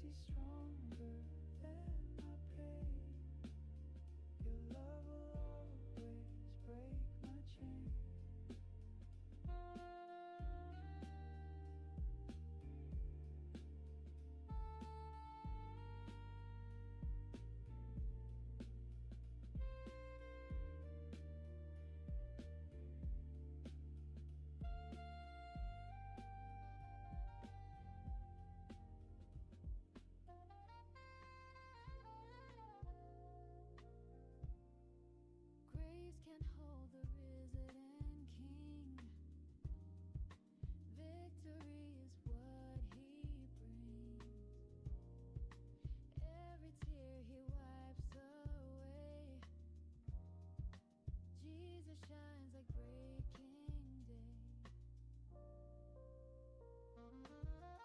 mercy stronger than my pain. Your love will always break my chain. Can't hold the risen King. Victory is what he brings. Every tear he wipes away. Jesus shines like breaking day. Crumble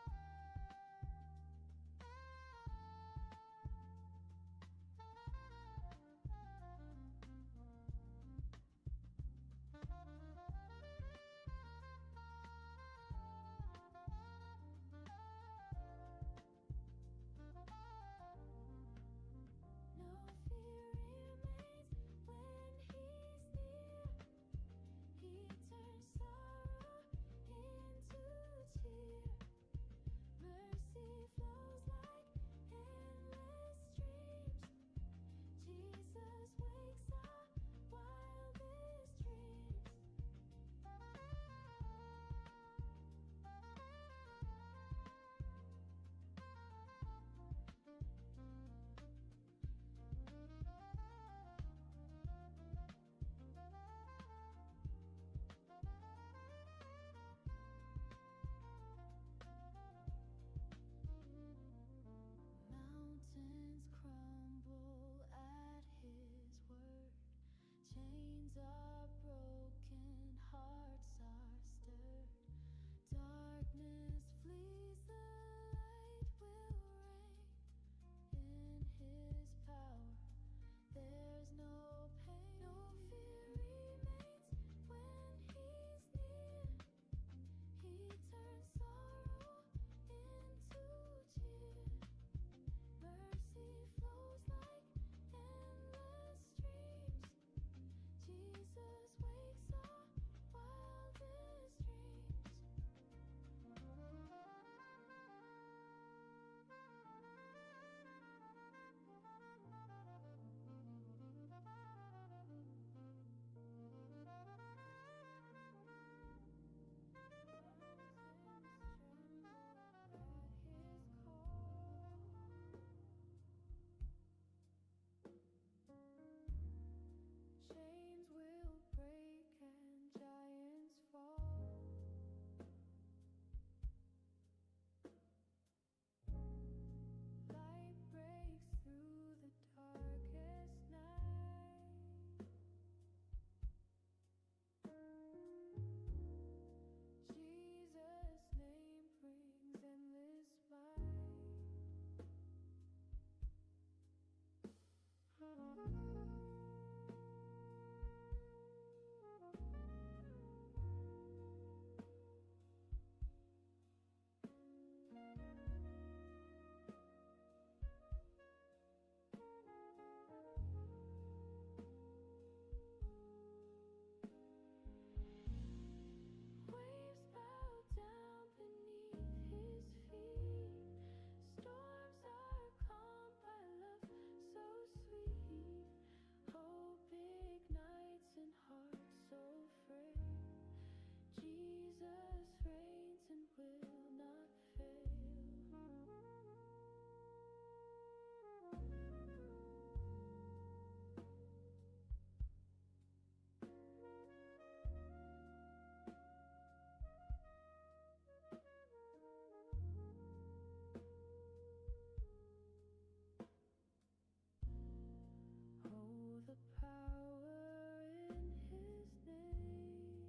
at his word. Chains are broken, hearts are stirred. Darkness flees, the light will reign. In his power there's no pain. No fear remains when he's near. He turns sorrow into cheer. Mercy flows like endless streams. Jesus wakes our wildest dreams. At his call, chains will break and giants fall. Light breaks through the darkest night. Jesus' name brings endless might. Waves bow down beneath his feet. Storms are calmed by love so sweet. Hope ignites in hearts so frail. Jesus reigns and will not fail. Oh, the power in his name.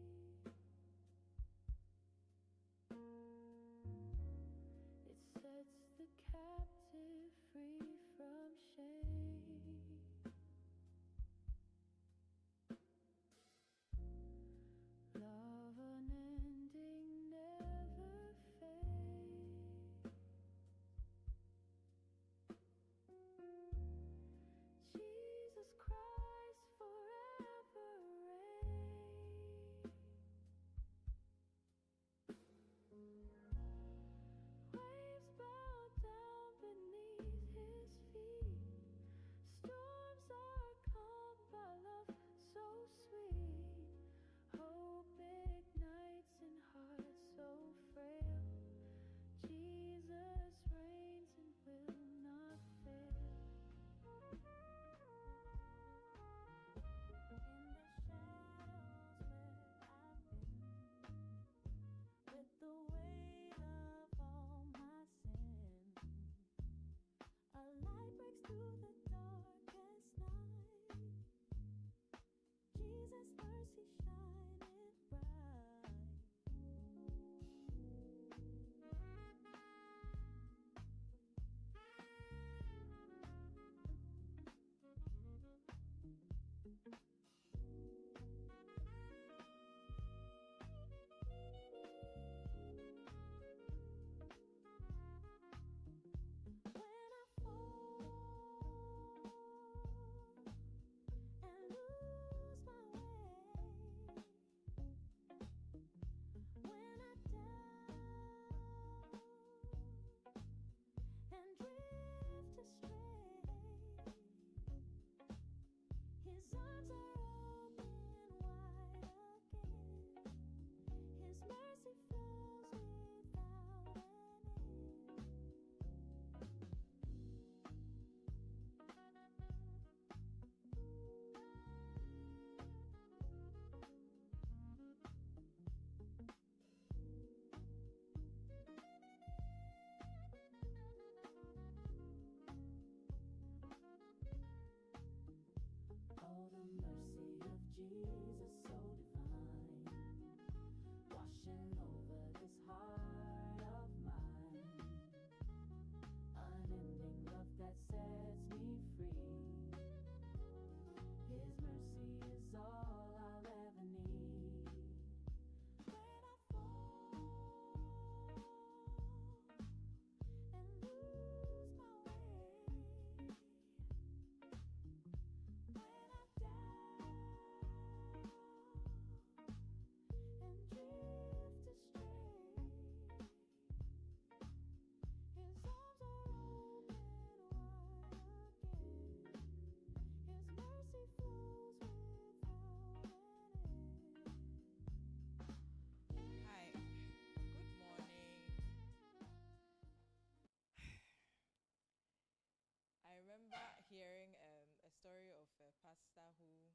pastor who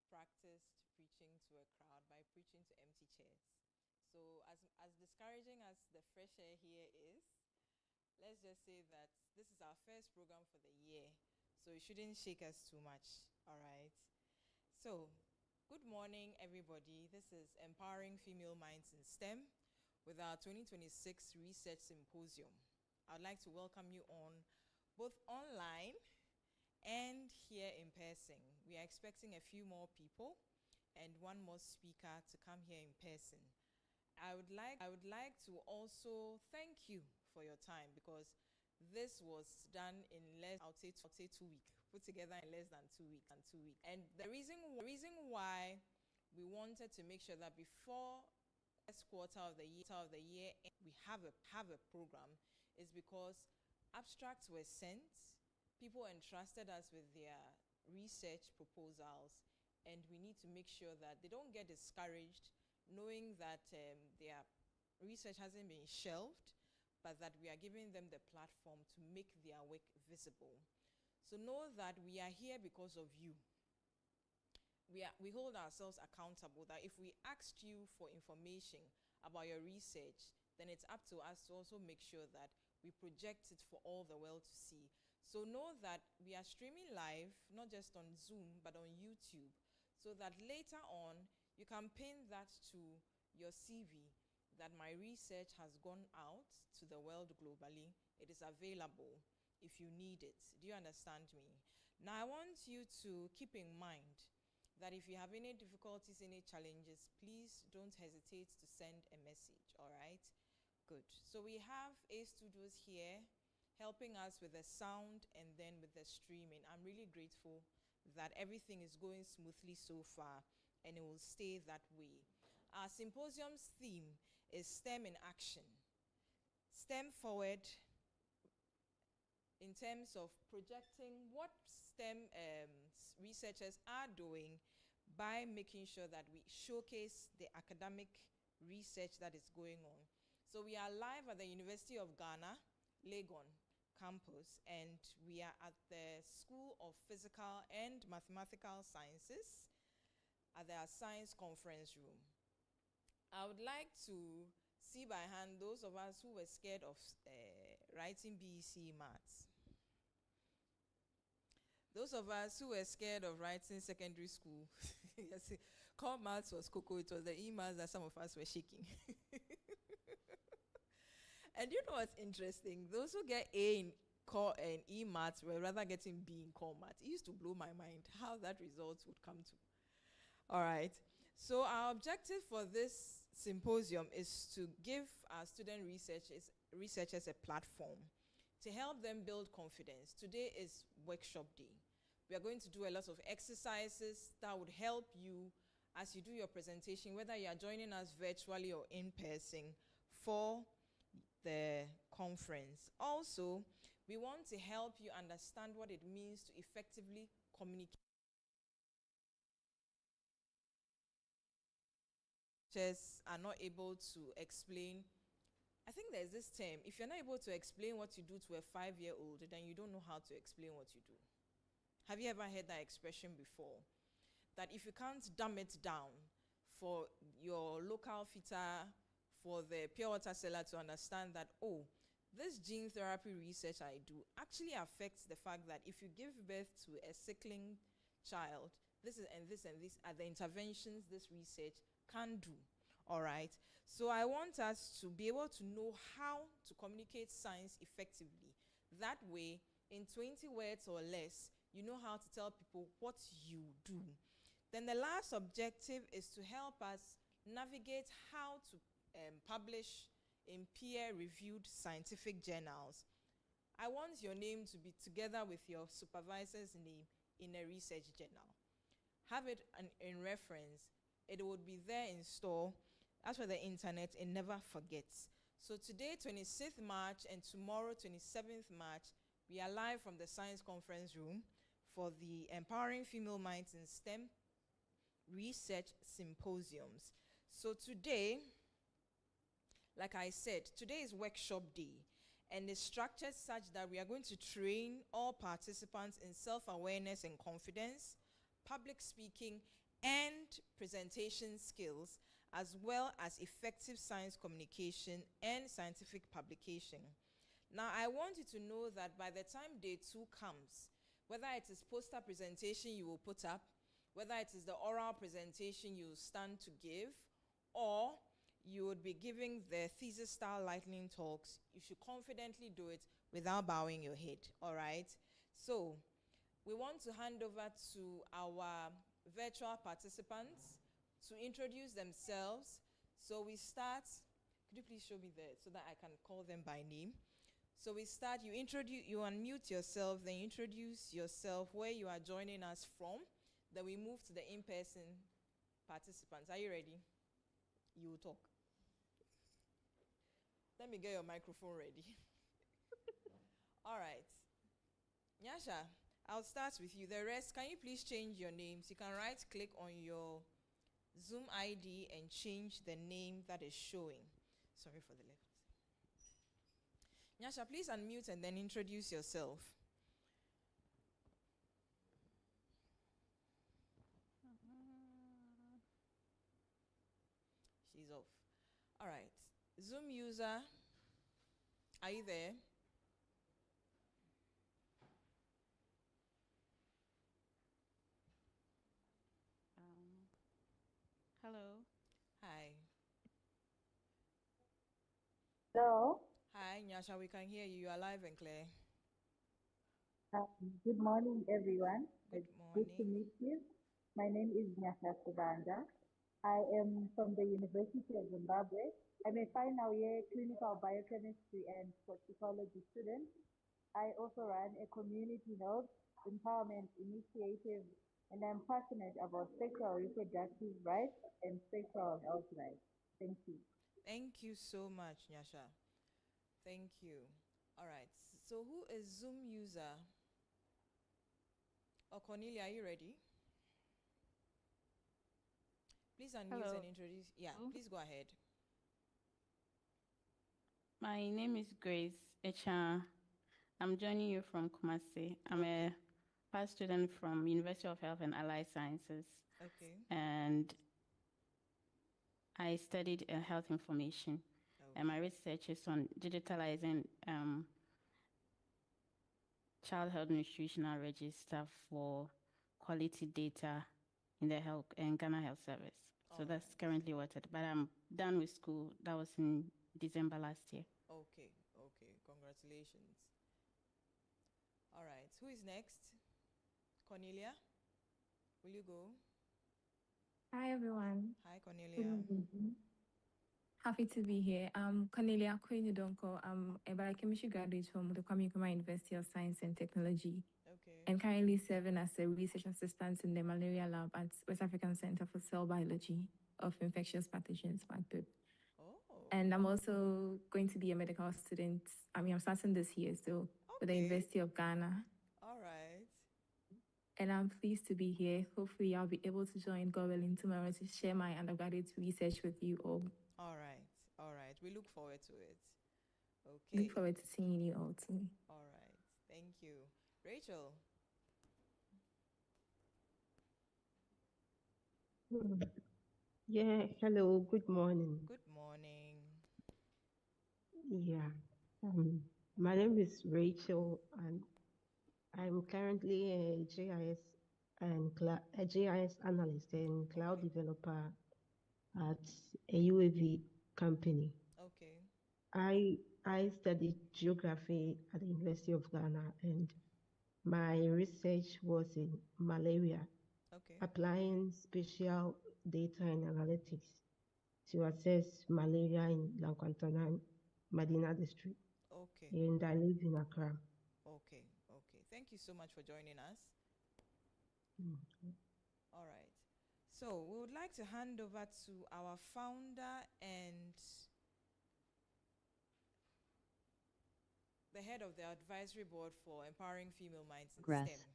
practiced preaching to a crowd by preaching to empty chairs. So as discouraging as the fresh air here is, let's just say that this is our first program for the year, so it shouldn't shake us too much, all right? So, good morning, everybody. This is Empowering Female Minds in STEM with our 2026 Research Symposium. I'd like to welcome you on both online and here in person. We are expecting a few more people and one more speaker to come here in person. I would like to also thank you for your time, because this was done in I'll say 2 weeks, put together in less than 2 weeks. And the reason why we wanted to make sure that before first quarter of the year we have a program is because abstracts were sent, people entrusted us with their research proposals, and we need to make sure that they don't get discouraged knowing that their research hasn't been shelved, but that we are giving them the platform to make their work visible. So know that we are here because of you. We hold ourselves accountable that if we asked you for information about your research, then it's up to us to also make sure that we project it for all the world to see. So know that we are streaming live, not just on Zoom, but on YouTube, so that later on you can pin that to your CV, that my research has gone out to the world globally. It is available if you need it. Do you understand me? Now I want you to keep in mind that if you have any difficulties, any challenges, please don't hesitate to send a message, all right? Good. So we have A Studios here helping us with the sound and then with the streaming. I'm really grateful that everything is going smoothly so far, and it will stay that way. Our symposium's theme is STEM in action. STEM forward in terms of projecting what STEM researchers are doing by making sure that we showcase the academic research that is going on. So we are live at the University of Ghana, Legon campus, and we are at the School of Physical and Mathematical Sciences at their science conference room. I would like to see by hand those of us who were scared of writing BEC maths. Those of us who were scared of writing secondary school, yes, core maths was cocoa, it was the E-maths that some of us were shaking. And you know what's interesting? Those who get A in core and E-maths were rather getting B in core maths. It used to blow my mind how that result would come to. All right. So our objective for this symposium is to give our student researchers a platform to help them build confidence. Today is workshop day. We are going to do a lot of exercises that would help you as you do your presentation, whether you are joining us virtually or in person for the conference. Also, we want to help you understand what it means to effectively communicate. Are not able to explain. I think there's this term, if you're not able to explain what you do to a 5-year-old, then you don't know how to explain what you do. Have you ever heard that expression before? That if you can't dumb it down for your local fitter, for the pure water seller to understand that, oh, this gene therapy research I do actually affects the fact that if you give birth to a sickling child, this and this are the interventions this research can do. All right. So I want us to be able to know how to communicate science effectively. That way, in 20 words or less, you know how to tell people what you do. Then the last objective is to help us navigate how to publish in peer-reviewed scientific journals. I want your name to be together with your supervisor's name in a research journal. Have it in reference. It would be there in store. As for the internet, it never forgets. So today, 26th March, and tomorrow, 27th March, we are live from the Science Conference Room for the Empowering Female Minds in STEM Research Symposiums. So today, like I said, today is workshop day. and is structured such that we are going to train all participants in self-awareness and confidence, public speaking, and presentation skills, as well as effective science communication and scientific publication. Now, I want you to know that by the time day 2 comes, whether it is poster presentation you will put up, whether it is the oral presentation you stand to give, or you would be giving the thesis style lightning talks, you should confidently do it without bowing your head, all right? So, we want to hand over to our virtual participants to introduce themselves. So we start, could you please show me there so that I can call them by name? So we start, you unmute yourself, then introduce yourself, where you are joining us from. Then we move to the in-person participants. Are you ready? You will talk. Let me get your microphone ready. All right. Nyasha, I'll start with you. The rest, can you please change your names? You can right-click on your Zoom ID and change the name that is showing. Sorry for the left. Nyasha, please unmute and then introduce yourself. She's off. All right. Zoom user, are you there? Hello. Hi. Hello. Hi, Nyasha, we can hear you. You are live and clear. Good morning, everyone. Good It's good to morning. meet you. My name is Nyasha Subanda. I am from the University of Zimbabwe. I'm a final year clinical biochemistry and toxicology student. I also run a community health empowerment initiative, and I'm passionate about sexual reproductive rights and sexual health rights. Thank you. Thank you so much, Nyasha. Thank you. All right. So who is Zoom user? Oh, Cornelia, are you ready? Please unmute Hello. and introduce. Yeah, please go ahead. My name is Grace Echa. I'm joining you from Kumasi. I'm a past student from University of Health and Allied Sciences. Okay. And I studied health information. And my research is on digitalizing child health nutritional register for quality data in the health and Ghana Health Service. So that's currently what it, but I'm done with school. That was in December last year. Okay. Congratulations. All right. Who is next? Cornelia? Will you go? Hi, everyone. Hi, Cornelia. Happy to be here. I'm Cornelia Koinudonko. I'm a biochemistry graduate from the Kwame Nkrumah University of Science and Technology. Okay. And currently serving as a research assistant in the malaria lab at West African Center for Cell Biology of Infectious Pathogens, WACBIP. And I'm also going to be a medical student. I'm starting this year still with the University of Ghana. All right. And I'm pleased to be here. Hopefully, I'll be able to join God willing tomorrow to share my undergraduate research with you all. All right. We look forward to it. Okay. Look forward to seeing you all too. All right. Thank you. Rachel. Yeah, hello, good morning. Good morning. Yeah, my name is Rachel, and I'm currently a GIS a GIS analyst and cloud developer at a UAV company. Okay. I studied geography at the University of Ghana, and my research was in malaria, applying spatial data and analytics to assess malaria in Lankwantana, Madina district. Okay. And I live in Accra. Okay. Thank you so much for joining us. All right. So we would like to hand over to our founder and the head of the advisory board for empowering female minds in STEM.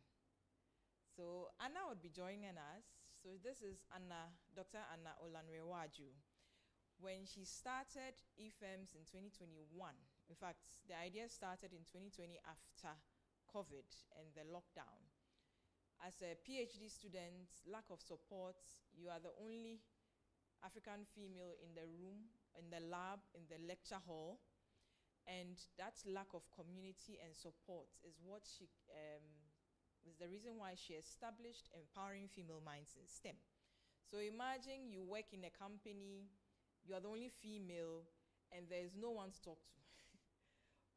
So Anna would be joining us. So this is Dr. Anna Olanrewaju. When she started FeMS in 2021, In fact, the idea started in 2020 after COVID and the lockdown. As a PhD student, lack of support, you are the only African female in the room, in the lab, in the lecture hall. And that lack of community and support is what is the reason why she established Empowering Female Minds in STEM. So imagine you work in a company, you are the only female, and there is no one to talk to.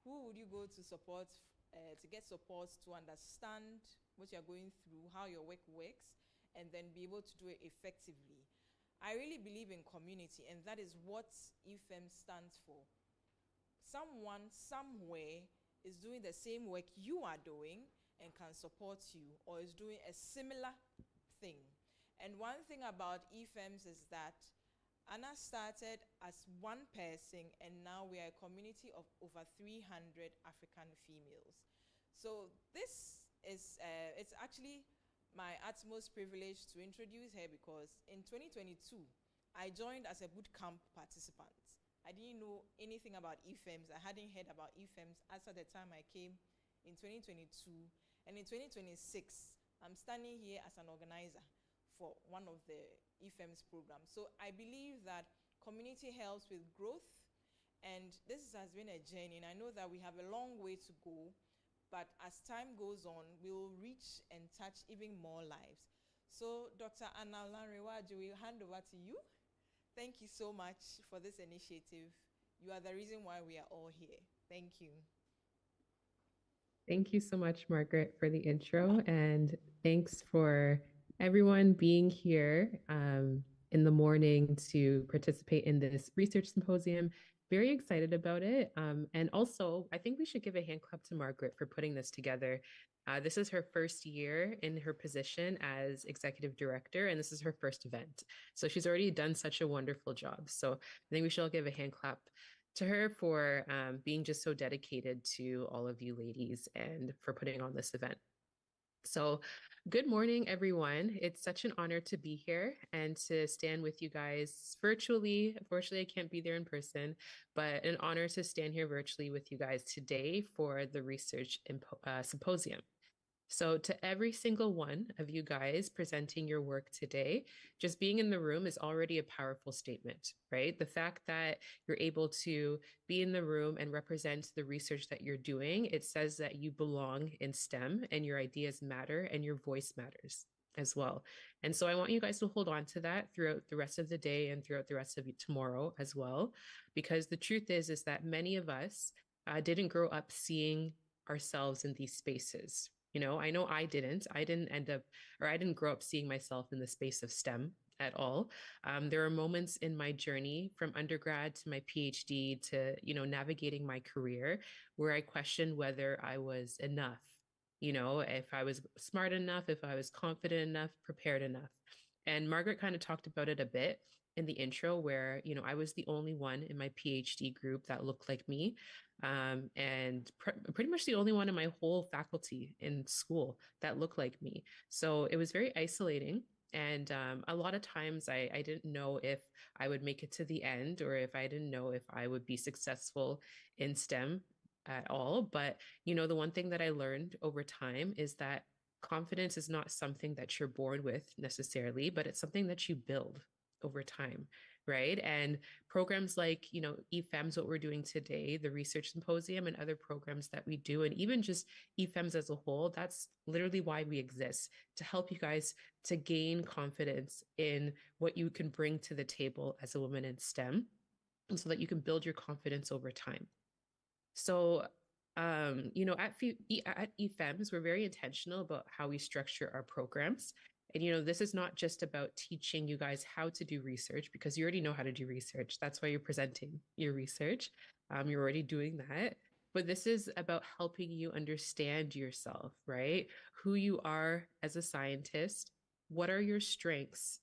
Who would you go to support, to get support, to understand what you're going through, how your work works, and then be able to do it effectively? I really believe in community, and that is what FeMS stands for. Someone, somewhere, is doing the same work you are doing and can support you, or is doing a similar thing. And one thing about FeMS is that Anna started as one person, and now we are a community of over 300 African females. So this is, it's actually my utmost privilege to introduce her, because in 2022, I joined as a boot camp participant. I didn't know anything about FeMS. I hadn't heard about FeMS as at the time I came in 2022. And in 2026, I'm standing here as an organizer for one of the FeMS programs. So I believe that community helps with growth, and this has been a journey, and I know that we have a long way to go, but as time goes on, we will reach and touch even more lives. So Dr. Anna Lanrewaju, we'll hand over to you. Thank you so much for this initiative. You are the reason why we are all here. Thank you. Thank you so much, Margaret, for the intro, and thanks for everyone being here in the morning to participate in this research symposium. Very excited about it. And also, I think we should give a hand clap to Margaret for putting this together. This is her first year in her position as executive director, and this is her first event. So she's already done such a wonderful job. So I think we should all give a hand clap to her for being just so dedicated to all of you ladies and for putting on this event. So good morning, everyone. It's such an honor to be here and to stand with you guys virtually. Unfortunately, I can't be there in person, but an honor to stand here virtually with you guys today for the research symposium. So to every single one of you guys presenting your work today, just being in the room is already a powerful statement, right? The fact that you're able to be in the room and represent the research that you're doing, it says that you belong in STEM and your ideas matter and your voice matters as well. And so I want you guys to hold on to that throughout the rest of the day and throughout the rest of tomorrow as well, because the truth is that many of us didn't grow up seeing ourselves in these spaces. You know I didn't grow up seeing myself in the space of STEM at all. There are moments in my journey from undergrad to my PhD to, navigating my career where I questioned whether I was enough, if I was smart enough, if I was confident enough, prepared enough. And Margaret kind of talked about it a bit in the intro where, I was the only one in my PhD group that looked like me. And pretty much the only one in my whole faculty in school that looked like me. So it was very isolating. And a lot of times I didn't know if I would make it to the end or if I didn't know if I would be successful in STEM at all. But, the one thing that I learned over time is that confidence is not something that you're born with necessarily, but it's something that you build over time. Right. And programs like, FeMS, what we're doing today, the research symposium and other programs that we do, and even just FeMS as a whole, that's literally why we exist, to help you guys to gain confidence in what you can bring to the table as a woman in STEM, and so that you can build your confidence over time. So, at FeMS, we're very intentional about how we structure our programs. And, this is not just about teaching you guys how to do research, because you already know how to do research. That's why you're presenting your research. You're already doing that. But this is about helping you understand yourself, right? Who you are as a scientist. What are your strengths?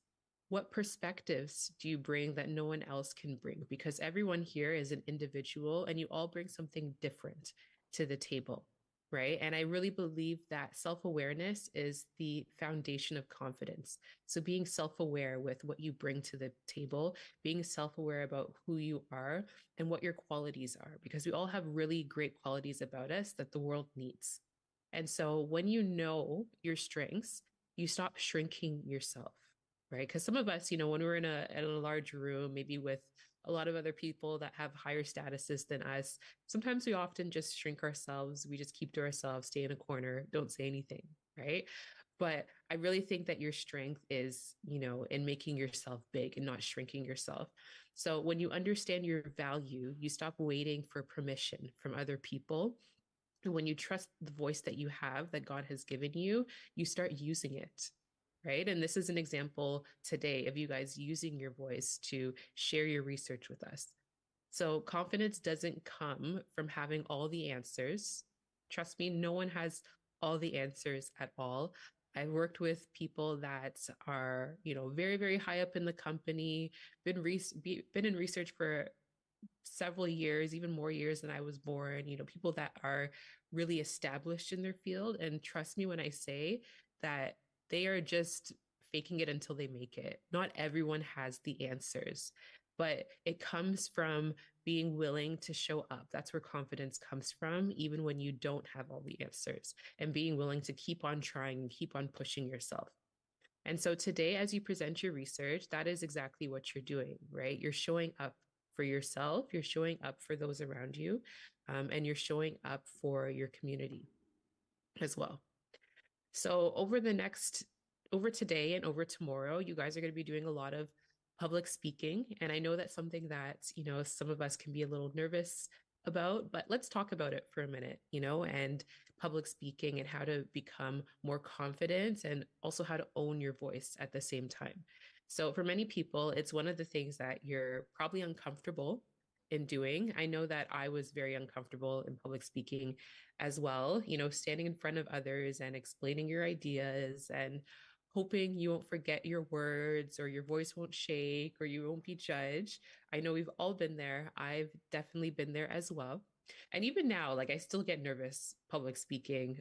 What perspectives do you bring that no one else can bring? Because everyone here is an individual and you all bring something different to the table. right? And I really believe that self-awareness is the foundation of confidence. So being self-aware with what you bring to the table, being self-aware about who you are and what your qualities are, because we all have really great qualities about us that the world needs. And so when you know your strengths, you stop shrinking yourself, right? Because some of us, when we're in a large room, maybe with a lot of other people that have higher statuses than us, sometimes we often just shrink ourselves. We just keep to ourselves, stay in a corner, don't say anything, right? But I really think that your strength is, in making yourself big and not shrinking yourself. So when you understand your value, you stop waiting for permission from other people. And when you trust the voice that you have, that God has given you, you start using it. Right. And this is an example today of you guys using your voice to share your research with us. So confidence doesn't come from having all the answers. Trust me, no one has all the answers at all. I worked with people that are, very, very high up in the company, been in research for several years, even more years than I was born, people that are really established in their field. And trust me when I say that they are just faking it until they make it. Not everyone has the answers, but it comes from being willing to show up. That's where confidence comes from, even when you don't have all the answers, and being willing to keep on trying and keep on pushing yourself. And so today, as you present your research, that is exactly what you're doing, right? You're showing up for yourself, you're showing up for those around you, and you're showing up for your community as well. So over today and over tomorrow, you guys are going to be doing a lot of public speaking. And I know that's something that, some of us can be a little nervous about, but let's talk about it for a minute, and public speaking and how to become more confident and also how to own your voice at the same time. So for many people, it's one of the things that you're probably uncomfortable in doing. I know that I was very uncomfortable in public speaking as well, standing in front of others and explaining your ideas and hoping you won't forget your words or your voice won't shake or you won't be judged. I know we've all been there. I've definitely been there as well. And even now, like I still get nervous public speaking,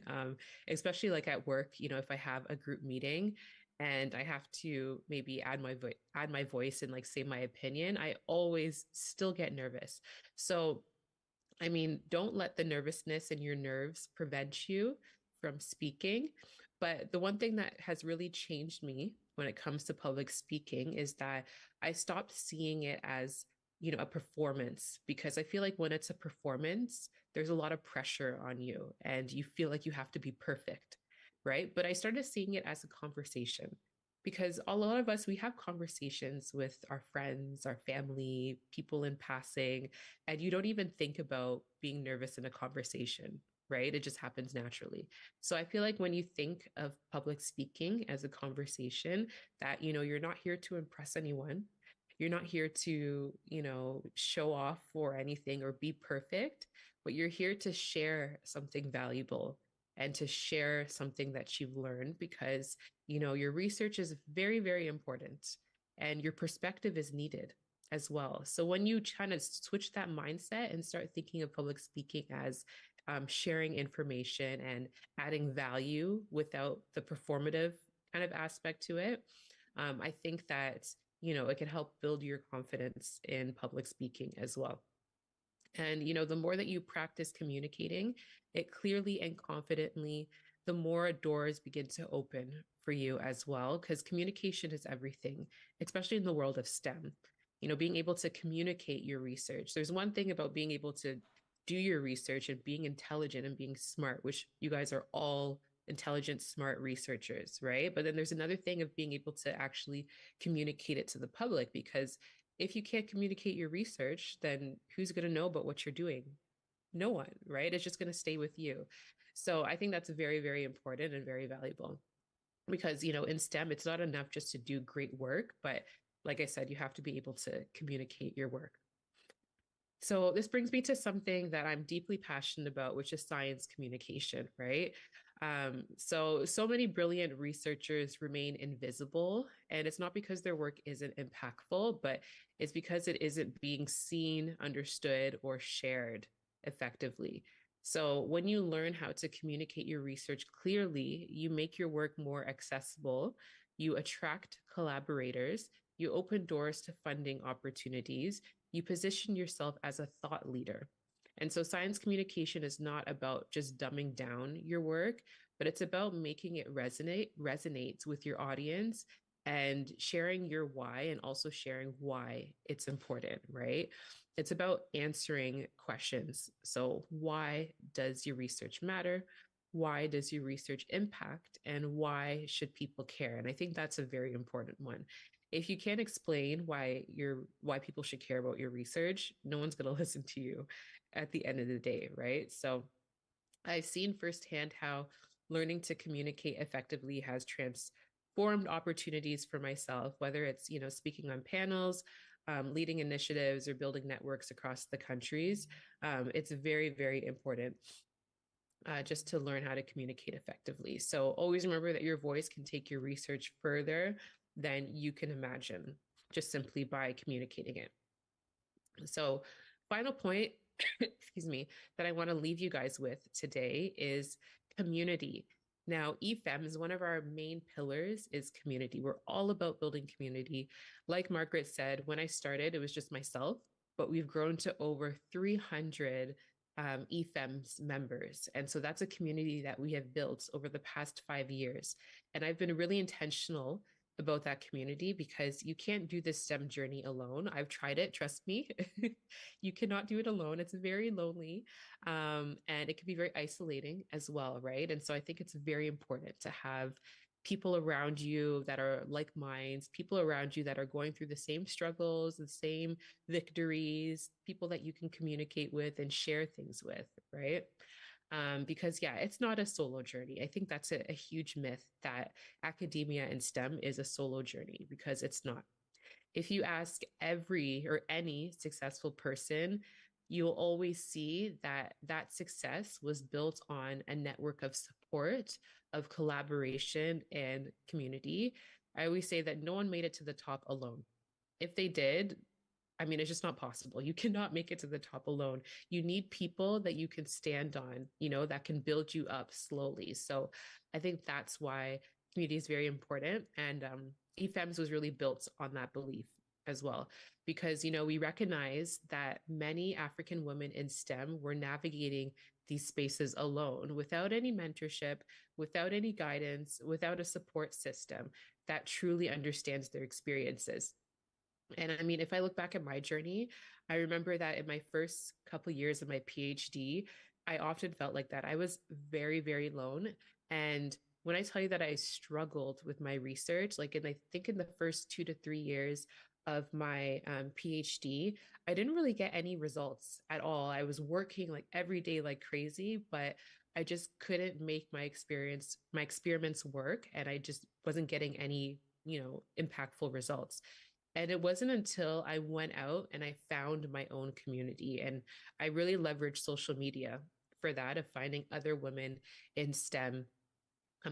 especially like at work, if I have a group meeting and I have to maybe add my voice and like say my opinion, I always still get nervous. So I mean, don't let the nervousness and your nerves prevent you from speaking. But the one thing that has really changed me when it comes to public speaking is that I stopped seeing it as, a performance, because I feel like when it's a performance, there's a lot of pressure on you and you feel like you have to be perfect. Right. But I started seeing it as a conversation, because a lot of us, we have conversations with our friends, our family, people in passing, and you don't even think about being nervous in a conversation, right? It just happens naturally. So I feel like when you think of public speaking as a conversation, that, you're not here to impress anyone. You're not here to, show off or anything or be perfect, but you're here to share something valuable and to share something that you've learned, because, your research is very, very important and your perspective is needed as well. So when you kind of switch that mindset and start thinking of public speaking as sharing information and adding value without the performative kind of aspect to it, I think that, it can help build your confidence in public speaking as well. And, the more that you practice communicating it clearly and confidently, the more doors begin to open for you as well, because communication is everything, especially in the world of STEM. Being able to communicate your research. There's one thing about being able to do your research and being intelligent and being smart, which you guys are all intelligent, smart researchers, right? But then there's another thing of being able to actually communicate it to the public, because if you can't communicate your research, then who's going to know about what you're doing? No one, right? It's just going to stay with you. So I think that's very, very important and very valuable, because, in STEM, it's not enough just to do great work, but like I said, you have to be able to communicate your work. So this brings me to something that I'm deeply passionate about, which is science communication, right? So many brilliant researchers remain invisible, and it's not because their work isn't impactful, but it's because it isn't being seen, understood, or shared effectively. So when you learn how to communicate your research clearly, you make your work more accessible, you attract collaborators, you open doors to funding opportunities, you position yourself as a thought leader. And so science communication is not about just dumbing down your work, but it's about making it resonates with your audience and sharing your why and also sharing why it's important, right? It's about answering questions. So, why does your research matter? Why does your research impact? And why should people care? And I think that's a very important one. If you can't explain why people should care about your research, no one's going to listen to you at the end of the day, right? So, I've seen firsthand how learning to communicate effectively has transformed opportunities for myself, whether it's, speaking on panels, leading initiatives, or building networks across the countries. It's very, very important just to learn how to communicate effectively. So always remember that your voice can take your research further than you can imagine just simply by communicating it. So, final point, excuse me, that I want to leave you guys with today is community. Now, FeMS, one of our main pillars is community. We're all about building community. Like Margaret said, when I started, it was just myself, but we've grown to over 300 FeMS members. And so that's a community that we have built over the past 5 years. And I've been really intentional about that community because you can't do this STEM journey alone. I've tried it, trust me. You cannot do it alone. It's very lonely and it can be very isolating as well, right? And so I think it's very important to have people around you that are like minds, people around you that are going through the same struggles, the same victories, people that you can communicate with and share things with, right? Because it's not a solo journey. I think that's a huge myth that academia and STEM is a solo journey, because it's not. If you ask every or any successful person, you'll always see that that success was built on a network of support, of collaboration, and community. I always say that no one made it to the top alone. If they did, I mean, it's just not possible. You cannot make it to the top alone. You need people that you can stand on, that can build you up slowly. So I think that's why community is very important. And FeMS was really built on that belief as well, because, we recognize that many African women in STEM were navigating these spaces alone without any mentorship, without any guidance, without a support system that truly understands their experiences. And I mean, if I look back at my journey, I remember that in my first couple of years of my PhD, I often felt like that. I was very, very alone. And when I tell you that I struggled with my research, I think in the first 2 to 3 years of my PhD, I didn't really get any results at all. I was working like every day like crazy, but I just couldn't make my experiments work, and I just wasn't getting any, impactful results. And it wasn't until I went out and I found my own community, and I really leveraged social media for that, of finding other women in STEM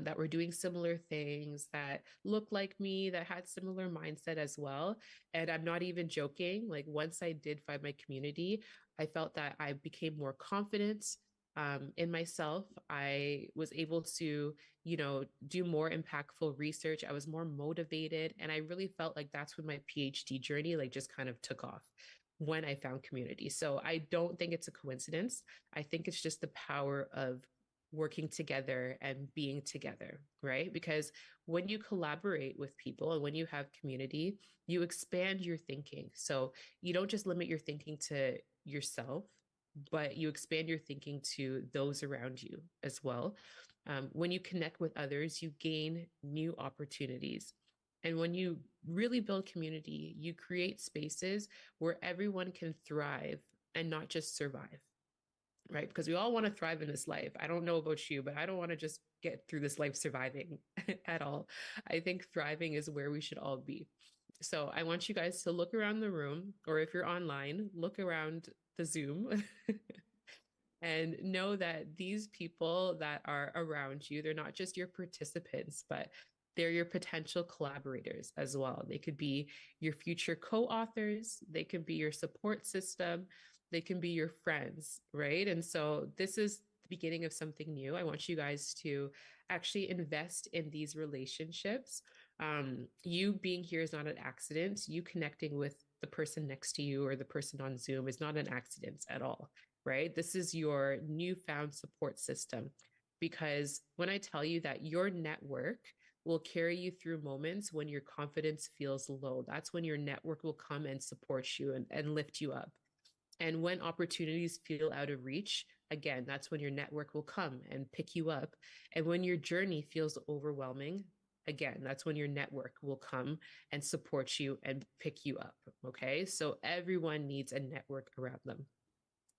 that were doing similar things, that looked like me, that had similar mindset as well. And I'm not even joking. Like, once I did find my community, I felt that I became more confident in myself. I was able to, do more impactful research. I was more motivated. And I really felt like that's when my PhD journey, just kind of took off, when I found community. So I don't think it's a coincidence. I think it's just the power of working together and being together, right? Because when you collaborate with people and when you have community, you expand your thinking. So you don't just limit your thinking to yourself, but you expand your thinking to those around you as well. When you connect with others, you gain new opportunities. And when you really build community, you create spaces where everyone can thrive and not just survive, right? Because we all want to thrive in this life. I don't know about you, but I don't want to just get through this life surviving at all. I think thriving is where we should all be. So I want you guys to look around the room, or if you're online, look around the Zoom and know that these people that are around you, they're not just your participants, but they're your potential collaborators as well. They could be your future co-authors. They could be your support system. They can be your friends, right? And so this is the beginning of something new. I want you guys to actually invest in these relationships. You being here is not an accident. You connecting with the person next to you or the person on Zoom is not an accident at all, right? This is your newfound support system. Because when I tell you that your network will carry you through moments when your confidence feels low, that's when your network will come and support you and lift you up. And when opportunities feel out of reach, again, that's when your network will come and pick you up. And when your journey feels overwhelming, again, that's when your network will come and support you and pick you up. Okay. So everyone needs a network around them.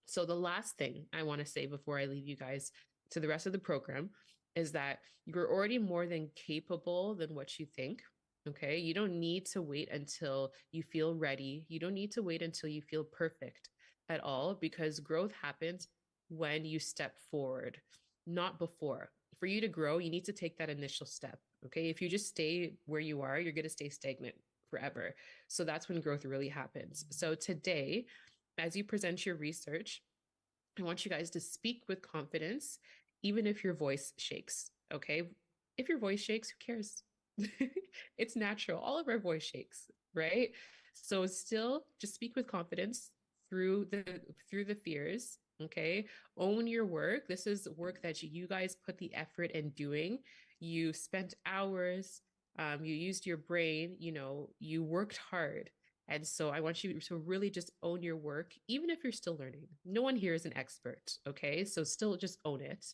So the last thing I want to say before I leave you guys to the rest of the program is that you're already more than capable than what you think. Okay. You don't need to wait until you feel ready. You don't need to wait until you feel perfect at all, because growth happens when you step forward, not before. For you to grow, you need to take that initial step. Okay. If you just stay where you are, you're going to stay stagnant forever. So that's when growth really happens. So today, as you present your research, I want you guys to speak with confidence, even if your voice shakes. Okay. If your voice shakes, who cares? It's natural. All of our voice shakes, right? So still just speak with confidence through the fears. Okay. Own your work. This is work that you guys put the effort in doing. You spent hours, you used your brain, you worked hard. And so I want you to really just own your work, even if you're still learning. No one here is an expert. Okay. So still just own it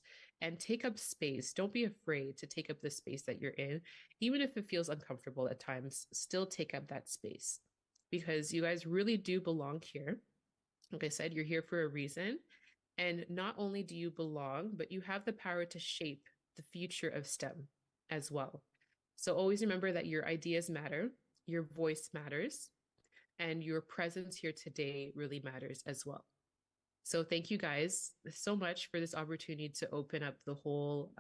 and take up space. Don't be afraid to take up the space that you're in, even if it feels uncomfortable at times. Still take up that space, because you guys really do belong here. Like I said, you're here for a reason. And not only do you belong, but you have the power to shape the future of STEM as well. So always remember that your ideas matter, your voice matters, and your presence here today really matters as well. So thank you guys so much for this opportunity to open up the whole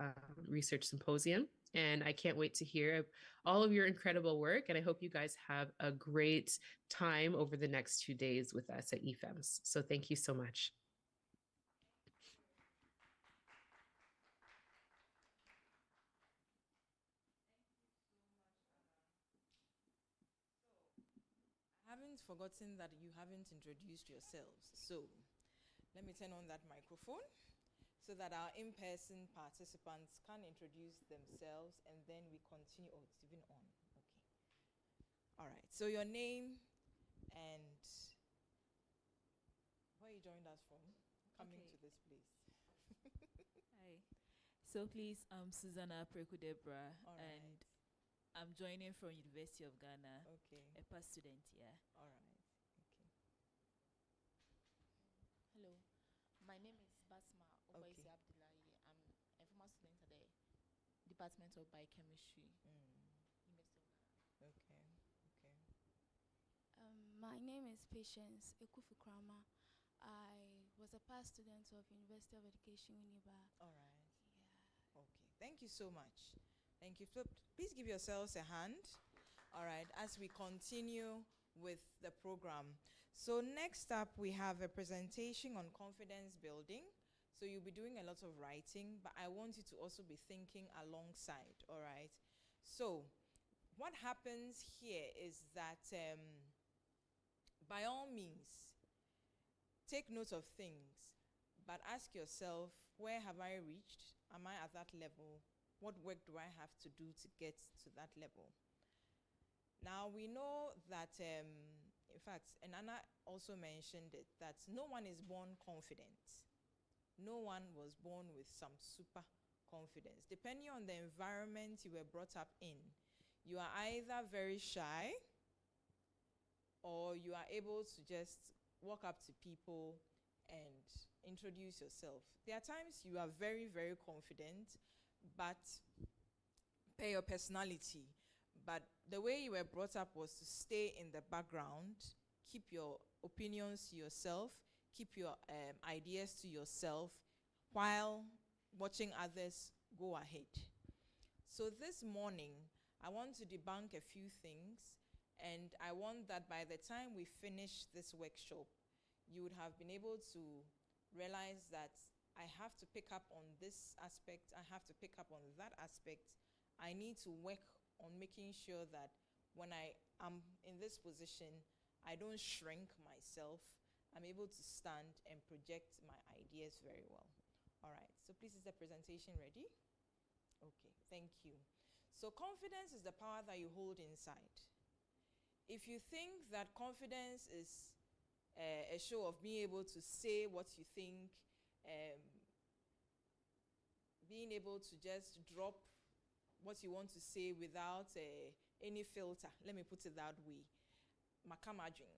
research symposium. And I can't wait to hear all of your incredible work. And I hope you guys have a great time over the next 2 days with us at FeMS. So thank you so much. I haven't forgotten that you haven't introduced yourselves. So let me turn on that microphone so that our in-person participants can introduce themselves, and then we continue. Oh, it's even on. Okay. All right. So your name and where you joined us from, coming to this place. Hi. So please, I'm Susanna Preku-Debra, and I'm joining from University of Ghana. Okay. A past student, yeah. All right. Okay. Hello. My name is Basma Obaisi Abdullahi. I'm a former student at the Department of Biochemistry. University of Ghana. Okay. Okay. My name is Patience Ekufukrama. I was a past student of University of Education, Uniba. All right. Yeah. Okay. Thank you so much. Thank you. Please give yourselves a hand. All right. As we continue with the program. So next up, we have a presentation on confidence building. So you'll be doing a lot of writing, but I want you to also be thinking alongside. All right. So what happens here is that by all means, take note of things, but ask yourself, where have I reached? Am I at that level? What work do I have to do to get to that level? Now, we know that, in fact, and Anna also mentioned it, that no one is born confident. No one was born with some super confidence. Depending on the environment you were brought up in, you are either very shy or you are able to just walk up to people and introduce yourself. There are times you are very, very confident, but per your personality. But the way you were brought up was to stay in the background, keep your opinions to yourself, keep your ideas to yourself, while watching others go ahead. So this morning, I want to debunk a few things, and I want that by the time we finish this workshop, you would have been able to realize that I have to pick up on this aspect, I have to pick up on that aspect. I need to work on making sure that when I am in this position, I don't shrink myself. I'm able to stand and project my ideas very well. All right, so please, is the presentation ready? Okay, thank you. So confidence is the power that you hold inside. If you think that confidence is a show of being able to say what you think, being able to just drop what you want to say without any filter, let me put it that way. Makamajin,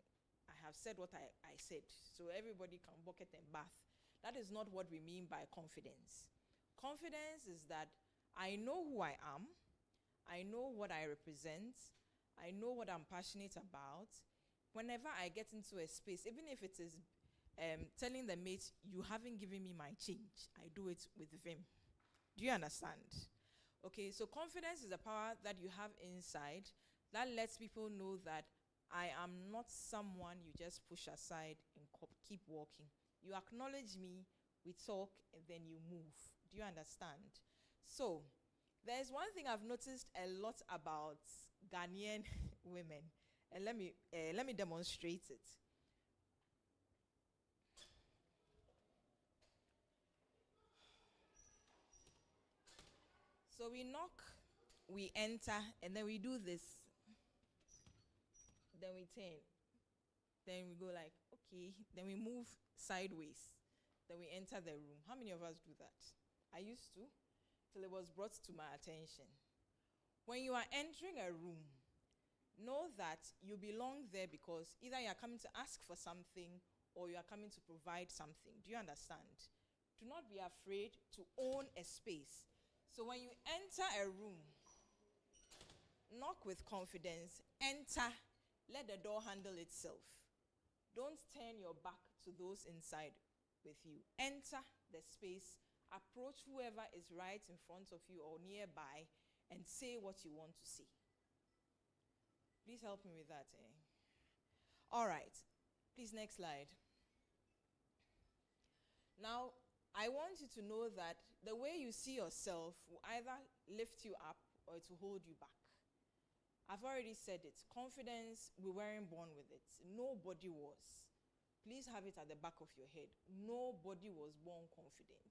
I have said what I said, so everybody can bucket and bath. That is not what we mean by confidence. Confidence is that I know who I am, I know what I represent, I know what I'm passionate about. Whenever I get into a space, even if it is telling the mate, you haven't given me my change, I do it with vim. Do you understand? Okay, so confidence is a power that you have inside that lets people know that I am not someone you just push aside and keep walking. You acknowledge me, we talk, and then you move. Do you understand? So, there's one thing I've noticed a lot about Ghanaian women, and let me demonstrate it. So we knock, we enter, and then we do this. Then we turn. Then we go like, okay. Then we move sideways. Then we enter the room. How many of us do that? I used to, till it was brought to my attention. When you are entering a room, know that you belong there because either you are coming to ask for something or you are coming to provide something. Do you understand? Do not be afraid to own a space. So when you enter a room, knock with confidence, enter, let the door handle itself. Don't turn your back to those inside with you. Enter the space, approach whoever is right in front of you or nearby, and say what you want to say. Please help me with that. All right. Please, next slide. Now, I want you to know that the way you see yourself will either lift you up or it will hold you back. I've already said it. Confidence, we weren't born with it. Nobody was. Please have it at the back of your head. Nobody was born confident.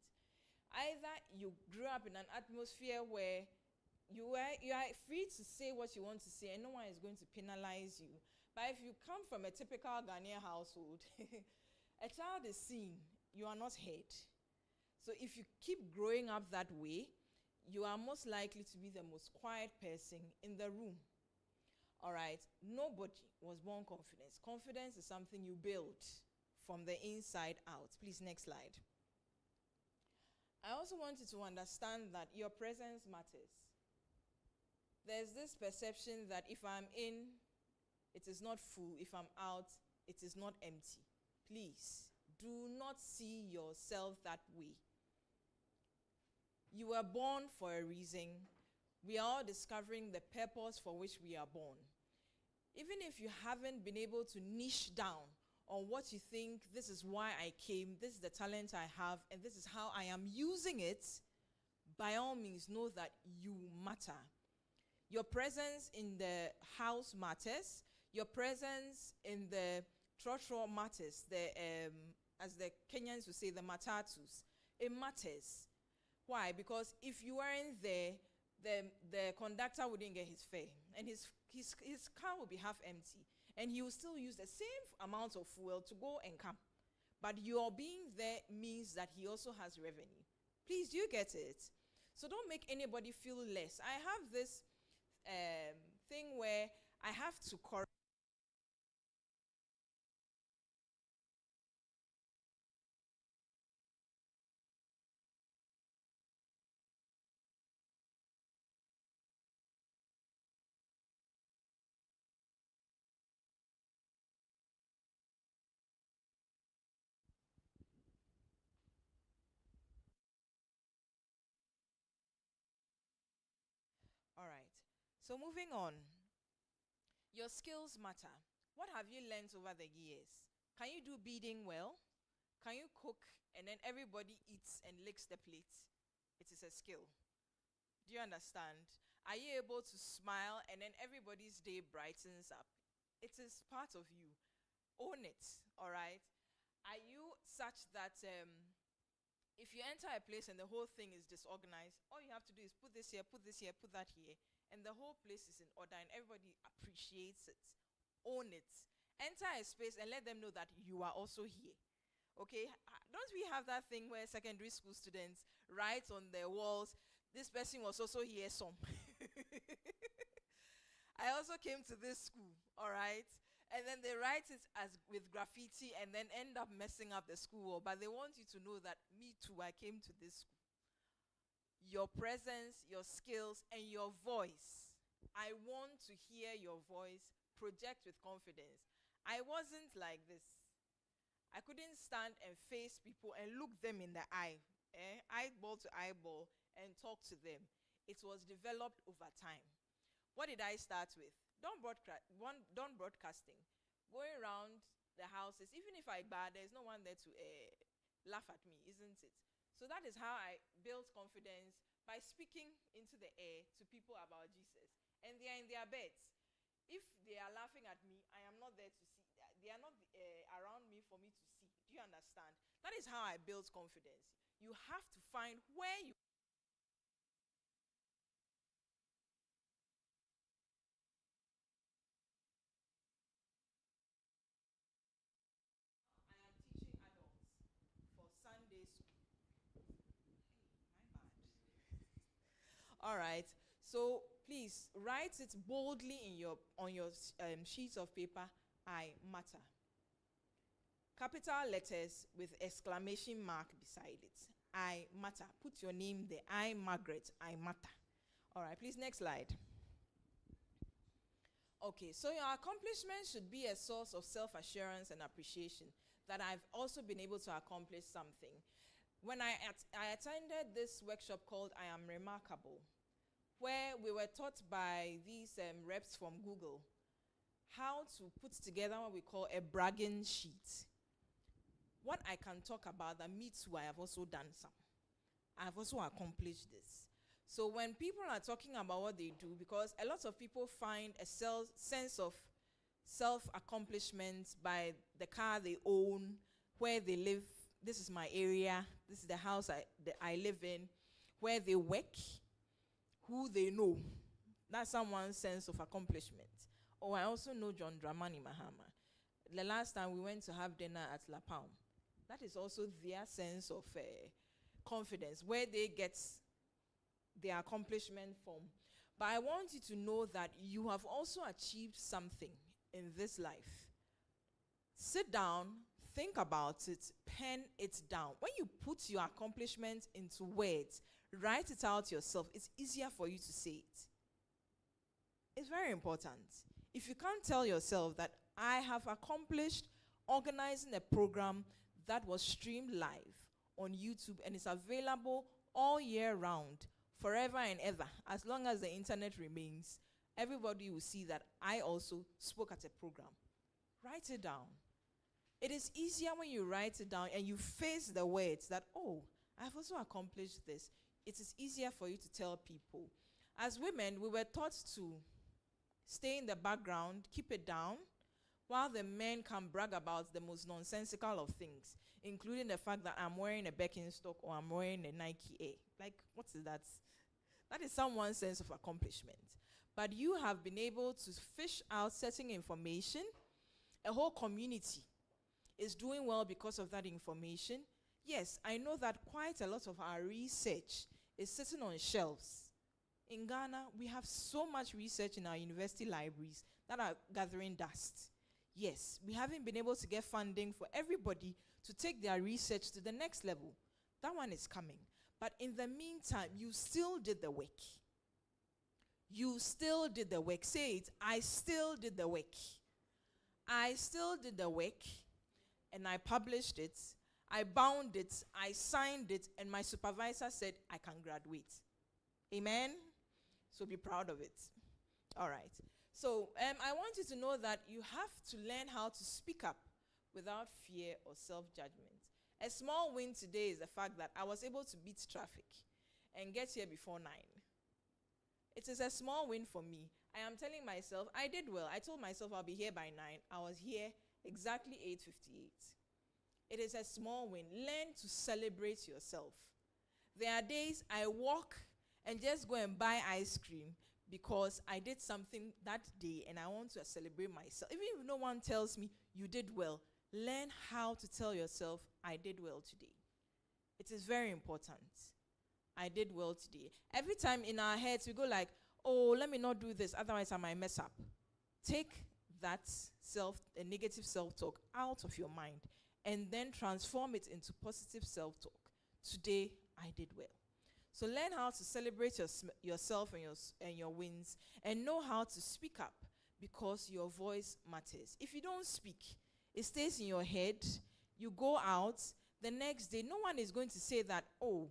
Either you grew up in an atmosphere where you are free to say what you want to say and no one is going to penalize you. But if you come from a typical Ghanaian household, a child is seen, you are not heard. So if you keep growing up that way, you are most likely to be the most quiet person in the room. All right, nobody was born confident. Confidence is something you build from the inside out. Please, next slide. I also want you to understand that your presence matters. There's this perception that if I'm in, it is not full. If I'm out, it is not empty. Please, do not see yourself that way. You were born for a reason. We are all discovering the purpose for which we are born. Even if you haven't been able to niche down on what you think, this is why I came, this is the talent I have, and this is how I am using it, by all means know that you matter. Your presence in the house matters. Your presence in the trotro matters. As the Kenyans would say, the matatus. It matters. Why? Because if you weren't there, the conductor wouldn't get his fare, and his car will be half empty, and he will still use the same amount of fuel to go and come. But your being there means that he also has revenue. Please, do you get it? So don't make anybody feel less. I have this thing where I have to correct. All right. So moving on. Your skills matter. What have you learned over the years? Can you do beading well? Can you cook and then everybody eats and licks the plate? It is a skill. Do you understand? Are you able to smile and then everybody's day brightens up? It is part of you. Own it, all right? Are you such that if you enter a place and the whole thing is disorganized, all you have to do is put this here, put this here, put that here, and the whole place is in order and everybody appreciates it? Own it. Enter a space and let them know that you are also here. Okay? Don't we have that thing where secondary school students write on their walls, this person was also here some. I also came to this school, all right? And then they write it as with graffiti and then end up messing up the school wall. But they want you to know that me too, I came to this school. Your presence, your skills, and your voice. I want to hear your voice project with confidence. I wasn't like this. I couldn't stand and face people and look them in the eye, eyeball to eyeball, and talk to them. It was developed over time. What did I start with? Dawn broadcasting. Going around the houses, even if I bad, there's no one there to laugh at me, isn't it? So that is how I built confidence, by speaking into the air to people about Jesus. And they are in their beds. If they are laughing at me, I am not there to see. They are not around me for me to see. Do you understand? That is how I built confidence. You have to find where you teaching adults for Sunday school. Hey, my bad. All right. So please write it boldly in on your sheets of paper. I matter. Capital letters with exclamation mark beside it. I matter. Put your name there. I, Margaret. I matter. All right. Please, next slide. Okay, so your accomplishment should be a source of self-assurance and appreciation that I've also been able to accomplish something. When I attended this workshop called I Am Remarkable, where we were taught by these reps from Google how to put together what we call a bragging sheet. What I can talk about that me too, I have also done some. I have also accomplished this. So when people are talking about what they do, because a lot of people find a sense of self-accomplishment by the car they own, where they live. This is my area. This is the house I live in, where they work, who they know. That's someone's sense of accomplishment. Oh, I also know John Dramani Mahama. The last time we went to have dinner at La Palme, that is also their sense of confidence, where they get their accomplishment from. But I want you to know that you have also achieved something in this life. Sit down, think about it, pen it down. When you put your accomplishments into words, write it out yourself, it's easier for you to say it. It's very important. If you can't tell yourself that I have accomplished organizing a program that was streamed live on YouTube and is available all year round, forever and ever, as long as the internet remains, everybody will see that I also spoke at a program. Write it down. It is easier when you write it down and you face the words that, oh, I've also accomplished this. It is easier for you to tell people. As women, we were taught to stay in the background, keep it down, while the men can brag about the most nonsensical of things, including the fact that I'm wearing a Birkenstock or I'm wearing a Nike Air. Like, what is that? That is someone's sense of accomplishment. But you have been able to fish out certain information. A whole community is doing well because of that information. Yes, I know that quite a lot of our research is sitting on shelves. In Ghana, we have so much research in our university libraries that are gathering dust. Yes, we haven't been able to get funding for everybody to take their research to the next level. That one is coming. But in the meantime, you still did the work. You still did the work. Say it, I still did the work. I still did the work, and I published it. I bound it, I signed it, and my supervisor said I can graduate. Amen? So be proud of it. All right. So I want you to know that you have to learn how to speak up without fear or self-judgment. A small win today is the fact that I was able to beat traffic and get here before 9. It is a small win for me. I am telling myself I did well. I told myself I'll be here by 9. I was here exactly 8:58. It is a small win. Learn to celebrate yourself. There are days I walk and just go and buy ice cream because I did something that day and I want to celebrate myself. Even if no one tells me you did well, learn how to tell yourself I did well today. It is very important. I did well today. Every time in our heads we go like, oh, let me not do this, otherwise I might mess up. Take that negative self-talk out of your mind and then transform it into positive self-talk. Today, I did well. So learn how to celebrate yourself and your wins, and know how to speak up because your voice matters. If you don't speak, it stays in your head. You go out, the next day, no one is going to say that, oh,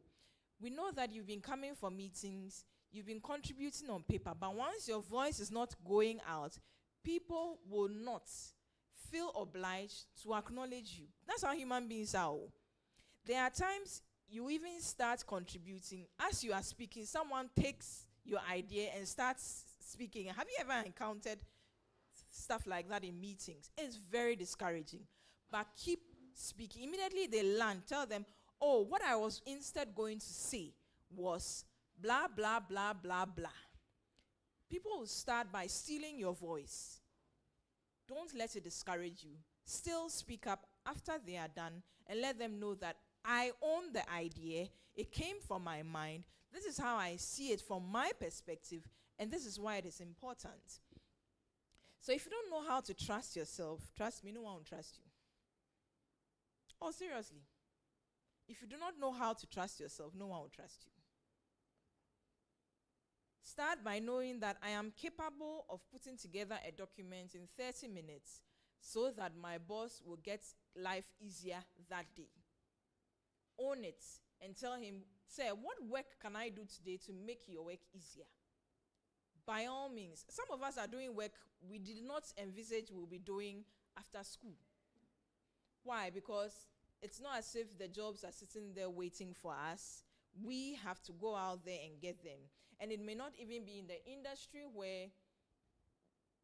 we know that you've been coming for meetings, you've been contributing on paper, but once your voice is not going out, people will not feel obliged to acknowledge you. That's how human beings are. There are times you even start contributing. As you are speaking, someone takes your idea and starts speaking. Have you ever encountered stuff like that in meetings? It's very discouraging. But keep speaking. Immediately they learn. Tell them, oh, what I was instead going to say was blah, blah, blah, blah, blah. People will start by stealing your voice. Don't let it discourage you. Still speak up after they are done and let them know that I own the idea. It came from my mind. This is how I see it from my perspective, and this is why it is important. So if you don't know how to trust yourself, trust me, no one will trust you. Oh, seriously. If you do not know how to trust yourself, no one will trust you. Start by knowing that I am capable of putting together a document in 30 minutes so that my boss will get life easier that day. Own it and tell him, say, what work can I do today to make your work easier? By all means. Some of us are doing work we did not envisage we'll be doing after school. Why? Because it's not as if the jobs are sitting there waiting for us. We have to go out there and get them. And it may not even be in the industry where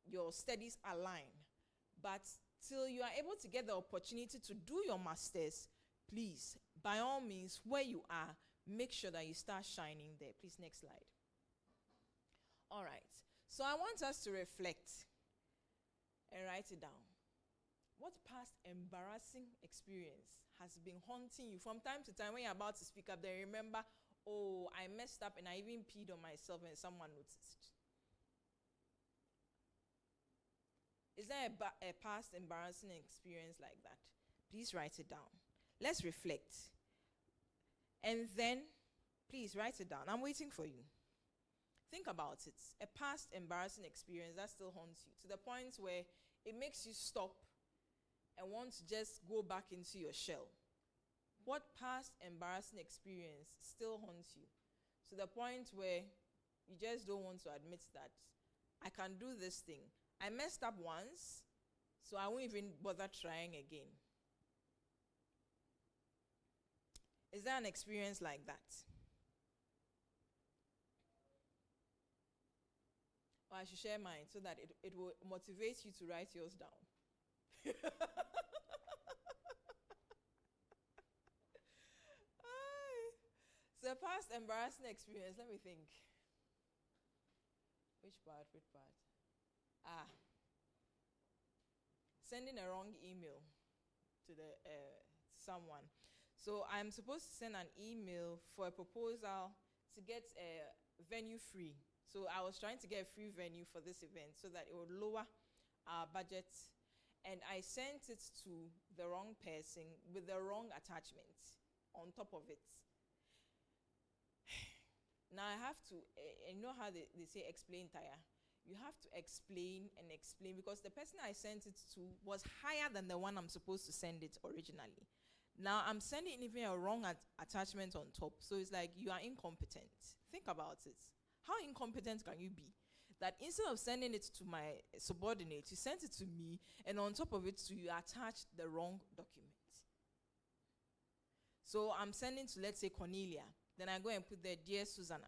your studies align. But till you are able to get the opportunity to do your masters, please, by all means, where you are, make sure that you start shining there. Please, next slide. All right. So I want us to reflect and write it down. What past embarrassing experience has been haunting you? From time to time, when you're about to speak up, then remember, oh, I messed up and I even peed on myself and someone noticed. Is there a past embarrassing experience like that? Please write it down. Let's reflect. And then, please write it down. I'm waiting for you. Think about it. A past embarrassing experience that still haunts you to the point where it makes you stop and want to just go back into your shell. What past embarrassing experience still haunts you to the point where you just don't want to admit that I can do this thing. I messed up once, so I won't even bother trying again. Is there an experience like that? Or I should share mine so that it will motivate you to write yours down. So past embarrassing experience, let me think. Which part? Sending a wrong email to the someone. So I'm supposed to send an email for a proposal to get a venue free. So I was trying to get a free venue for this event so that it would lower our budget. And I sent it to the wrong person with the wrong attachment on top of it. Now I have to, you know how they say explain tire? You have to explain and explain because the person I sent it to was higher than the one I'm supposed to send it originally. Now I'm sending even a wrong attachment on top. So it's like you are incompetent. Think about it. How incompetent can you be? that instead of sending it to my subordinate, you sent it to me, and on top of it, you attached the wrong document. So I'm sending to, let's say, Cornelia. Then I go and put there, Dear Susanna.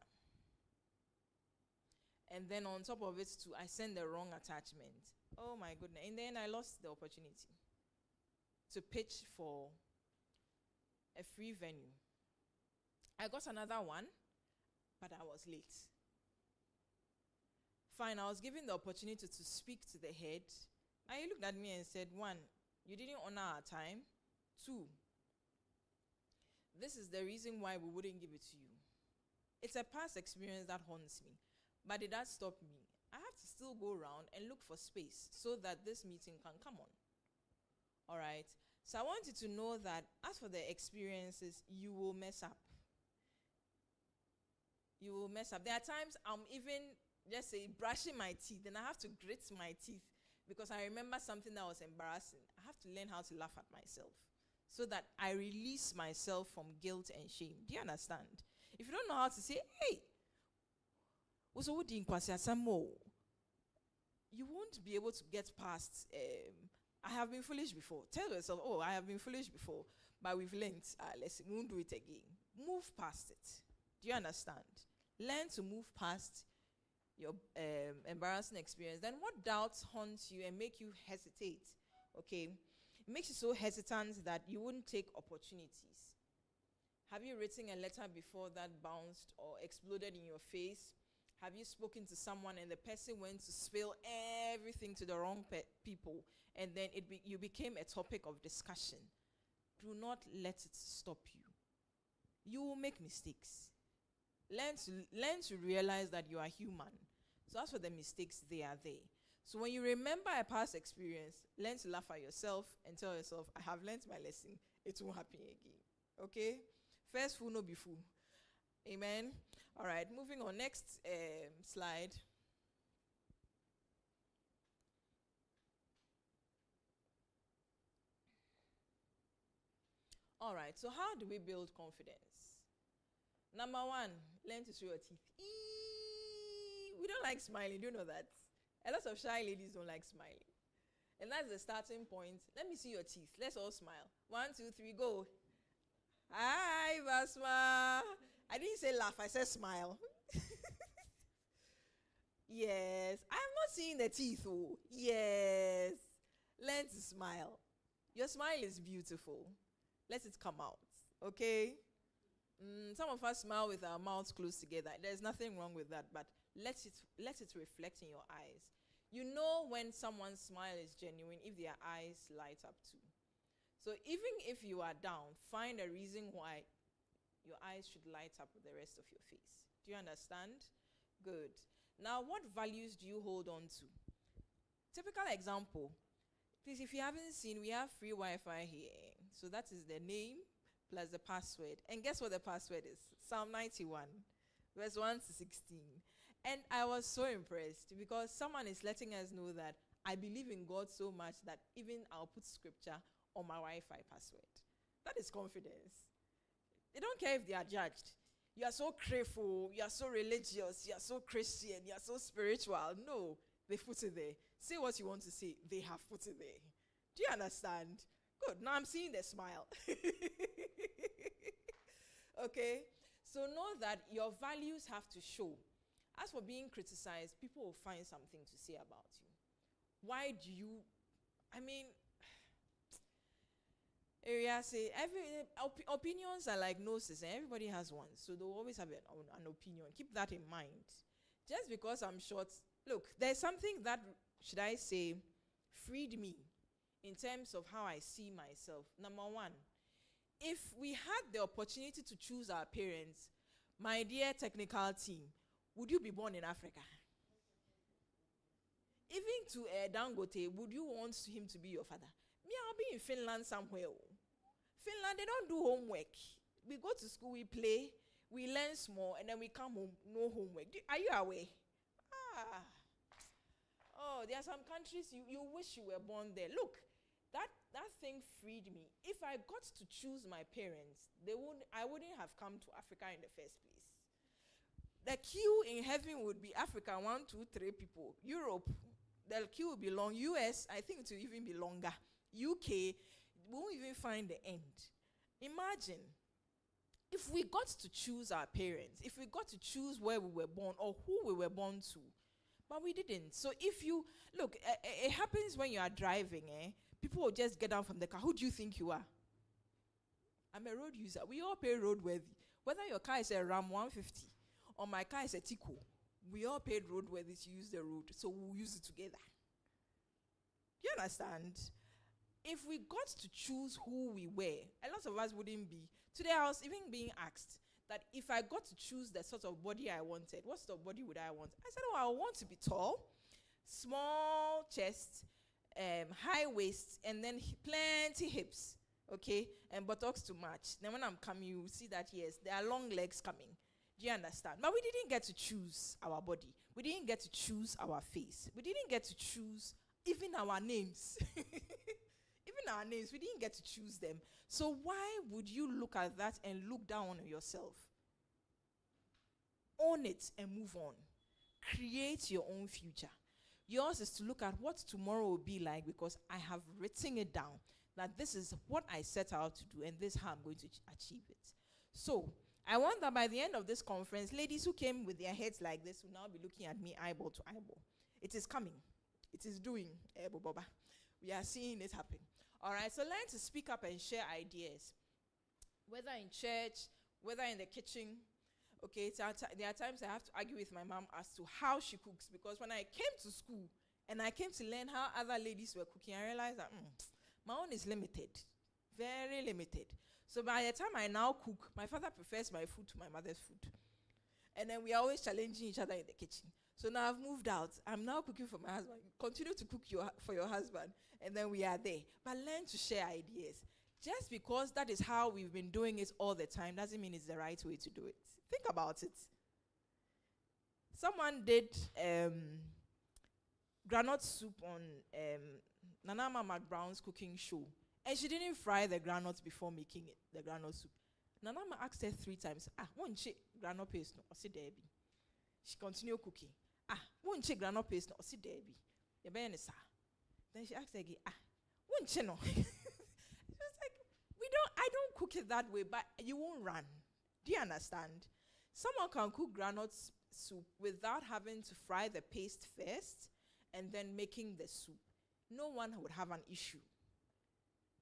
And then on top of it, too, I send the wrong attachment. Oh my goodness. And then I lost the opportunity to pitch for a free venue. I got another one, but I was late. Fine, I was given the opportunity to speak to the head. And he looked at me and said, 1, you didn't honor our time. 2, this is the reason why we wouldn't give it to you. It's a past experience that haunts me, but it does stop me. I have to still go around and look for space so that this meeting can come on. All right? So I want you to know that as for the experiences, you will mess up. You will mess up. There are times I'm even, just say, brushing my teeth, and I have to grit my teeth because I remember something that was embarrassing. I have to learn how to laugh at myself so that I release myself from guilt and shame. Do you understand? If you don't know how to say, hey, you won't be able to get past, I have been foolish before. Tell yourself, oh, I have been foolish before, but we've learned, we won't do it again. Move past it. Do you understand? Learn to move past your embarrassing experience. Then what doubts haunt you and make you hesitate? Okay, it makes you so hesitant that you wouldn't take opportunities. Have you written a letter before that bounced or exploded in your face? Have you spoken to someone and the person went to spill everything to the wrong people, and then you became a topic of discussion? Do not let it stop you. You will make mistakes. Learn to realize that you are human. So as for the mistakes, they are there. So when you remember a past experience, learn to laugh at yourself and tell yourself, I have learned my lesson. It won't happen again. Okay? First fool, no be fool. Amen. All right, moving on. Next slide. All right, so how do we build confidence? Number 1, learn to show your teeth. We don't like smiling. Do you know that? A lot of shy ladies don't like smiling. And that's the starting point. Let me see your teeth. Let's all smile. 1, 2, 3, go. Hi, Basma. I didn't say laugh, I said smile. Yes. I am not seeing the teeth. Oh. Yes. Learn to smile. Your smile is beautiful. Let it come out. Okay? Some of us smile with our mouths closed together. There's nothing wrong with that, but let it reflect in your eyes. You know when someone's smile is genuine if their eyes light up too. So even if you are down, find a reason why your eyes should light up with the rest of your face. Do you understand? Good. Now, what values do you hold on to? Typical example. Please, if you haven't seen, we have free Wi-Fi here. So that is the name plus the password. And guess what the password is? Psalm 91, verse 1 to 16. And I was so impressed because someone is letting us know that I believe in God so much that even I'll put scripture on my Wi-Fi password. That is confidence. They don't care if they are judged. You are so crayful, you are so religious, you are so Christian, you are so spiritual. No, they put it there. Say what you want to say, they have put it there. Do you understand? Good, now I'm seeing the smile. Okay, so know that your values have to show. As for being criticized, people will find something to say about you. Why do you, area say opinions are like noses and everybody has one, so they'll always have an opinion. Keep that in mind. Just because I'm short, look, there's something that, should I say, freed me in terms of how I see myself. Number 1, if we had the opportunity to choose our parents, my dear technical team, would you be born in Africa? Even to Dangote, would you want him to be your father? Me, I'll be in Finland somewhere. Finland, they don't do homework. We go to school, we play, we learn small, and then we come home, no homework. Are you aware? Oh, there are some countries you wish you were born there. Look, that thing freed me. If I got to choose my parents, I wouldn't have come to Africa in the first place. The queue in heaven would be Africa, 1, 2, 3 people. Europe, the queue will be long. US, I think it will even be longer. UK, we won't even find the end. Imagine if we got to choose our parents, if we got to choose where we were born or who we were born to, but we didn't. So if you, look, it happens when you are driving, people will just get down from the car. Who do you think you are? I'm a road user. We all pay roadworthy. Whether your car is a Ram 150 or my car is a Tico, we all paid roadworthy to use the road, so we'll use it together. You understand? If we got to choose who we were, a lot of us wouldn't be. Today I was even being asked that if I got to choose the sort of body I wanted, what sort of body would I want? I said, I want to be tall, small chest, high waist, and then plenty hips, okay? And buttocks to match. Then when I'm coming, you will see that, yes, there are long legs coming. Do you understand? But we didn't get to choose our body. We didn't get to choose our face. We didn't get to choose even our names. Even our names, we didn't get to choose them. So why would you look at that and look down on yourself? Own it and move on. Create your own future. Yours is to look at what tomorrow will be like, because I have written it down that this is what I set out to do and this is how I'm going to achieve it. So I want that by the end of this conference, ladies who came with their heads like this will now be looking at me eyeball to eyeball. It is coming. It is doing. We are seeing it happen. All right, so learn to speak up and share ideas, whether in church, whether in the kitchen. Okay, so there are times I have to argue with my mom as to how she cooks, because when I came to school and I came to learn how other ladies were cooking, I realized that my own is limited, very limited. So by the time I now cook, my father prefers my food to my mother's food. And then we are always challenging each other in the kitchen. So now I've moved out. I'm now cooking for my husband. Continue to cook for your husband. And then we are there. But learn to share ideas. Just because that is how we've been doing it all the time doesn't mean it's the right way to do it. Think about it. Someone did granite soup on Nanama McBrown's cooking show. And she didn't fry the granules before making it, the granite soup. Nanama asked her 3 times, won't she granite paste? No, or see Debbie. She continued cooking. Won't she granite paste? No, or see Debbie. Then she asked again, won't she no? She was like, I don't cook it that way, but you won't run. Do you understand? Someone can cook granite soup without having to fry the paste first and then making the soup. No one would have an issue.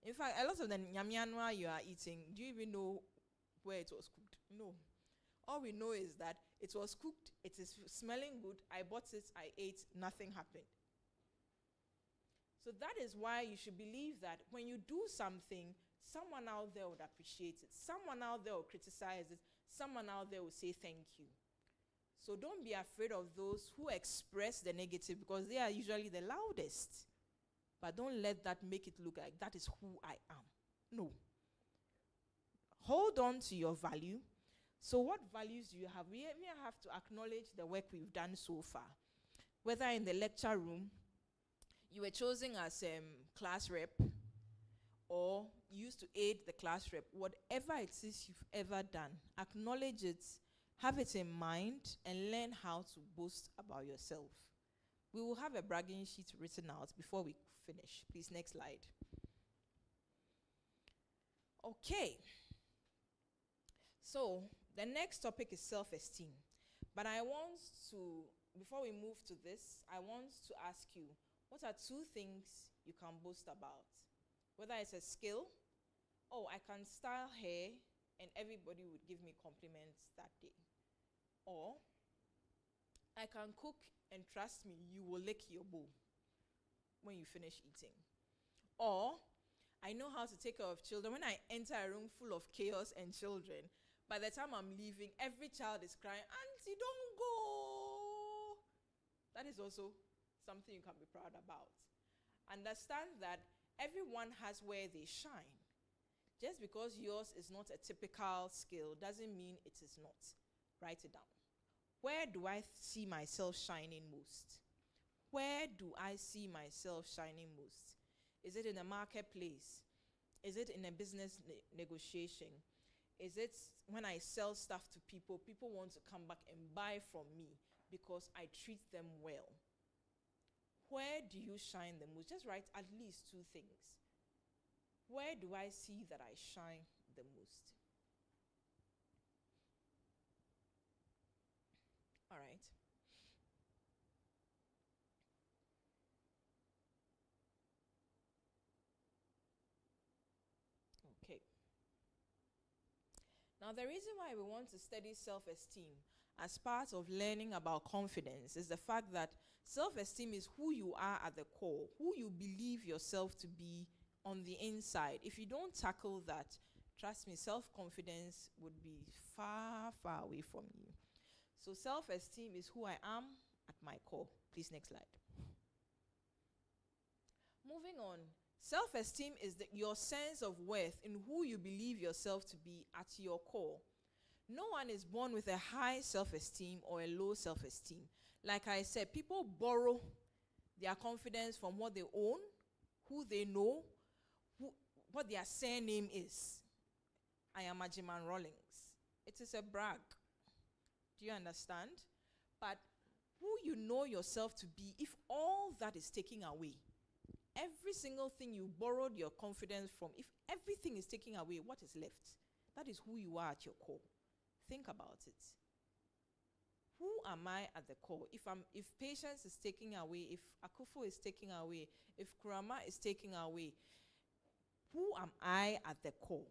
In fact, a lot of the nyamianwa you are eating, do you even know where it was cooked? No. All we know is that it was cooked, it is smelling good, I bought it, I ate, nothing happened. So that is why you should believe that when you do something, someone out there would appreciate it. Someone out there will criticize it. Someone out there will say thank you. So don't be afraid of those who express the negative, because they are usually the loudest. But don't let that make it look like that is who I am. No. Hold on to your value. So what values do you have? We have to acknowledge the work we've done so far. Whether in the lecture room, you were chosen as class rep, or you used to aid the class rep, whatever it is you've ever done, acknowledge it, have it in mind, and learn how to boast about yourself. We will have a bragging sheet written out before we finish. Please, next slide. Okay. So, the next topic is self-esteem. But I want to, before we move to this, I want to ask you, what are 2 things you can boast about? Whether it's a skill, I can style hair and everybody would give me compliments that day. Or, I can cook and trust me, you will lick your bowl when you finish eating. Or, I know how to take care of children. When I enter a room full of chaos and children, by the time I'm leaving, every child is crying, "Auntie, don't go." That is also something you can be proud about. Understand that everyone has where they shine. Just because yours is not a typical skill doesn't mean it is not. Write it down. Where do I see myself shining most? Where do I see myself shining most? Is it in a marketplace? Is it in a business negotiation? Is it when I sell stuff to people, people want to come back and buy from me because I treat them well? Where do you shine the most? Just write at least 2 things. Where do I see that I shine the most? All right. Okay. Now, the reason why we want to study self-esteem as part of learning about confidence is the fact that self-esteem is who you are at the core, who you believe yourself to be on the inside. If you don't tackle that, trust me, self-confidence would be far, far away from you. So self-esteem is who I am at my core. Please, next slide. Moving on. Self-esteem is your sense of worth in who you believe yourself to be at your core. No one is born with a high self-esteem or a low self-esteem. Like I said, people borrow their confidence from what they own, who they know, what their surname is. I am Ajiman Rawlings. It is a brag. Do you understand? But who you know yourself to be, if all that is taken away, every single thing you borrowed your confidence from, if everything is taken away, what is left? That is who you are at your core. Think about it. Who am I at the core? If patience is taken away, if Akufo is taken away, if Kurama is taken away, who am I at the core?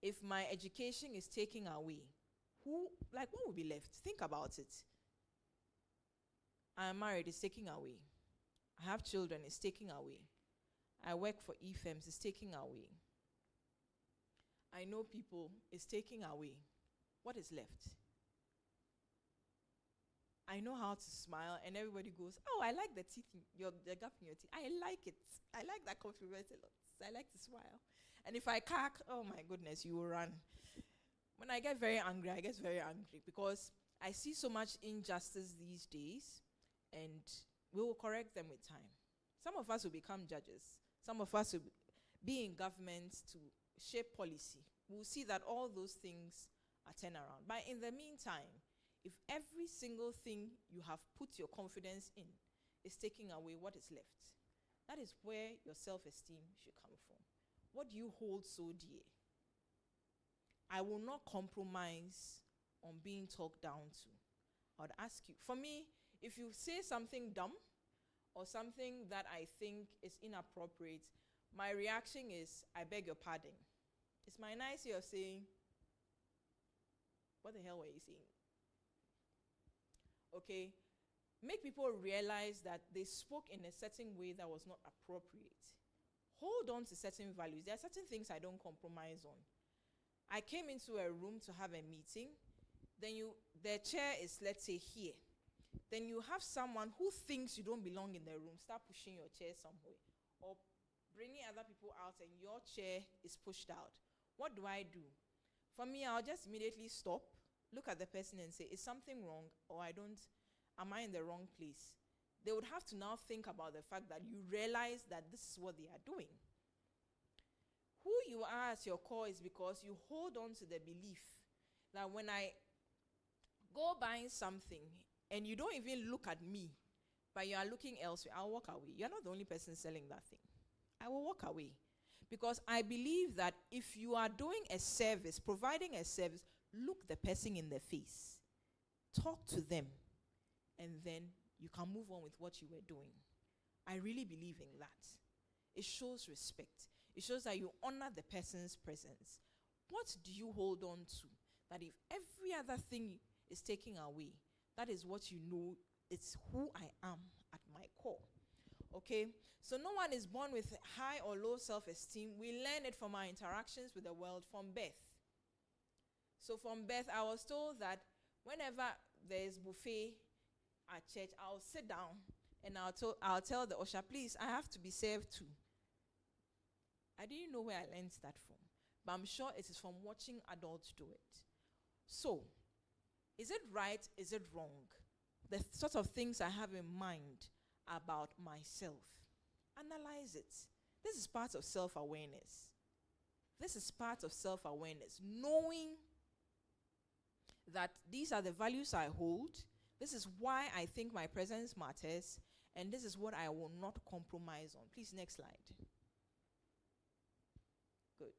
If my education is taken away, what will be left? Think about it. I am married, it's taken away. I have children, it's taken away. I work for FeMS, it's taken away. I know people, it's taken away. What is left? I know how to smile, and everybody goes, oh, I like the teeth, the gap in your teeth. I like it. I like that compliment a lot. I like to smile. And if I cack, oh my goodness, you will run. When I get very angry, I get very angry because I see so much injustice these days, and we will correct them with time. Some of us will become judges. Some of us will be in government to shape policy. We'll see that all those things are turned around. But in the meantime, if every single thing you have put your confidence in is taking away, what is left? That is where your self-esteem should come from. What do you hold so dear? I will not compromise on being talked down to. I would ask you, for me, if you say something dumb or something that I think is inappropriate, my reaction is, I beg your pardon. It's my nice way of saying, what the hell were you saying? Okay? Make people realize that they spoke in a certain way that was not appropriate. Hold on to certain values. There are certain things I don't compromise on. I came into a room to have a meeting. Then the chair is, let's say, here. Then you have someone who thinks you don't belong in the room, start pushing your chair somewhere. Or bringing other people out and your chair is pushed out. What do? For me, I'll just immediately stop, look at the person and say, is something wrong? Or am I in the wrong place? They would have to now think about the fact that you realize that this is what they are doing. Who you are at your core is because you hold on to the belief that when I go buying something and you don't even look at me, but you are looking elsewhere, I'll walk away. You're not the only person selling that thing. I will walk away. Because I believe that if you are doing a service, providing a service, look the person in the face. Talk to them. And then you can move on with what you were doing. I really believe in that. It shows respect. It shows that you honor the person's presence. What do you hold on to? That if every other thing is taken away, that is what you know, it's who I am at my core. Okay? So no one is born with high or low self-esteem. We learn it from our interactions with the world from birth. So from birth, I was told that whenever there is buffet at church, I'll sit down and I'll tell the usher, please, I have to be served too. I didn't know where I learned that from, but I'm sure it is from watching adults do it. So, is it right? Is it wrong? The sort of things I have in mind about myself. Analyze it. This is part of self-awareness. This is part of self-awareness, knowing that these are the values I hold, this is why I think my presence matters, and this is what I will not compromise on. Please, next slide. Good.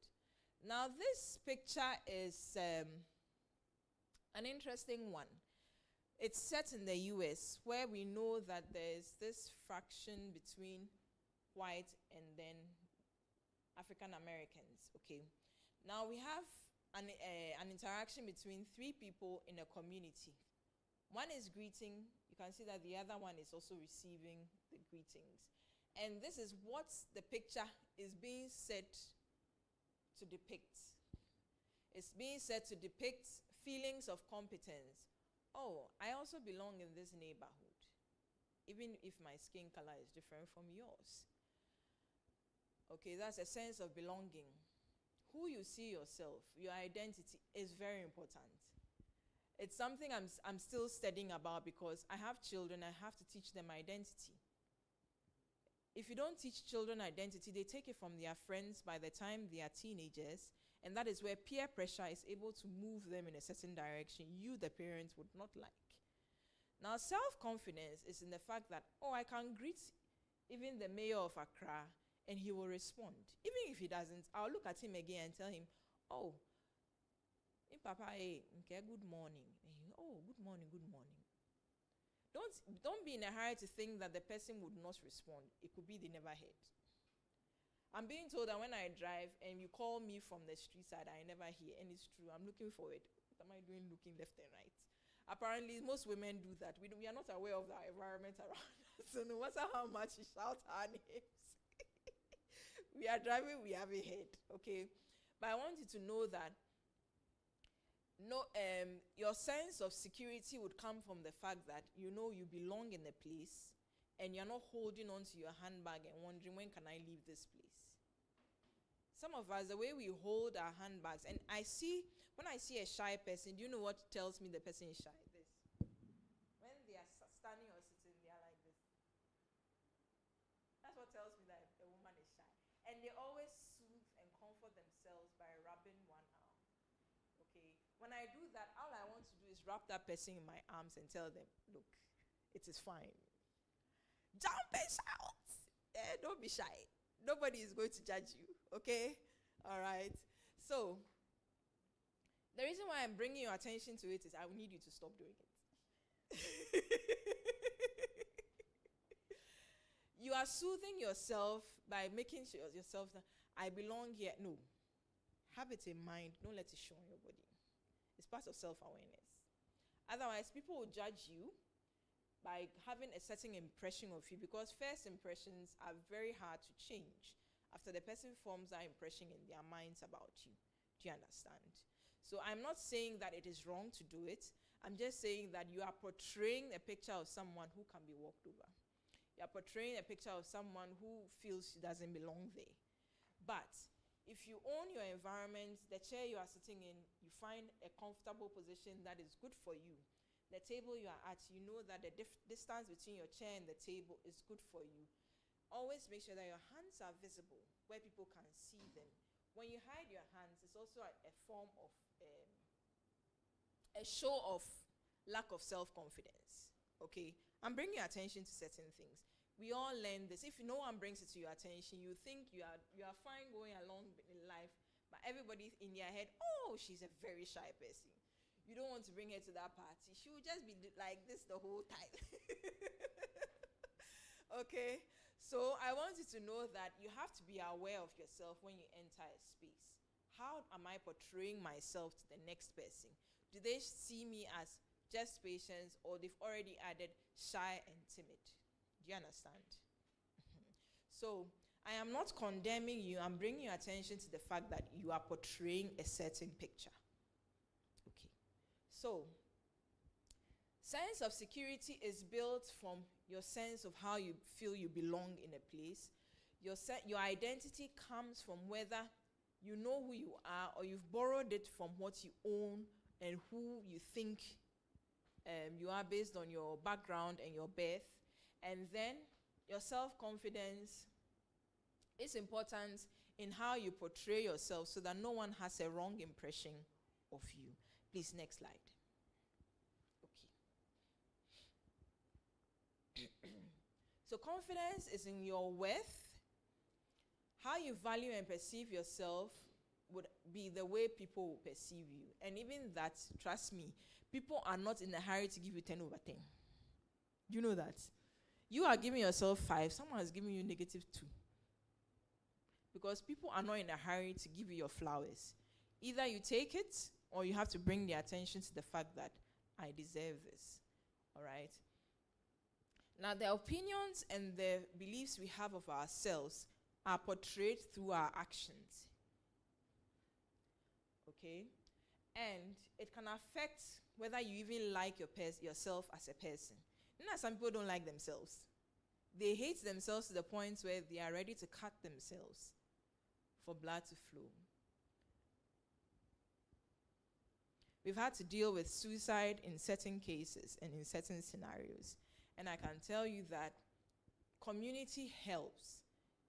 Now, this picture is an interesting one. It's set in the US, where we know that there's this fraction between white and then African Americans, okay? Now, we have an interaction between three people in a community. One is greeting. You can see that the other one is also receiving the greetings. And this is what the picture is being set to depict. It's being set to depict feelings of competence. Oh, I also belong in this neighborhood, even if my skin color is different from yours. Okay, that's a sense of belonging. Who you see yourself, your identity, is very important. It's something I'm still studying about, because I have children. I have to teach them identity. If you don't teach children identity, they take it from their friends by the time they are teenagers, and that is where peer pressure is able to move them in a certain direction you, the parents, would not like. Now, self-confidence is in the fact that, oh, I can greet even the mayor of Accra, and he will respond. Even if he doesn't, I'll look at him again and tell him, oh, Papa, okay, good morning. Oh, good morning, good morning. Don't be in a hurry to think that the person would not respond. It could be they never heard. I'm being told that when I drive and you call me from the street side, I never hear, and it's true. I'm looking forward. What am I doing looking left and right? Apparently, most women do that. We are not aware of the environment around us. So no matter how much we shout our names, we are driving, we haven't heard, okay? But I want you to know that your sense of security would come from the fact that you know you belong in a place, and you're not holding on to your handbag and wondering, when can I leave this place? Some of us, the way we hold our handbags, and when I see a shy person, do you know what tells me the person is shy? This. When they are standing or sitting, they are like this. That's what tells me that a woman is shy. And they always soothe and comfort themselves by rubbing one arm. Okay? When I do that, all I want to do is wrap that person in my arms and tell them, look, it is fine. Jump and shout. Don't be shy. Nobody is going to judge you. Okay? All right? So, the reason why I'm bringing your attention to it is I need you to stop doing it. You are soothing yourself by making sure yourself that I belong here. No. Have it in mind. Don't let it show on your body. It's part of self-awareness. Otherwise, people will judge you by having a certain impression of you, because first impressions are very hard to change after the person forms that impression in their minds about you. Do you understand? So I'm not saying that it is wrong to do it. I'm just saying that you are portraying a picture of someone who can be walked over. You are portraying a picture of someone who feels she doesn't belong there. But if you own your environment, the chair you are sitting in, you find a comfortable position that is good for you. The table you are at, you know that the distance between your chair and the table is good for you. Always make sure that your hands are visible where people can see them. When you hide your hands, it's also a form of a show of lack of self-confidence. Okay? I'm bringing your attention to certain things. We all learn this. If no one brings it to your attention, you think you are fine going along in life, but everybody in their head, oh, she's a very shy person. You don't want to bring her to that party. She will just be like this the whole time. Okay? So I want you to know that you have to be aware of yourself when you enter a space. How am I portraying myself to the next person? Do they see me as just patience, or they've already added shy and timid? Do you understand? So I am not condemning you. I'm bringing your attention to the fact that you are portraying a certain picture. Okay. So sense of security is built from your sense of how you feel you belong in a place. Your identity comes from whether you know who you are, or you've borrowed it from what you own and who you think you are based on your background and your birth. And then your self-confidence is important in how you portray yourself so that no one has a wrong impression of you. Please, next slide. Okay. So confidence is in your worth. How you value and perceive yourself would be the way people will perceive you. And even that, trust me, people are not in a hurry to give you 10 over 10. You know that. You are giving yourself 5, someone has given you -2. Because people are not in a hurry to give you your flowers. Either you take it, or you have to bring their attention to the fact that I deserve this. All right? Now, the opinions and the beliefs we have of ourselves are portrayed through our actions. Okay? And it can affect whether you even like yourself as a person. You know, some people don't like themselves. They hate themselves to the point where they are ready to cut themselves for blood to flow. We've had to deal with suicide in certain cases and in certain scenarios. And I can tell you that community helps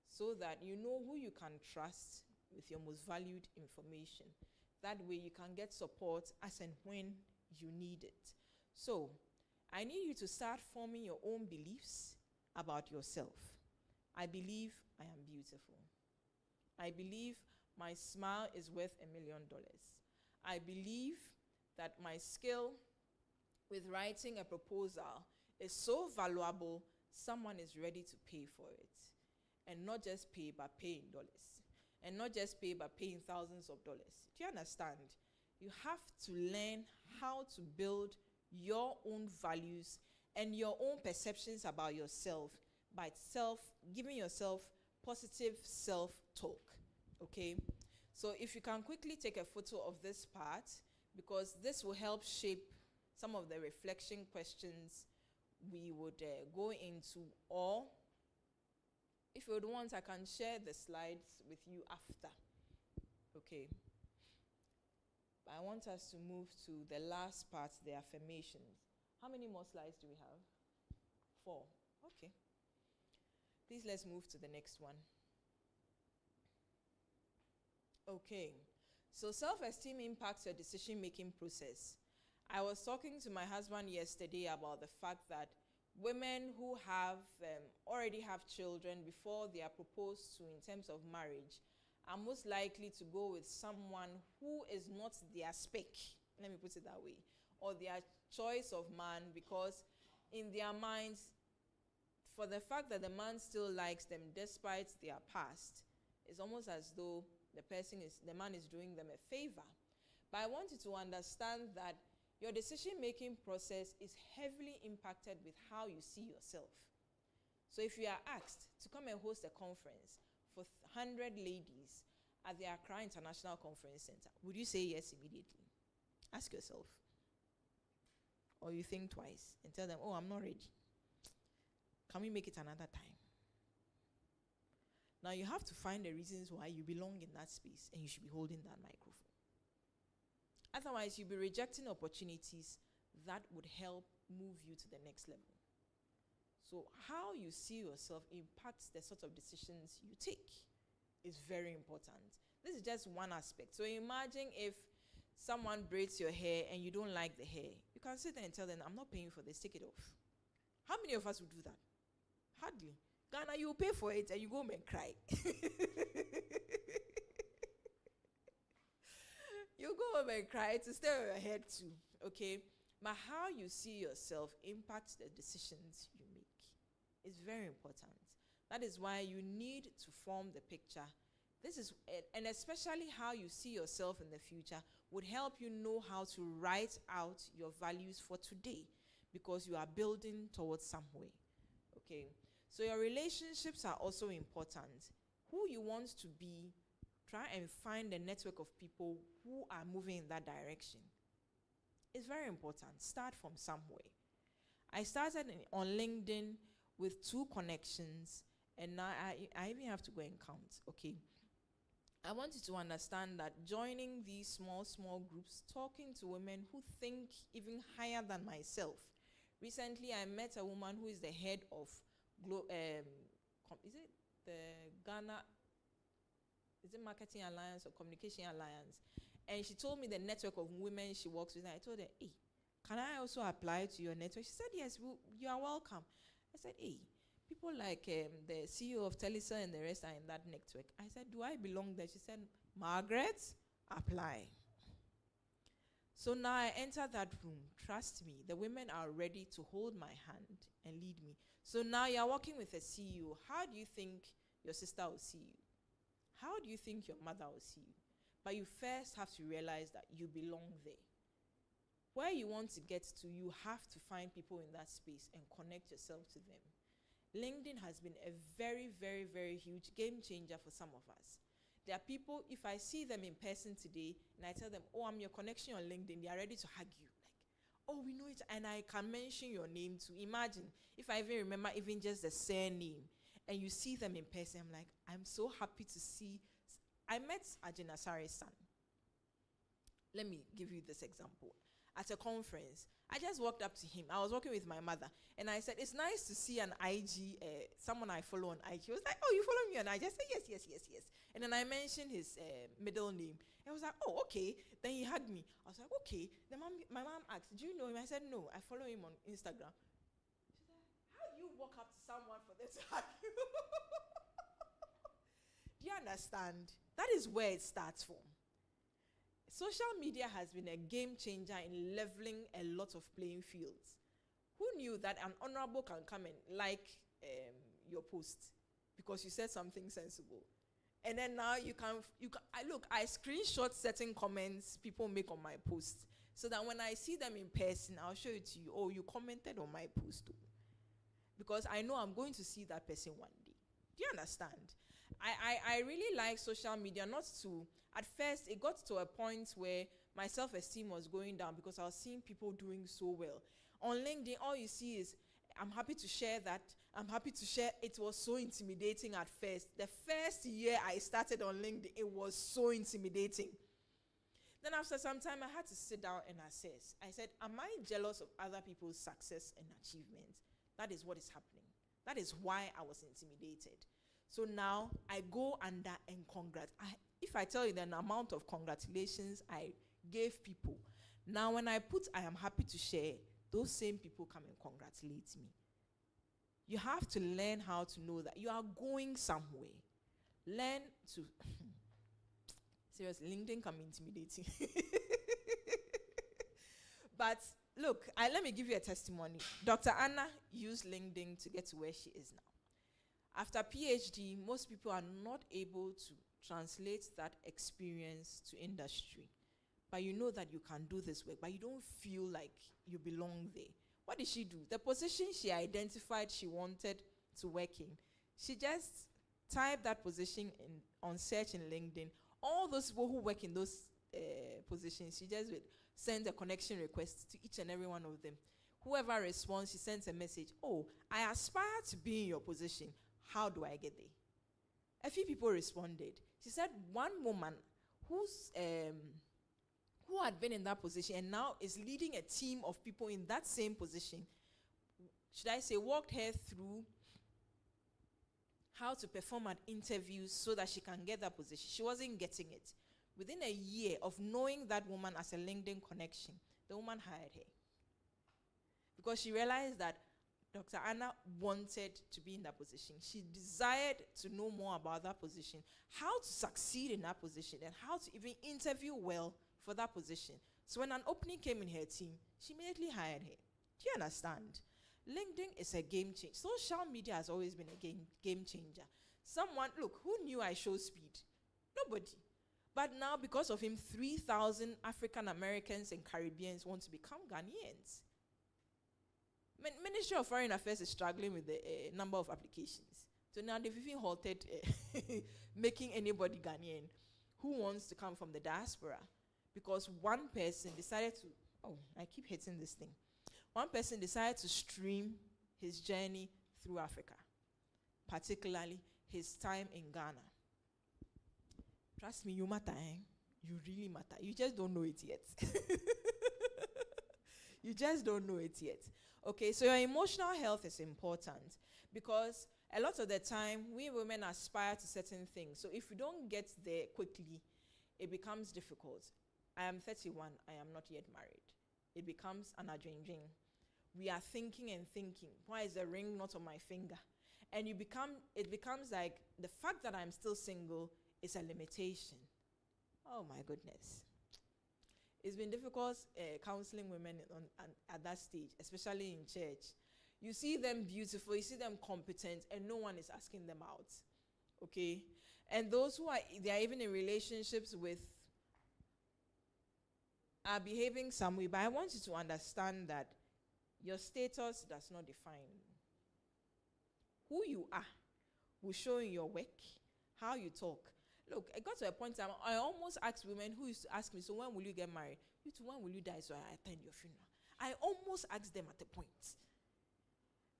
so that you know who you can trust with your most valued information. That way you can get support as and when you need it. So, I need you to start forming your own beliefs about yourself. I believe I am beautiful. I believe my smile is worth $1 million. I believe that my skill with writing a proposal is so valuable, someone is ready to pay for it. And not just pay, but pay in dollars. And not just pay, but pay in thousands of dollars. Do you understand? You have to learn how to build your own values and your own perceptions about yourself by giving yourself positive self-talk. Okay? So if you can quickly take a photo of this part, because this will help shape some of the reflection questions we would go into, or if you would want, I can share the slides with you after. Okay. I want us to move to the last part, the affirmations. How many more slides do we have? 4. Okay. Please, let's move to the next one. Okay. So self-esteem impacts your decision-making process. I was talking to my husband yesterday about the fact that women who have already have children before they are proposed to in terms of marriage are most likely to go with someone who is not their spec, let me put it that way, or their choice of man, because in their minds, for the fact that the man still likes them despite their past, it's almost as though the man is doing them a favor. But I want you to understand that your decision-making process is heavily impacted with how you see yourself. So if you are asked to come and host a conference for 100 ladies at the Accra International Conference Center, would you say yes immediately? Ask yourself. Or you think twice and tell them, oh, I'm not ready. Can we make it another time? Now you have to find the reasons why you belong in that space and you should be holding that microphone. Otherwise, you'll be rejecting opportunities that would help move you to the next level. So how you see yourself impacts the sort of decisions you take. It's very important. This is just one aspect. So imagine if someone braids your hair and you don't like the hair. You can sit there and tell them, I'm not paying for this, take it off. How many of us would do that? Hardly. Ghana, you pay for it and you go home and cry. You go home and cry to stay on your head too, okay? But how you see yourself impacts the decisions you make. It's very important. That is why you need to form the picture. This is, and especially how you see yourself in the future would help you know how to write out your values for today, because you are building towards somewhere, okay? So your relationships are also important. Who you want to be, try and find a network of people who are moving in that direction. It's very important. Start from somewhere. I started on LinkedIn with 2 connections, and now I even have to go and count, okay? I want you to understand that joining these small groups, talking to women who think even higher than myself. Recently, I met a woman who is the head of, is it the Ghana, is it Marketing Alliance or Communication Alliance? And she told me the network of women she works with. And I told her, hey, can I also apply to your network? She said, yes, you are welcome. I said, hey, people like the CEO of Telisa and the rest are in that network. I said, do I belong there? She said, Margaret, apply. So now I enter that room. Trust me, the women are ready to hold my hand and lead me. So now you're working with a CEO. How do you think your sister will see you? How do you think your mother will see you? But you first have to realize that you belong there. Where you want to get to, you have to find people in that space and connect yourself to them. LinkedIn has been a very, very, very huge game changer for some of us. There are people, if I see them in person today, and I tell them, oh, I'm your connection on LinkedIn, they are ready to hug you. Like, oh, we know it, and I can mention your name too. Imagine, if I even remember even just the surname, and you see them in person, I'm like, I'm so happy to see. I met Ajin Asari's son. Let me give you this example. At a conference, I just walked up to him. I was walking with my mother, and I said, it's nice to see an IG, someone I follow on IG. He was like, oh, you follow me on IG? I said, yes, yes, yes, yes. And then I mentioned his middle name. And I was like, oh, okay. Then he hugged me. I was like, okay. Then my mom asked, do you know him? I said, no, I follow him on Instagram. She said, how do you walk up to someone for them to hug you? Do you understand? That is where it starts from. Social media has been a game changer in leveling a lot of playing fields. Who knew that an honorable can come and like your post because you said something sensible? And then now I screenshot certain comments people make on my post so that when I see them in person, I'll show it to you. Oh, you commented on my post too. Because I know I'm going to see that person one day. Do you understand? I really like social media, not to, at first it got to a point where my self-esteem was going down because I was seeing people doing so well. On LinkedIn, all you see is, I'm happy to share that. I'm happy to share. It was so intimidating at first. The first year I started on LinkedIn, it was so intimidating. Then after some time, I had to sit down and assess. I said, am I jealous of other people's success and achievements? That is what is happening. That is why I was intimidated. So now I go under and if I tell you the amount of congratulations I gave people, now when I put I am happy to share, those same people come and congratulate me. You have to learn how to know that you are going somewhere. Learn to seriously, LinkedIn can be intimidating. But look, let me give you a testimony. Dr. Anna used LinkedIn to get to where she is now. After PhD, most people are not able to translate that experience to industry. But you know that you can do this work, but you don't feel like you belong there. What did she do? The position she identified she wanted to work in, she just typed that position on search in LinkedIn. All those people who work in those positions, she just would send a connection request to each and every one of them. Whoever responds, she sends a message. Oh, I aspire to be in your position. How do I get there? A few people responded. She said one woman who had been in that position and now is leading a team of people in that same position, should I say, walked her through how to perform at interviews so that she can get that position. She wasn't getting it. Within a year of knowing that woman as a LinkedIn connection, the woman hired her. Because she realized that Dr. Anna wanted to be in that position. She desired to know more about that position, how to succeed in that position, and how to even interview well for that position. So when an opening came in her team, she immediately hired her. Do you understand? LinkedIn is a game changer. Social media has always been a game changer. Someone, look, who knew I show speed? Nobody. But now, because of him, 3,000 African Americans and Caribbeans want to become Ghanaians. Ministry of Foreign Affairs is struggling with the number of applications. So now they've even halted making anybody Ghanaian who wants to come from the diaspora. Because one person decided to, I keep hitting this thing. One person decided to stream his journey through Africa, particularly his time in Ghana. Trust me, you matter, eh? You really matter. You just don't know it yet. You just don't know it yet. Okay, so your emotional health is important because a lot of the time, we women aspire to certain things. So if you don't get there quickly, it becomes difficult. I am 31. I am not yet married. It becomes an adrenaline. We are thinking and thinking. Why is the ring not on my finger? And it becomes like the fact that I'm still single is a limitation. Oh my goodness. It's been difficult counseling women at that stage, especially in church. You see them beautiful, you see them competent, and no one is asking them out. Okay? And those who they are even in relationships with are behaving some way, but I want you to understand that your status does not define who you are. Will show in your work, how you talk. Look, I got to a point I almost asked women who used to ask me, so when will you get married? You too, when will you die so I attend your funeral? I almost asked them at the point.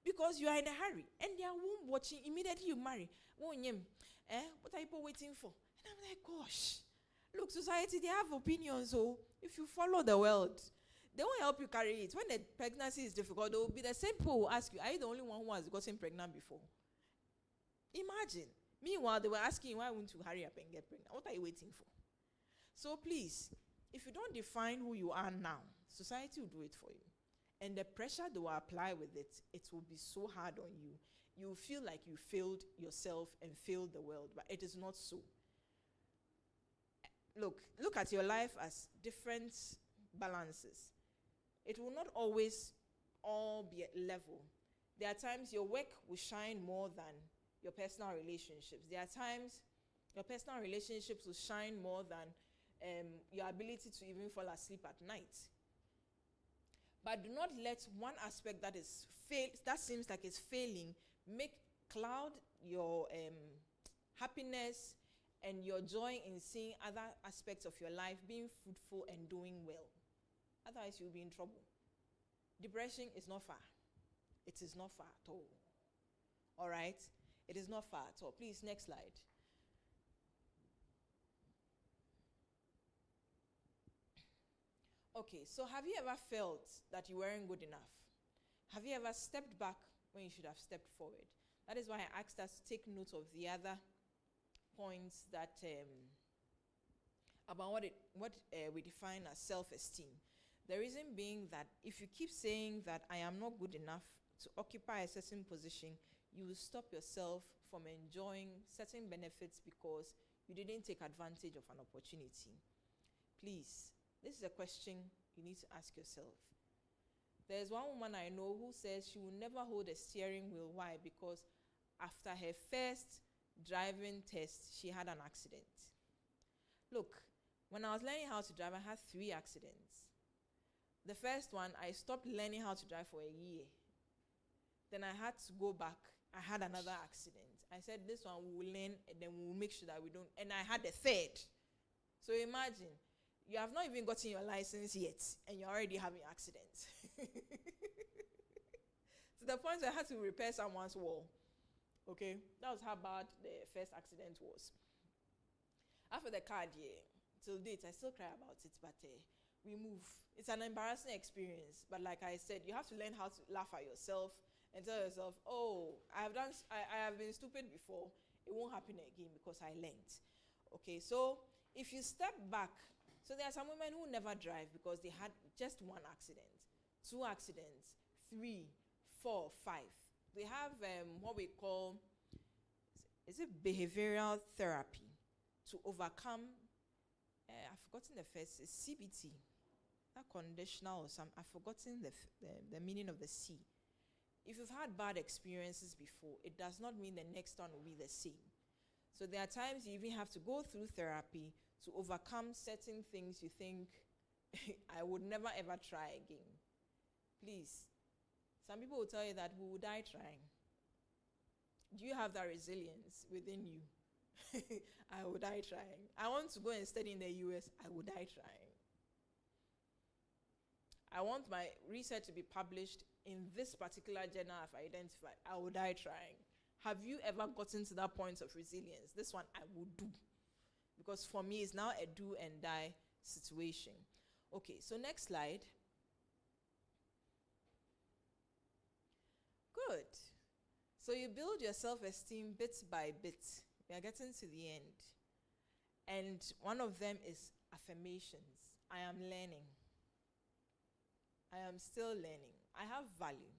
Because you are in a hurry and they are watching immediately you marry. What are people waiting for? And I'm like, gosh, look, society, they have opinions. So if you follow the world, they won't help you carry it. When the pregnancy is difficult, they will be the same people who ask you, are you the only one who has gotten pregnant before? Imagine. Meanwhile, they were asking you, why won't you hurry up and get pregnant? What are you waiting for? So please, if you don't define who you are now, society will do it for you. And the pressure they will apply with it, it will be so hard on you. You will feel like you failed yourself and failed the world, but it is not so. Look at your life as different balances. It will not always all be at level. There are times your work will shine more than your personal relationships. There are times your personal relationships will shine more than your ability to even fall asleep at night. But do not let one aspect that seems like it's failing cloud your happiness and your joy in seeing other aspects of your life being fruitful and doing well. Otherwise, you'll be in trouble. Depression is not far. It is not far at all. All right? It is not far at all. Please, next slide. Okay, so have you ever felt that you weren't good enough? Have you ever stepped back when you should have stepped forward? That is why I asked us to take note of the other points that about what we define as self-esteem. The reason being that if you keep saying that I am not good enough to occupy a certain position, you will stop yourself from enjoying certain benefits because you didn't take advantage of an opportunity. Please, this is a question you need to ask yourself. There's one woman I know who says she will never hold a steering wheel. Why? Because after her first driving test, she had an accident. Look, when I was learning how to drive, I had 3 accidents. The first one, I stopped learning how to drive for a year. Then I had to go back. I had another accident. I said, this one we will learn and then we will make sure that we don't. And I had a third. So imagine, you have not even gotten your license yet and you're already having accidents. To the point where I had to repair someone's wall. Okay? That was how bad the first accident was. After the car, till date, I still cry about it, but we move. It's an embarrassing experience, but like I said, you have to learn how to laugh at yourself and tell yourself, oh, I have been stupid before. It won't happen again because I learned. Okay, so if you step back, so there are some women who never drive because they had just 1 accident, 2 accidents, 3, 4, 5. They have what we call, is it behavioral therapy to overcome, I've forgotten the first, it's CBT, not conditional or some, I've forgotten the meaning of the C. If you've had bad experiences before, it does not mean the next one will be the same. So there are times you even have to go through therapy to overcome certain things you think, I would never ever try again. Please, some people will tell you that we will die trying. Do you have that resilience within you? I will die trying. I want to go and study in the US. I will die trying. I want my research to be published in this particular journal I've identified. I will die trying. Have you ever gotten to that point of resilience? This one I will do. Because for me, it's now a do and die situation. Okay, so next slide. Good. So you build your self-esteem bit by bit. We are getting to the end. And one of them is affirmations. I am learning. I am still learning. I have value.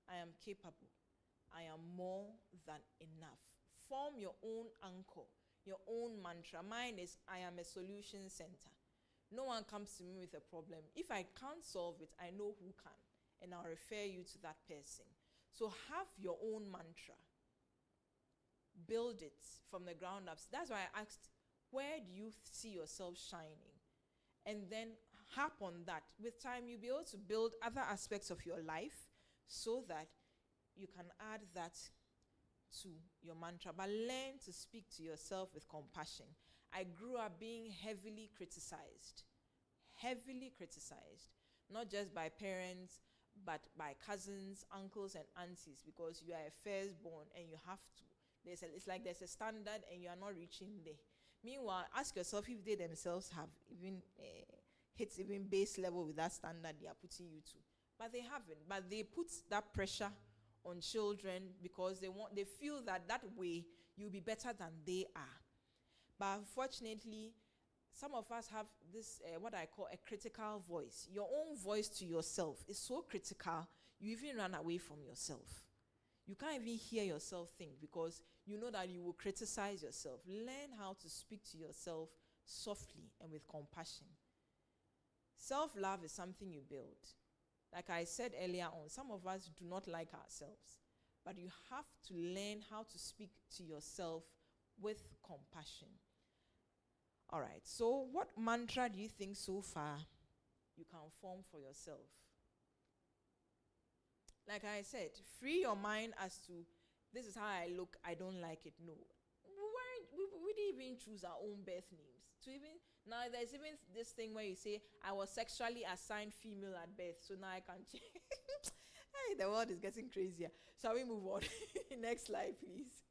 I am capable. I am more than enough. Form your own anchor, your own mantra. Mine is, I am a solution center. No one comes to me with a problem. If I can't solve it, I know who can, and I'll refer you to that person. So have your own mantra. Build it from the ground up. That's why I asked, where do you see yourself shining? And then harp on that. With time, you'll be able to build other aspects of your life so that you can add that to your mantra. But learn to speak to yourself with compassion. I grew up being heavily criticized. Heavily criticized. Not just by parents, but by cousins, uncles, and aunties, because you are a firstborn and you have to. It's like there's a standard and you are not reaching there. Meanwhile, ask yourself if they themselves have even hit even base level with that standard they are putting you to. But they haven't. But they put that pressure on children because they feel that way you'll be better than they are. But unfortunately, some of us have this, what I call a critical voice. Your own voice to yourself is so critical, you even run away from yourself. You can't even hear yourself think because you know that you will criticize yourself. Learn how to speak to yourself softly and with compassion. Self-love is something you build. Like I said earlier on, some of us do not like ourselves. But you have to learn how to speak to yourself with compassion. All right, so what mantra do you think so far you can form for yourself? Like I said, free your mind as to, this is how I look, I don't like it. No. We didn't even choose our own birth names. Now there's even this thing where you say, I was sexually assigned female at birth, so now I can change. Hey, the world is getting crazier. Shall we move on? Next slide, please.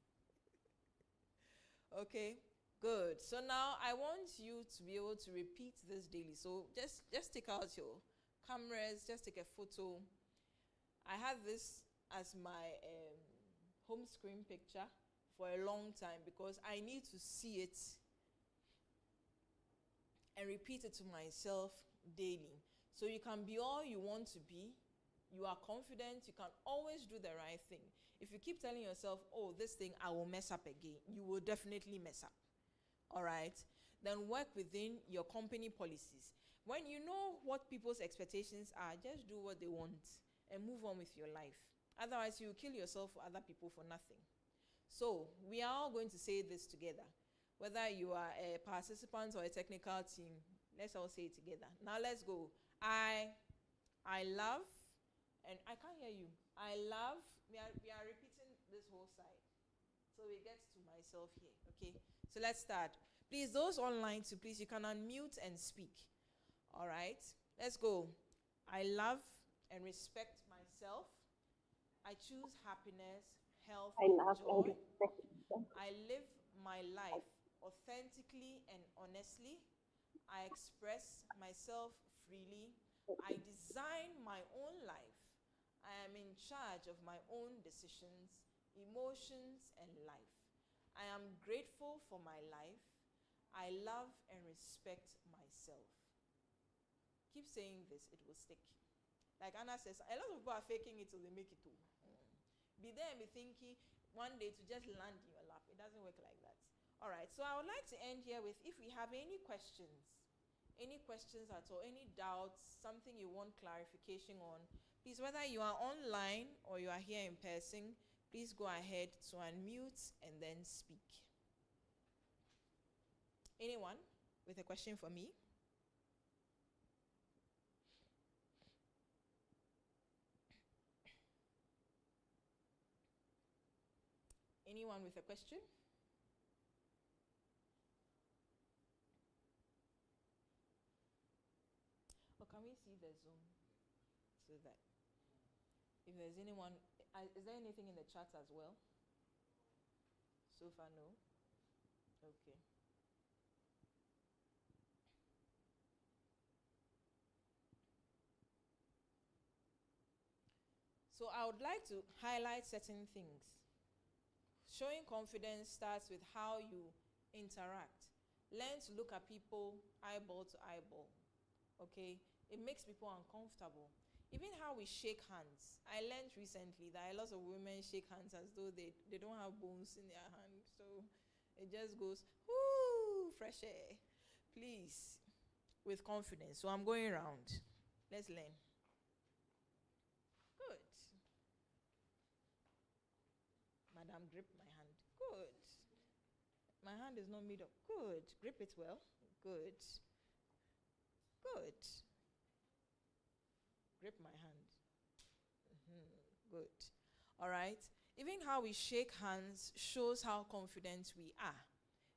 Okay. Good. So now I want you to be able to repeat this daily. So just take out your cameras, just take a photo. I had this as my home screen picture for a long time because I need to see it and repeat it to myself daily. So you can be all you want to be. You are confident. You can always do the right thing. If you keep telling yourself, oh, this thing, I will mess up again, you will definitely mess up. All right? Then work within your company policies. When you know what people's expectations are, just do what they want and move on with your life. Otherwise, you will kill yourself for other people for nothing. So, we are all going to say this together. Whether you are a participant or a technical team, let's all say it together. Now, let's go. I love, and I can't hear you. I love, we are repeating this whole side. So it gets to myself here, okay? So let's start. Please, those online too, please, you can unmute and speak. All right? Let's go. I love and respect myself. I choose happiness, health, joy. I live my life authentically and honestly. I express myself freely. I design my own life. I am in charge of my own decisions, emotions, and life. I am grateful for my life. I love and respect myself. Keep saying this, it will stick. Like Anna says, a lot of people are faking it till they make it too. Be there and be thinking one day to just land in your lap. It doesn't work like that. All right, so I would like to end here with, if we have any questions at all, any doubts, something you want clarification on, please, whether you are online or you are here in person, please go ahead to unmute and then speak. Anyone with a question for me? Anyone with a question? Or can we see the Zoom so that if there's anyone, is there anything in the chat as well? So far, no. Okay. So I would like to highlight certain things. Showing confidence starts with how you interact. Learn to look at people eyeball to eyeball. Okay? It makes people uncomfortable. Even how we shake hands. I learned recently that a lot of women shake hands as though they don't have bones in their hand. So it just goes, whoo, fresh air. Please, with confidence. So I'm going around. Let's learn. Good. Madam, grip my hand. Good. My hand is not made up. Good. Grip it well. Good. Good. Grip my hand. Good. All right. Even how we shake hands shows how confident we are.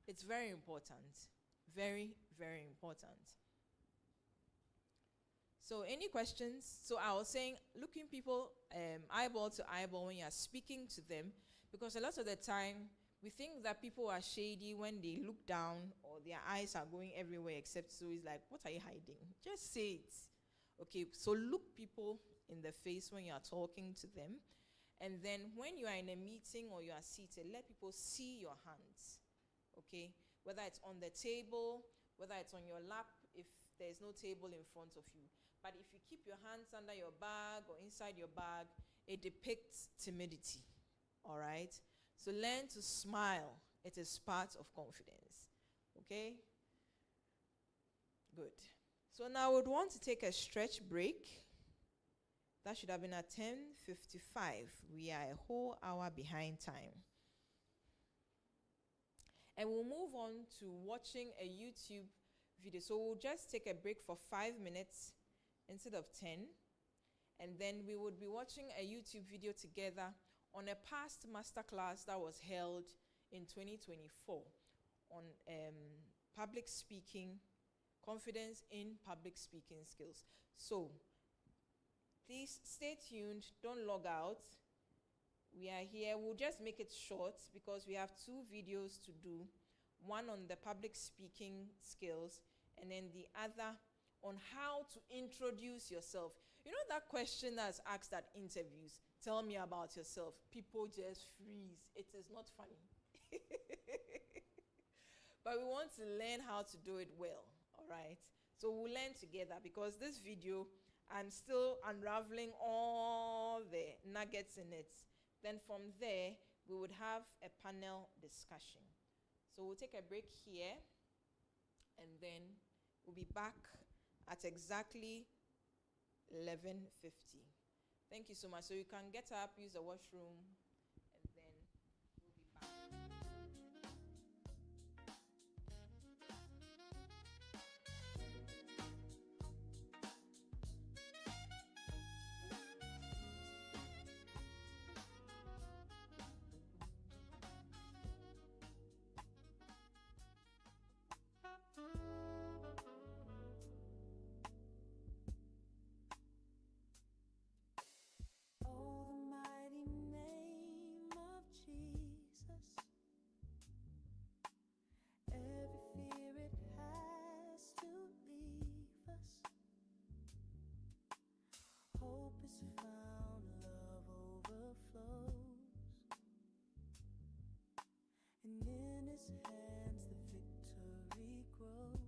It's very important. Very, very important. So any questions? So I was saying, looking people eyeball to eyeball when you are speaking to them, because a lot of the time we think that people are shady when they look down or their eyes are going everywhere except so. It's like, what are you hiding? Just say it. Okay, so look people in the face when you are talking to them. And then when you are in a meeting or you are seated, let people see your hands. Okay, whether it's on the table, whether it's on your lap, if there's no table in front of you. But if you keep your hands under your bag or inside your bag, it depicts timidity. All right? So learn to smile. It is part of confidence. Okay? Good. So now I would want to take a stretch break. That should have been at 10:55. We are a whole hour behind time. And we'll move on to watching a YouTube video. So we'll just take a break for 5 minutes instead of 10. And then we would be watching a YouTube video together on a past masterclass that was held in 2024 on public speaking, confidence in public speaking skills. So please stay tuned, don't log out. We are here. We'll just make it short because we have 2 videos to do. One on the public speaking skills and then the other on how to introduce yourself. You know that question that's asked at interviews, tell me about yourself. People just freeze. It is not funny. But we want to learn how to do it well, all right? So we'll learn together because this video, I'm still unraveling all the nuggets in it. Then from there, we would have a panel discussion. So we'll take a break here, and then we'll be back at exactly 11:50. Thank you so much. So you can get up, use the washroom, and then we'll be back. Oh, the mighty name of Jesus. Every fear it has to leave us. Hope is found, love overflows. And in his hands the victory grows.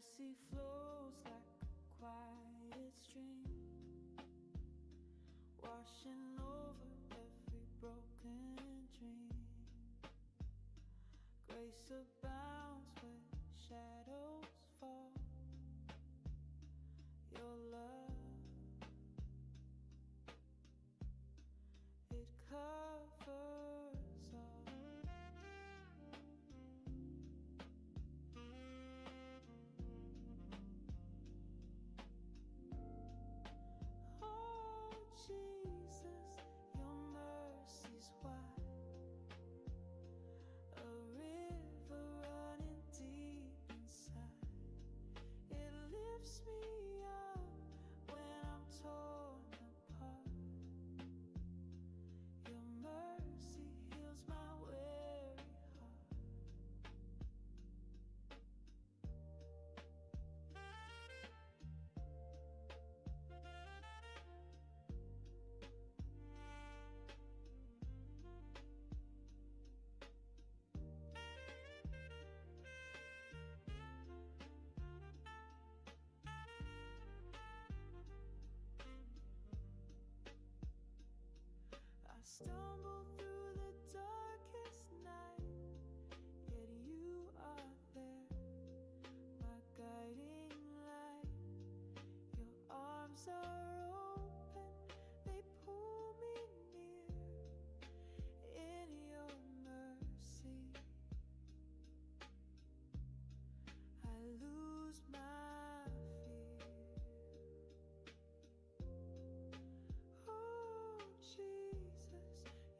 Mercy flows like a quiet stream, washing over every broken dream. Grace abounds where shadows fall. Your love, it covers all. Oh Jesus, your mercy's wide, a river running deep inside. It lifts me up when I'm torn apart. Your mercy heals my weary heart. I stumble through the darkest night, yet you are there, my guiding light. Your arms are open, they pull me near. In your mercy, I lose my fear. Oh Jesus,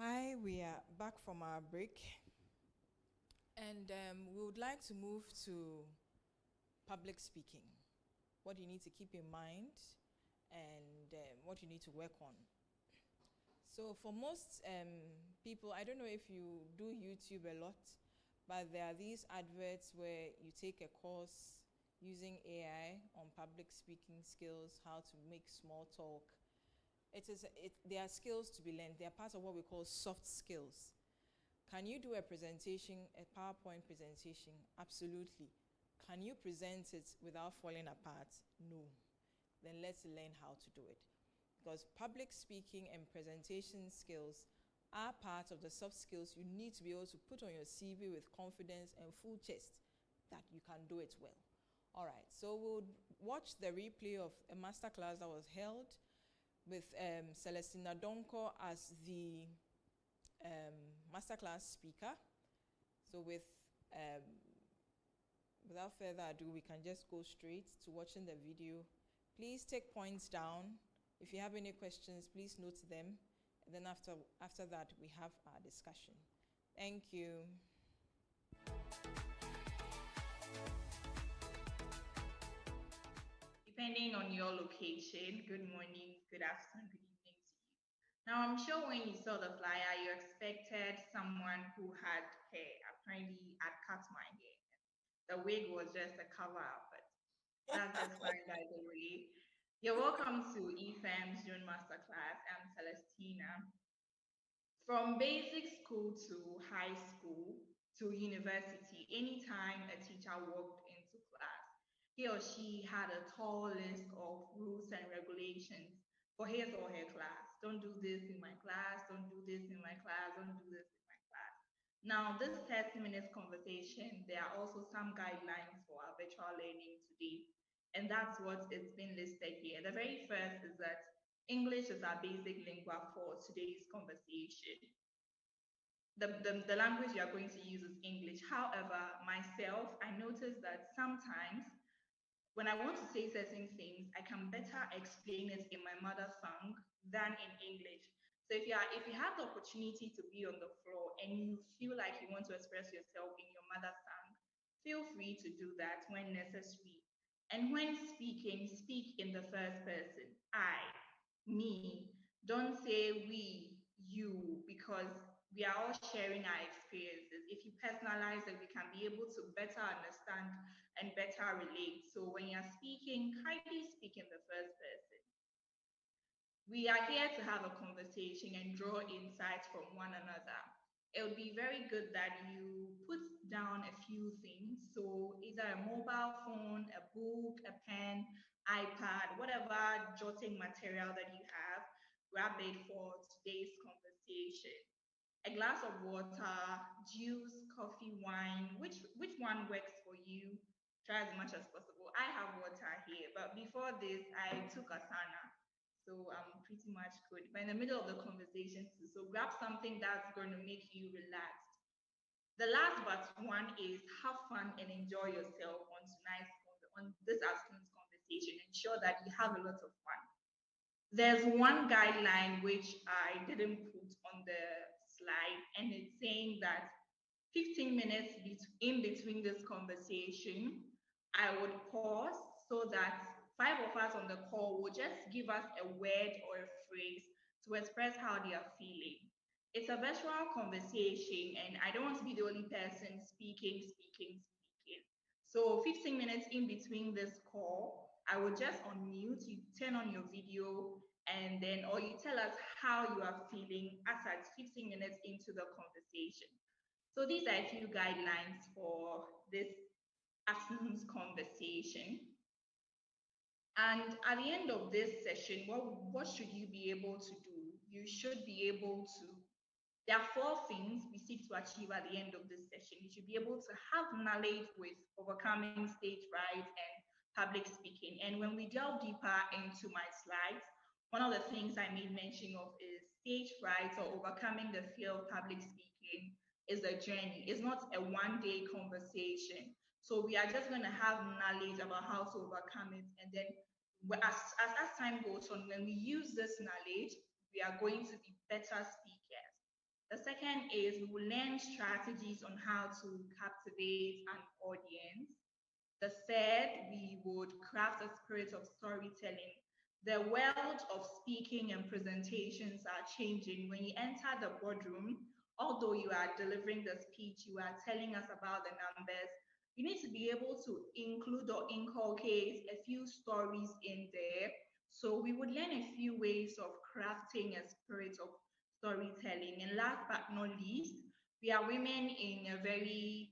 Hi, we are back from our break, and we would like to move to public speaking. What you need to keep in mind and what you need to work on. So for most people, I don't know if you do YouTube a lot, but there are these adverts where you take a course using AI on public speaking skills, how to make small talk. There are skills to be learned. They are part of what we call soft skills. Can you do a presentation, a PowerPoint presentation? Absolutely. Can you present it without falling apart? No. Then let's learn how to do it. Because public speaking and presentation skills are part of the soft skills you need to be able to put on your CV with confidence and full chest that you can do it well. All right, so we'll watch the replay of a masterclass that was held with Celestina Donko as the masterclass speaker. So without further ado, we can just go straight to watching the video. Please take points down. If you have any questions, please note them. And then after that, we have our discussion. Thank you. Depending on your location, good morning, good afternoon, good evening to you. Now, I'm sure when you saw the flyer, you expected someone who had hair. Apparently, I'd cut my hair. The wig was just a cover-up, but that's just fine by the way. You're welcome to FeMS June Masterclass. I'm Celestina. From basic school to high school to university, anytime a teacher walked into class, he or she had a tall list of rules and regulations for his or her class. Don't do this in my class, don't do this in my class, don't do this in my class. Now, this 30 minutes conversation, there are also some guidelines for our virtual learning today. And that's what it's been listed here. The very first is that English is our basic lingua for today's conversation. The language you are going to use is English. However, myself, I noticed that sometimes when I want to say certain things, I can better explain it in my mother tongue than in English. So if you have the opportunity to be on the floor and you feel like you want to express yourself in your mother tongue, feel free to do that when necessary. And when speaking, speak in the first person. I, me. Don't say we, you, because we are all sharing our experiences. If you personalize it, we can be able to better understand and better relate. So when you're speaking, kindly speak in the first person. We are here to have a conversation and draw insights from one another. It would be very good that you put down a few things. So either a mobile phone, a book, a pen, iPad, whatever jotting material that you have, grab it for today's conversation. A glass of water, juice, coffee, wine, which one works for you? Try as much as possible. I have water here, but before this, I took a sauna. So I'm pretty much good. But in the middle of the conversation too, so grab something that's going to make you relaxed. The last but one is have fun and enjoy yourself on this afternoon's conversation. Ensure that you have a lot of fun. There's one guideline which I didn't put on the slide, and it's saying that 15 minutes in between this conversation, I would pause so that 5 of us on the call will just give us a word or a phrase to express how they are feeling. It's a virtual conversation, and I don't want to be the only person speaking. So 15 minutes in between this call, I will just unmute, you turn on your video, and then, or you tell us how you are feeling as at 15 minutes into the conversation. So these are a few guidelines for this afternoon's conversation. And at the end of this session, what should you be able to do? You should be able to, there are 4 things we seek to achieve at the end of this session. You should be able to have knowledge with overcoming stage fright and public speaking. And when we delve deeper into my slides, one of the things I made mention of is stage fright or overcoming the fear of public speaking is a journey. It's not a one-day conversation. So we are just going to have knowledge about how to overcome it. And then as time goes on, when we use this knowledge, we are going to be better speakers. The second is we will learn strategies on how to captivate an audience. The third, we would craft a spirit of storytelling. The world of speaking and presentations are changing. When you enter the boardroom, although you are delivering the speech, you are telling us about the numbers, you need to be able to include or inculcate a few stories in there. So we would learn a few ways of crafting a spirit of storytelling. And last but not least, we are women in a very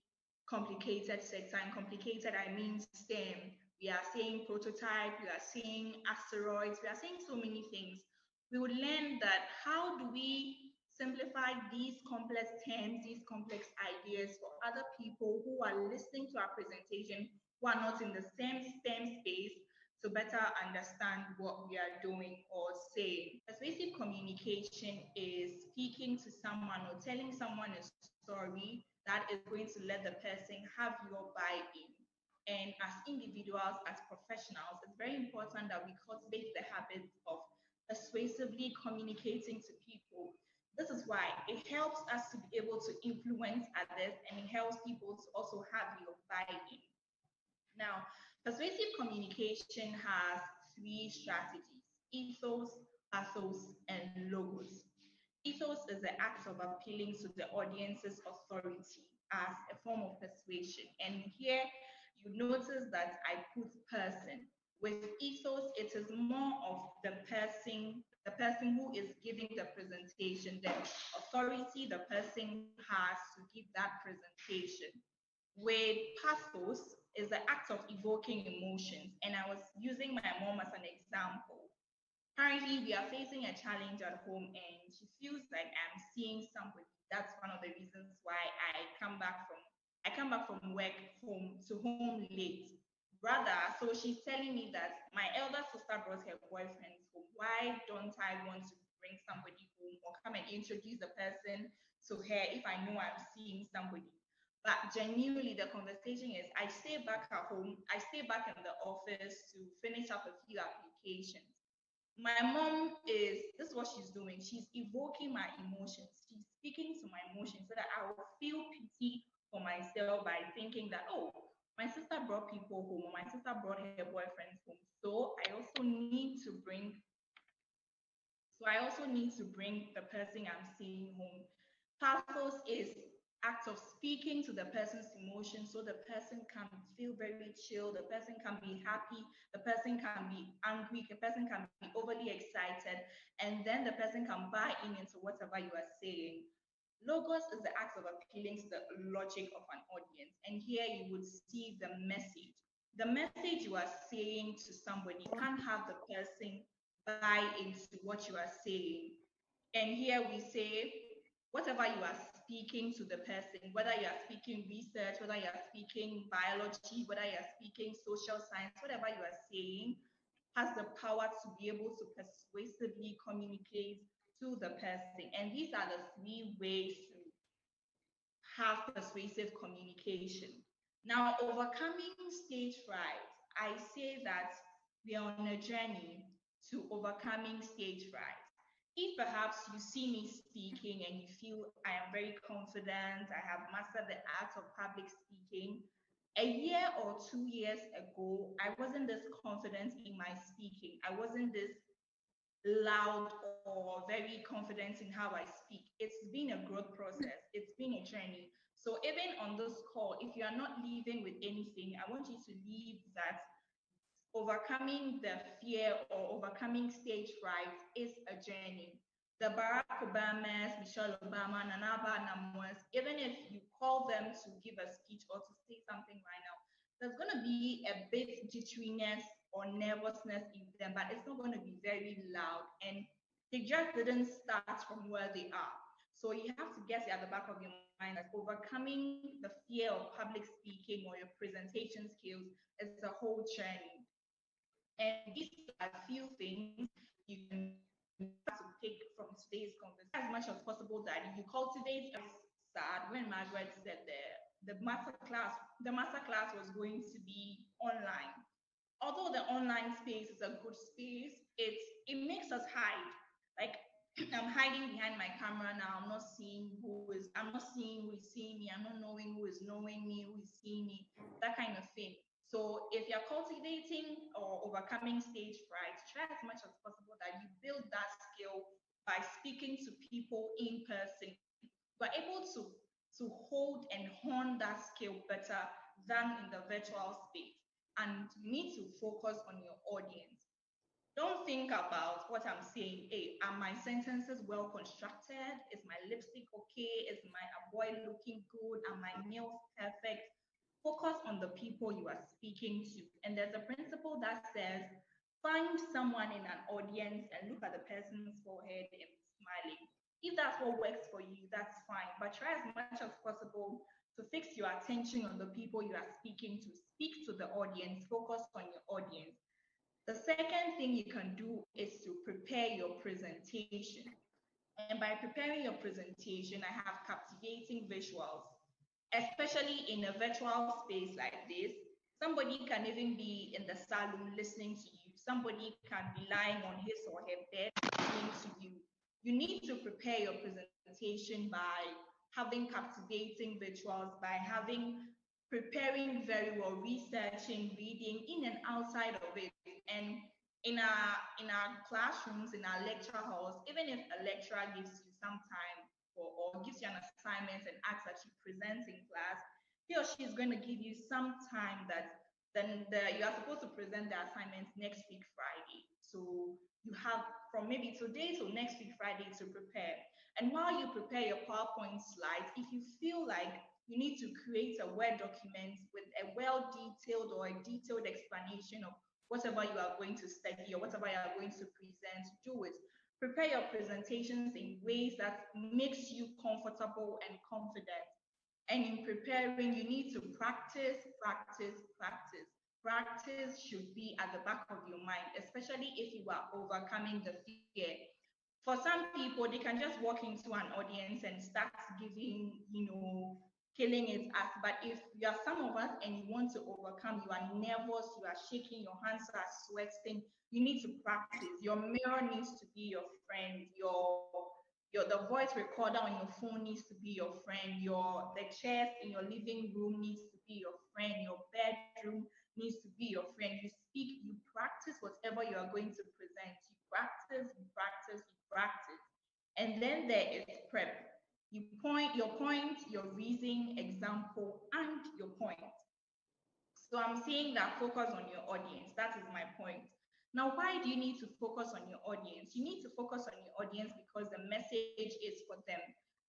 complicated sector. And complicated, I mean STEM. We are saying prototype, we are saying asteroids, we are saying so many things. We would learn that how do we simplify these complex terms, these complex ideas for other people who are listening to our presentation, who are not in the same STEM space, to better understand what we are doing or saying. Persuasive communication is speaking to someone or telling someone a story that is going to let the person have your buy-in. And as individuals, as professionals, it's very important that we cultivate the habit of persuasively communicating to people. This is why it helps us to be able to influence others, and it helps people to also have your buy-in. Now, persuasive communication has three strategies: ethos, pathos, and logos. Ethos is the act of appealing to the audience's authority as a form of persuasion. And here you notice that I put person. With ethos, it is more of the person who is giving the presentation, the authority the person has to give that presentation. With pathos is the act of evoking emotions. And I was using my mom as an example. Currently, we are facing a challenge at home, and she feels like I'm seeing somebody. That's one of the reasons why I come back from work home to home late. Rather, so she's telling me that my elder sister brought her boyfriend home. Why don't I want to bring somebody home or come and introduce the person to her if I know I'm seeing somebody? But genuinely, the conversation is I stay back at home, I stay back in the office to finish up a few applications. My mom this is what she's doing. She's evoking my emotions. She's speaking to my emotions so that I will feel pity for myself by thinking that, oh, my sister brought people home, or my sister brought her boyfriends home. So I also need to bring the person I'm seeing home. Pathos is act of speaking to the person's emotions so the person can feel very chill, the person can be happy, the person can be angry, the person can be overly excited, and then the person can buy in into whatever you are saying. Logos is the act of appealing to the logic of an audience. And here you would see the message. The message you are saying to somebody can have the person buy into what you are saying. And here we say, whatever you are speaking to the person, whether you are speaking research, whether you are speaking biology, whether you are speaking social science, whatever you are saying has the power to be able to persuasively communicate to the person. And these are the three ways to have persuasive communication. Now, overcoming stage fright, I say that we are on a journey to overcoming stage fright. If perhaps you see me speaking and you feel I am very confident, I have mastered the art of public speaking, a year or 2 years ago, I wasn't this confident in my speaking. I wasn't this loud or very confident in how I speak. It's been a growth process, it's been a journey. So, even on this call, if you are not leaving with anything, I want you to leave that overcoming the fear or overcoming stage fright is a journey. The Barack Obamas, Michelle Obama, Nanaba Namas, even if you call them to give a speech or to say something right now, there's going to be a bit jitteriness or nervousness in them, but it's not going to be very loud. And they just didn't start from where they are. So you have to get it at the back of your mind that overcoming the fear of public speaking or your presentation skills is a whole journey. And these are a few things you can start to take from today's conversation as much as possible that you cultivate. Sad when Margaret said the master class was going to be online. Although the online space is a good space, it makes us hide. Like I'm hiding behind my camera now. I'm not seeing who is seeing me. I'm not knowing who is knowing me, who is seeing me, that kind of thing. So if you're cultivating or overcoming stage fright, try as much as possible that you build that skill by speaking to people in person. You're able to hold and hone that skill better than in the virtual space. And you need to focus on your audience. Don't think about what I'm saying. Hey, are my sentences well constructed? Is my lipstick okay? Is my avoid looking good? Are my nails perfect? Focus on the people you are speaking to. And there's a principle that says find someone in an audience and look at the person's forehead and be smiling. If that's what works for you, that's fine. But try as much as possible to fix your attention on the people you are speaking to. Speak to the audience, focus on your audience. The second thing you can do is to prepare your presentation. And by preparing your presentation, I have captivating visuals, especially in a virtual space like this. Somebody can even be in the salon listening to you. Somebody can be lying on his or her bed listening to you. You need to prepare your presentation by having captivating visuals, by having preparing very well, researching, reading in and outside of it. And in our classrooms, in our lecture halls, even if a lecturer gives you some time or gives you an assignment and asks that you present in class, he or she is going to give you some time that you are supposed to present the assignment next week Friday. So you have from maybe today to next week Friday to prepare. And while you prepare your PowerPoint slides, if you feel like you need to create a Word document with a well-detailed or a detailed explanation of whatever you are going to study or whatever you are going to present, do it. Prepare your presentations in ways that makes you comfortable and confident. And in preparing, you need to practice, practice, practice. Practice should be at the back of your mind, especially if you are overcoming the fear. For some people, they can just walk into an audience and start giving, killing it as. But if you are some of us and you want to overcome, you are nervous, you are shaking, your hands are sweating, you need to practice. Your mirror needs to be your friend. The voice recorder on your phone needs to be your friend. The chairs in your living room needs to be your friend. Your bedroom needs to be your friend. You speak, you practice whatever you are going to present. You practice, you practice, you practice. And then there is prep. You point, your reason, example, and your point. So I'm saying that focus on your audience. That is my point. Now, why do you need to focus on your audience? You need to focus on your audience because the message is for them.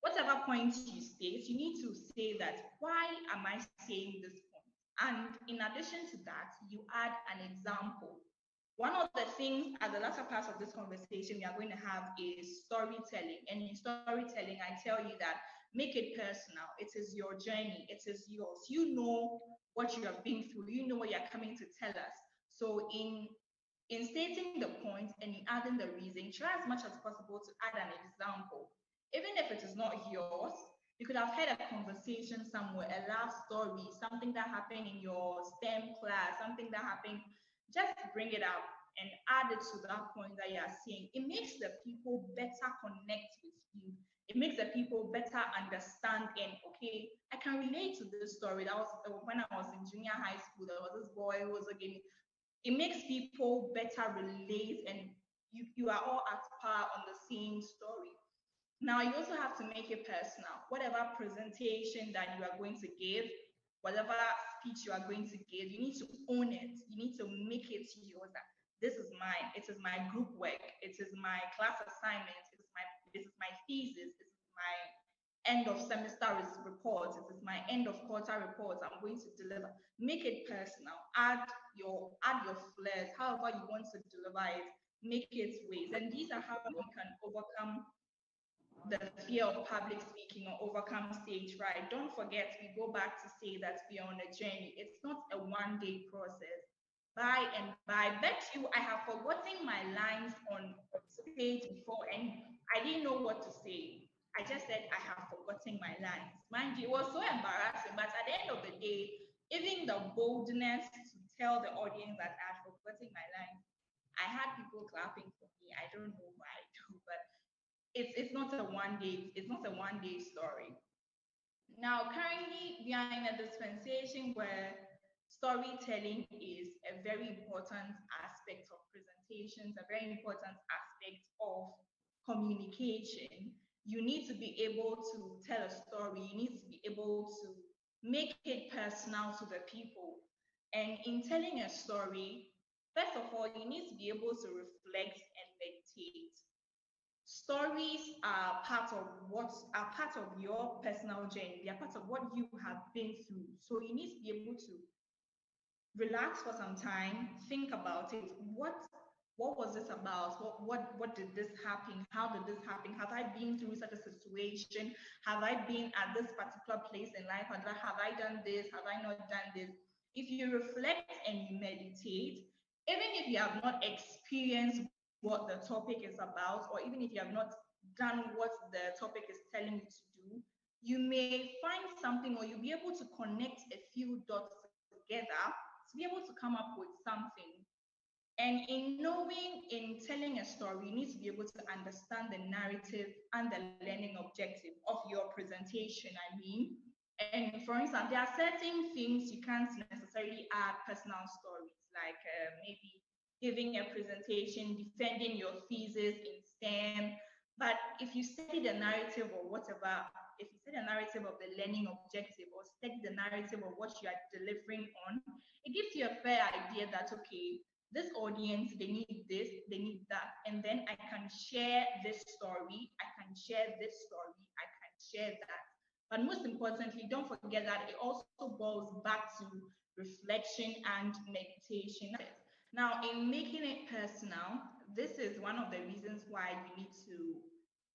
Whatever point you state, you need to say that, why am I saying this point? And in addition to that, you add an example. One of the things at the latter part of this conversation we are going to have is storytelling. And in storytelling, I tell you that make it personal. It is your journey. It is yours. You know what you have been through. You know what you're coming to tell us. So in stating the point and in adding the reason, try as much as possible to add an example. Even if it is not yours, you could have had a conversation somewhere, a love story, something that happened in your STEM class, something that happened. Just bring it up and add it to that point that you are seeing. It makes the people better connect with you. It makes the people better understand and, okay, I can relate to this story. That was when I was in junior high school. There was this boy who was again. It makes people better relate and you are all at par on the same story. Now, you also have to make it personal. Whatever presentation that you are going to give, whatever speech you are going to give, you need to own it. You need to make it yours. This is mine. It is my group work. It is my class assignment. This is my thesis. This is my end of semester report. It is my end of quarter report. I'm going to deliver. Make it personal. Add your flares, however you want to deliver it. Make it ways. And these are how you can overcome the fear of public speaking or overcome stage fright. Don't forget, we go back to say that we are on a journey. It's not a one-day process. By and by, bet you I have forgotten my lines on stage before and I didn't know what to say. I just said I have forgotten my lines. Mind you, it was so embarrassing, but at the end of the day, even the boldness to tell the audience that I had forgotten my lines, I had people clapping for me. I don't know why I do, but it's not a one day story. Now, currently, we are in a dispensation where storytelling is a very important aspect of presentations, a very important aspect of communication. You need to be able to tell a story, you need to be able to make it personal to the people. And in telling a story, first of all, you need to be able to reflect and meditate. Stories are part of your personal journey. They are part of what you have been through. So you need to be able to relax for some time, think about it. What was this about? What did this happen? How did this happen? Have I been through such a situation? Have I been at this particular place in life? Have I done this? Have I not done this? If you reflect and you meditate, even if you have not experienced what the topic is about, or even if you have not done what the topic is telling you to do, you may find something, or you'll be able to connect a few dots together to be able to come up with something. And in knowing, in telling a story, you need to be able to understand the narrative and the learning objective of your presentation. I mean, and for instance, there are certain things you can't necessarily add personal stories, like maybe giving a presentation, defending your thesis in STEM. But if you study the narrative or whatever, if you study the narrative of the learning objective or study the narrative of what you are delivering on, it gives you a fair idea that, okay, this audience, they need this, they need that. And then I can share this story, I can share this story, I can share that. But most importantly, don't forget that it also boils back to reflection and meditation. Now, in making it personal, this is one of the reasons why you need to,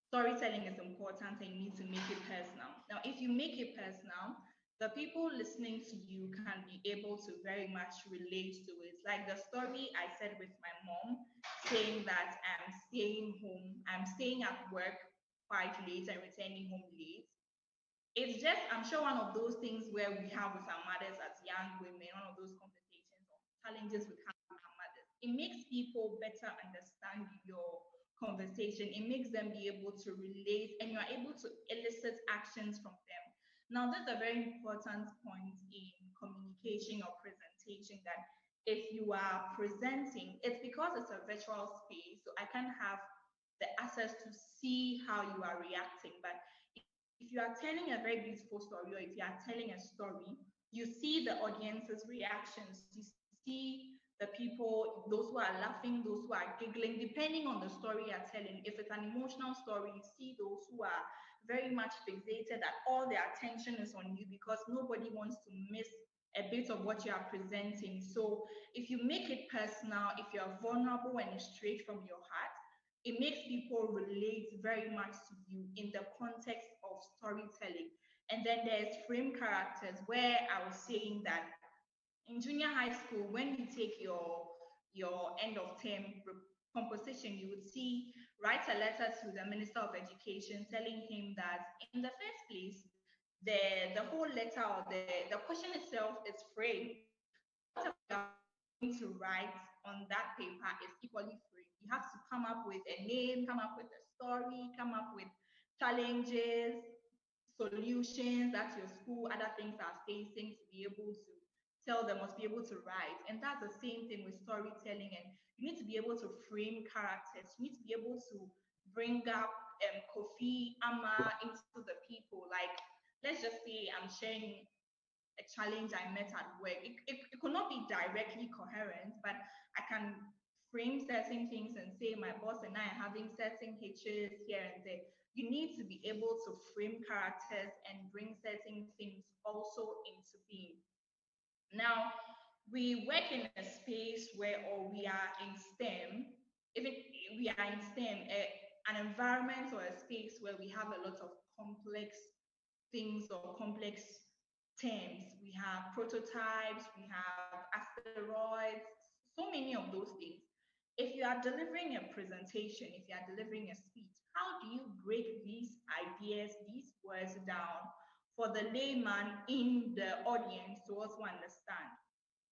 storytelling is important and you need to make it personal. Now, if you make it personal, the people listening to you can be able to very much relate to it. Like the story I said with my mom, saying that I'm staying at work quite late and returning home late. It's just, I'm sure, one of those things where we have with our mothers as young women, one of those conversations or challenges we have with our mothers. It makes people better understand your conversation. It makes them be able to relate, and you're able to elicit actions from them. Now, that's a very important point in communication or presentation, that if you are presenting, it's because it's a virtual space, so I can have the access to see how you are reacting. But if you are telling a very beautiful story, or if you are telling a story, you see the audience's reactions, you see the people, those who are laughing, those who are giggling, depending on the story you're telling. If it's an emotional story, you see those who are very much fixated, that all their attention is on you because nobody wants to miss a bit of what you are presenting. So if you make it personal, if you're vulnerable and straight from your heart, it makes people relate very much to you in the context of storytelling. And then there's frame characters, where I was saying that in junior high school, when you take your end of term composition, you would see, write a letter to the Minister of Education telling him that in the first place, the whole letter, or the question itself is framed. Whatever you're going to write on that paper is equally framed. You have to come up with a name, come up with a story, come up with challenges, solutions that your school, other things are facing, to be able to tell them, must be able to write. And that's the same thing with storytelling. And you need to be able to frame characters. You need to be able to bring up Kofi Ama into the people. Like, let's just say I'm sharing a challenge I met at work. It could not be directly coherent, but I can frame certain things and say my boss and I are having certain hitches here and there. You need to be able to frame characters and bring certain things also into being. Now, we work in a space where, or we are in STEM, even we are in STEM, an environment or a space where we have a lot of complex things or complex terms. We have prototypes, we have asteroids, so many of those things. If you are delivering a presentation, if you are delivering a speech, how do you break these ideas, these words down for the layman in the audience to also understand?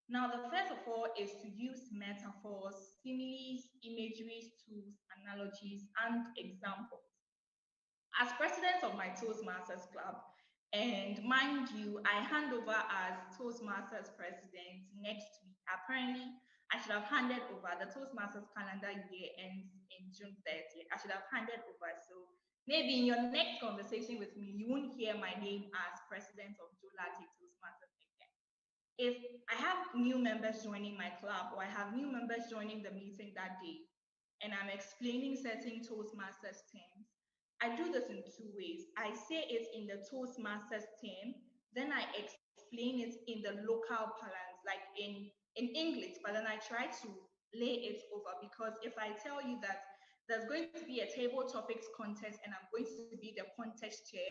Now, the first of all is to use metaphors, similes, imageries, tools, analogies, and examples. as president of my Toastmasters Club, and mind you, I hand over as Toastmasters president next week. Apparently, I should have handed over. The Toastmasters calendar year ends in June 30th. I should have handed over. So maybe in your next conversation with me, you won't hear my name as president of Jolati Toastmasters again. If I have new members joining my club, or I have new members joining the meeting that day, and I'm explaining certain Toastmasters terms, I do this in two ways. I say it in the Toastmasters term, then I explain it in the local parlance, like in English, but then I try to lay it over, because if I tell you that there's going to be a table topics contest and I'm going to be the contest chair,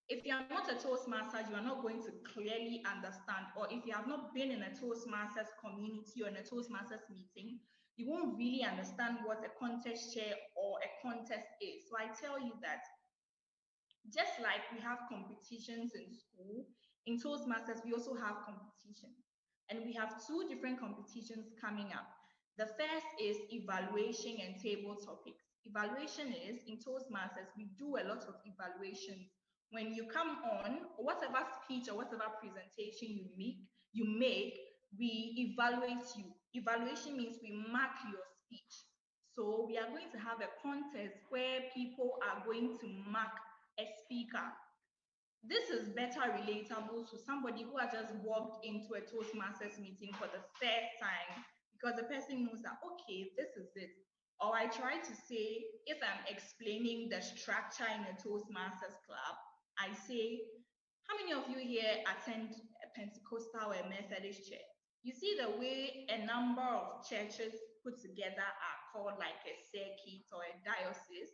if you are not a Toastmaster, you are not going to clearly understand, or if you have not been in a Toastmasters community or in a Toastmasters meeting, you won't really understand what a contest chair or a contest is. So I tell you that just like we have competitions in school, in Toastmasters, we also have competitions. And we have two different competitions coming up. The first is evaluation and table topics. Evaluation is, in Toastmasters, we do a lot of evaluations. When you come on, whatever speech or whatever presentation you make, we evaluate you. Evaluation means we mark your speech. So we are going to have a contest where people are going to mark a speaker. This is better relatable to somebody who has just walked into a Toastmasters meeting for the first time, because the person knows that, okay, this is it. Or I try to say, if I'm explaining the structure in a Toastmasters club, I say, how many of you here attend a Pentecostal or a Methodist church? You see the way a number of churches put together are called like a circuit or a diocese.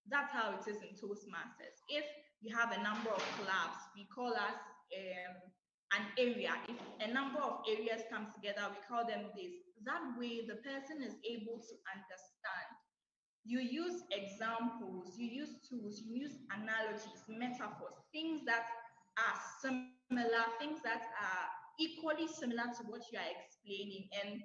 That's how it is in Toastmasters. If you have a number of clubs, we call us an area. If a number of areas comes together, we call them this. That way, the person is able to understand. You use examples, you use tools, you use analogies, metaphors, things that are similar, things that are equally similar to what you are explaining. And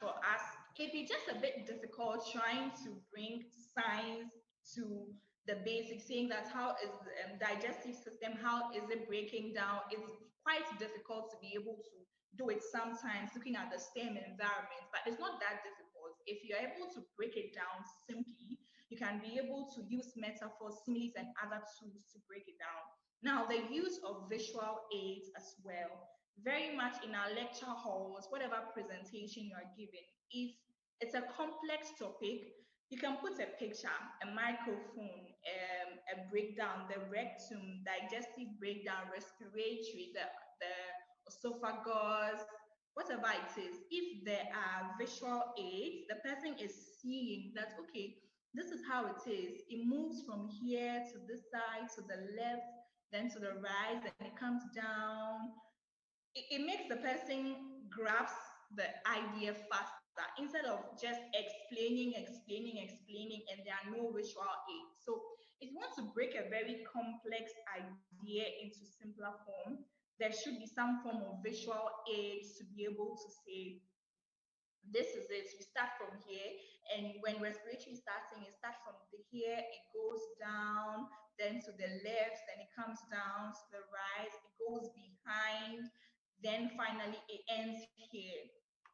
for us, it'd be just a bit difficult trying to bring science to the basics, saying that how is the digestive system, how is it breaking down? It's quite difficult to be able to do it sometimes, looking at the STEM environment, but it's not that difficult. If you're able to break it down simply, you can be able to use metaphors, similes, and other tools to break it down. Now, the use of visual aids as well, very much in our lecture halls, whatever presentation you are giving, if it's a complex topic, you can put a picture, a microphone, a breakdown, the rectum, digestive breakdown, respiratory, the esophagus, whatever it is. If there are visual aids, the person is seeing that, okay, this is how it is. It moves from here to this side, to the left, then to the right, then it comes down. It makes the person grasp the idea faster instead of just explaining, and there are no visual aids. So if you want to break a very complex idea into simpler form, there should be some form of visual aids to be able to say, this is it. You start from here, and when respiratory is starting, it starts from here, it goes down, then to the left, then it comes down to the right, it goes behind, then finally it ends here.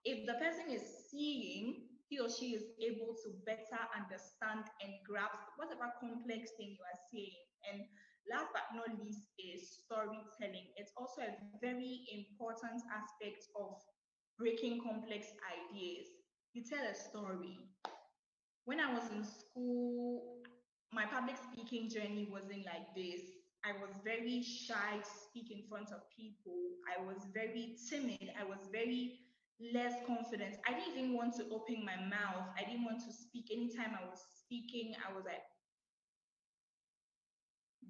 If the person is seeing, he or she is able to better understand and grasp whatever complex thing you are saying. And last but not least is storytelling. It's also a very important aspect of breaking complex ideas. You tell a story. When I was in school, my public speaking journey wasn't like this. I was very shy to speak in front of people. I was very timid. I was very less confident. I didn't even want to open my mouth. I didn't want to speak. Anytime I was speaking, I was like,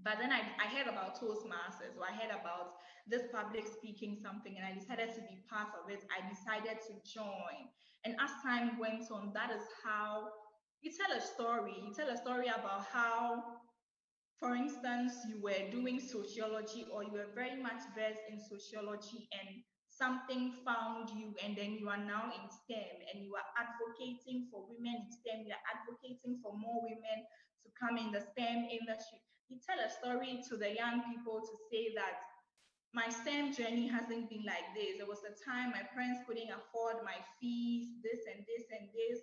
but then I heard about Toastmasters, or I heard about this public speaking something, and I decided to be part of it. I decided to join. And as time went on, that is how you tell a story. You tell a story about how, for instance, you were doing sociology, or you were very much versed in sociology, and something found you, and then you are now in STEM and you are advocating for women in STEM, you are advocating for more women to come in the STEM industry. You tell a story to the young people to say that my STEM journey hasn't been like this. There was a time my parents couldn't afford my fees, this and this and this.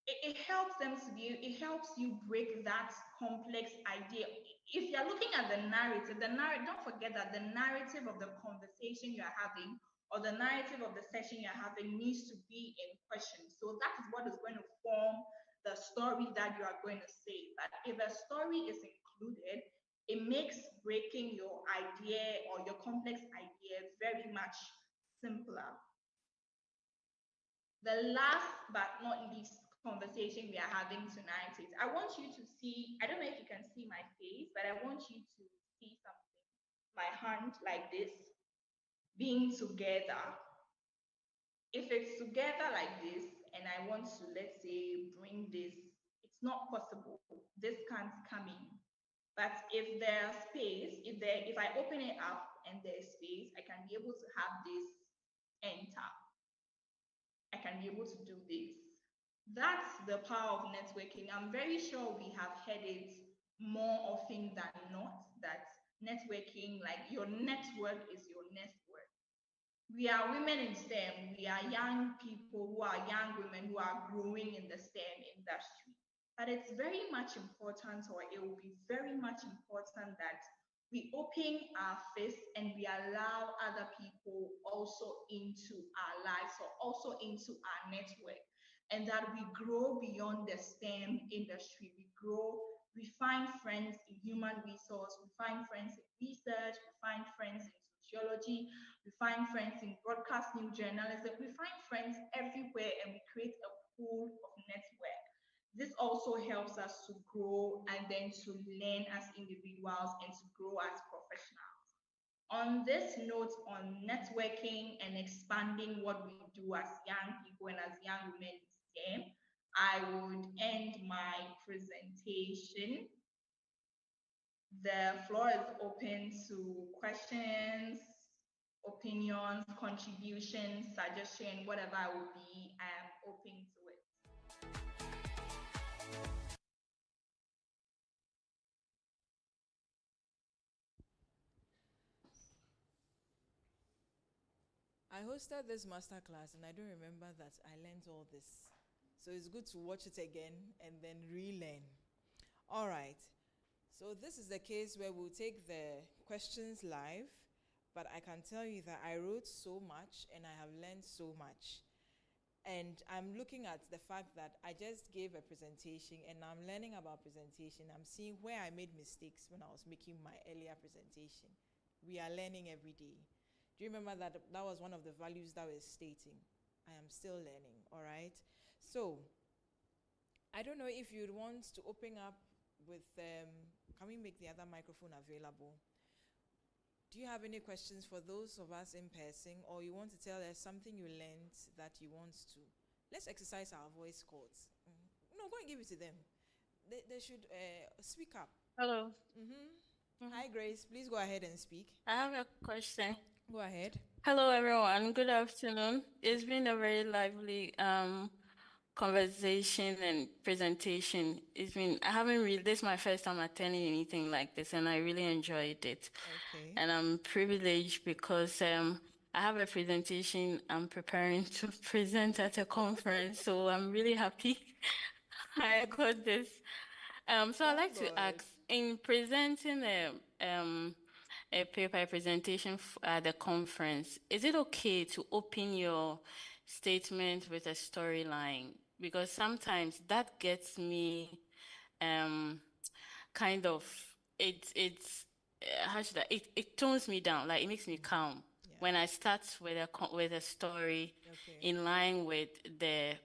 It helps them to be, it helps you break that complex idea. If you're looking at the narrative, don't forget that the narrative of the conversation you're having or the narrative of the session you're having needs to be in question. So that is what is going to form the story that you are going to say. But if a story is included, it makes breaking your idea or your complex idea very much simpler. The last but not least conversation we are having tonight is, I want you to see, I don't know if you can see my face, but I want you to see something. My hand like this, being together. If it's together like this, and I want to, let's say, bring this, it's not possible. This can't come in. But if there's space, if I open it up and there's space, I can be able to have this enter. I can be able to do this. That's the power of networking. I'm very sure we have heard it more often than not, that networking, like your network is your net worth. We are women in STEM. We are young people who are young women who are growing in the STEM industry. But it's very much important, or it will be very much important, that we open our fists and we allow other people also into our lives or also into our network, and that we grow beyond the STEM industry. We grow, we find friends in human resource, we find friends in research, we find friends in sociology, we find friends in broadcast news journalism, we find friends everywhere, and we create a pool of network. This also helps us to grow and then to learn as individuals and to grow as professionals. On this note on networking and expanding what we do as young people and as young women in STEM, I would end my presentation. The floor is open to questions, opinions, contributions, suggestion, whatever it will be. I am open to it. I hosted this masterclass and I don't remember that I learned all this. So it's good to watch it again and then relearn. All right. So this is the case where we'll take the questions live, but I can tell you that I wrote so much and I have learned so much. And I'm looking at the fact that I just gave a presentation and I'm learning about presentation. I'm seeing where I made mistakes when I was making my earlier presentation. We are learning every day. Do you remember that that was one of the values that we're stating? I am still learning, all right? So, I don't know if you'd want to open up with, can we make the other microphone available? Do you have any questions for those of us in person, or you want to tell us something you learned that you want to? Let's exercise our voice cords. No, go and give it to them. They should speak up. Hello. Hi, Grace. Please go ahead and speak. I have a question. Go ahead. Hello, everyone. Good afternoon. It's been a very lively conversation and presentation. I haven't really, this is my first time attending anything like this, and I really enjoyed it. Okay. And I'm privileged because I have a presentation I'm preparing to present at a conference, so I'm really happy I got this. So I'd like to ask, in presenting a paper presentation at the conference, is it okay to open your statement with a storyline? Because sometimes that gets me kind of, how should it tones me down, like it makes me calm. Yeah. When I start with a story in line with the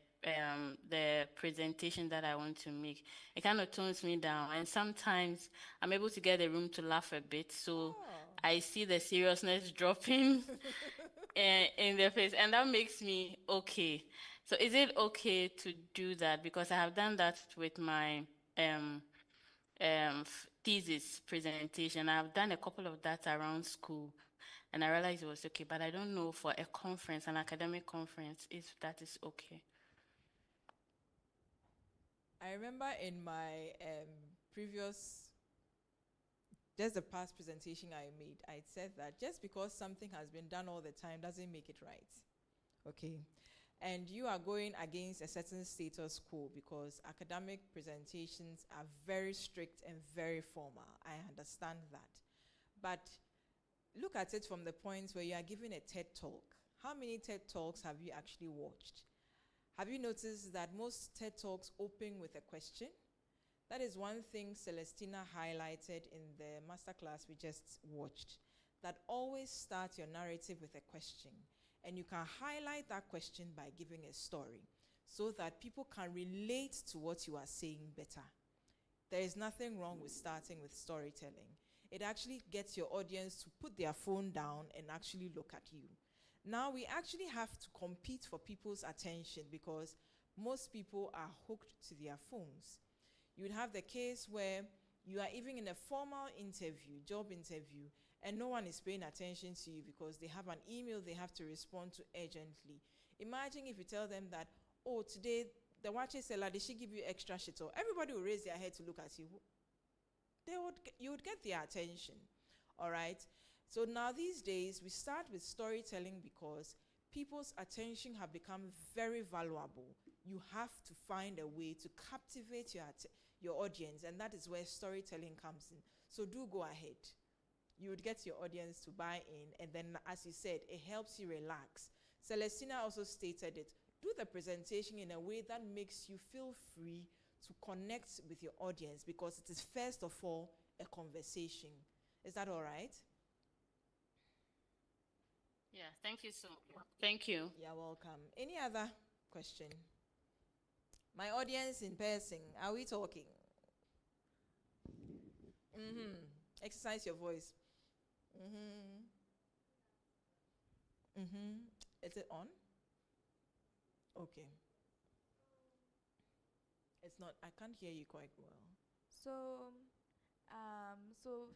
presentation that I want to make, it kind of tones me down, and sometimes I'm able to get the room to laugh a bit, so I see the seriousness dropping in their face, and that makes me okay. So is it okay to do that? Because I have done that with my thesis presentation. I've done a couple of that around school, and I realized it was okay, but I don't know for a conference, an academic conference, if that is okay. I remember in my just the past presentation I made, I said that just because something has been done all the time doesn't make it right. Okay. And you are going against a certain status quo because academic presentations are very strict and very formal. I understand that. But look at it from the point where you are giving a TED Talk. How many TED Talks have you actually watched? Have you noticed that most TED Talks open with a question? That is one thing Celestina highlighted in the masterclass we just watched. That always start your narrative with a question. And you can highlight that question by giving a story so that people can relate to what you are saying better. There is nothing wrong with starting with storytelling. It actually gets your audience to put their phone down and actually look at you. Now we actually have to compete for people's attention because most people are hooked to their phones. You would have the case where you are even in a formal interview, job interview, and no one is paying attention to you because they have an email they have to respond to urgently. Imagine if you tell them that, oh, today the wache seller, did she give you extra shit? Or everybody will raise their head to look at you. You would get their attention. All right? So now these days, we start with storytelling because people's attention have become very valuable. You have to find a way to captivate your audience, and that is where storytelling comes in. So do go ahead. You would get your audience to buy in, and then, as you said, it helps you relax. Celestina also stated it. Do the presentation in a way that makes you feel free to connect with your audience because it is first of all a conversation. Is that all right? Yeah, thank you so much. Thank you. You're welcome. Any other question? My audience in person, are we talking? Exercise your voice. Is it on? Okay. It's not, I can't hear you quite well. So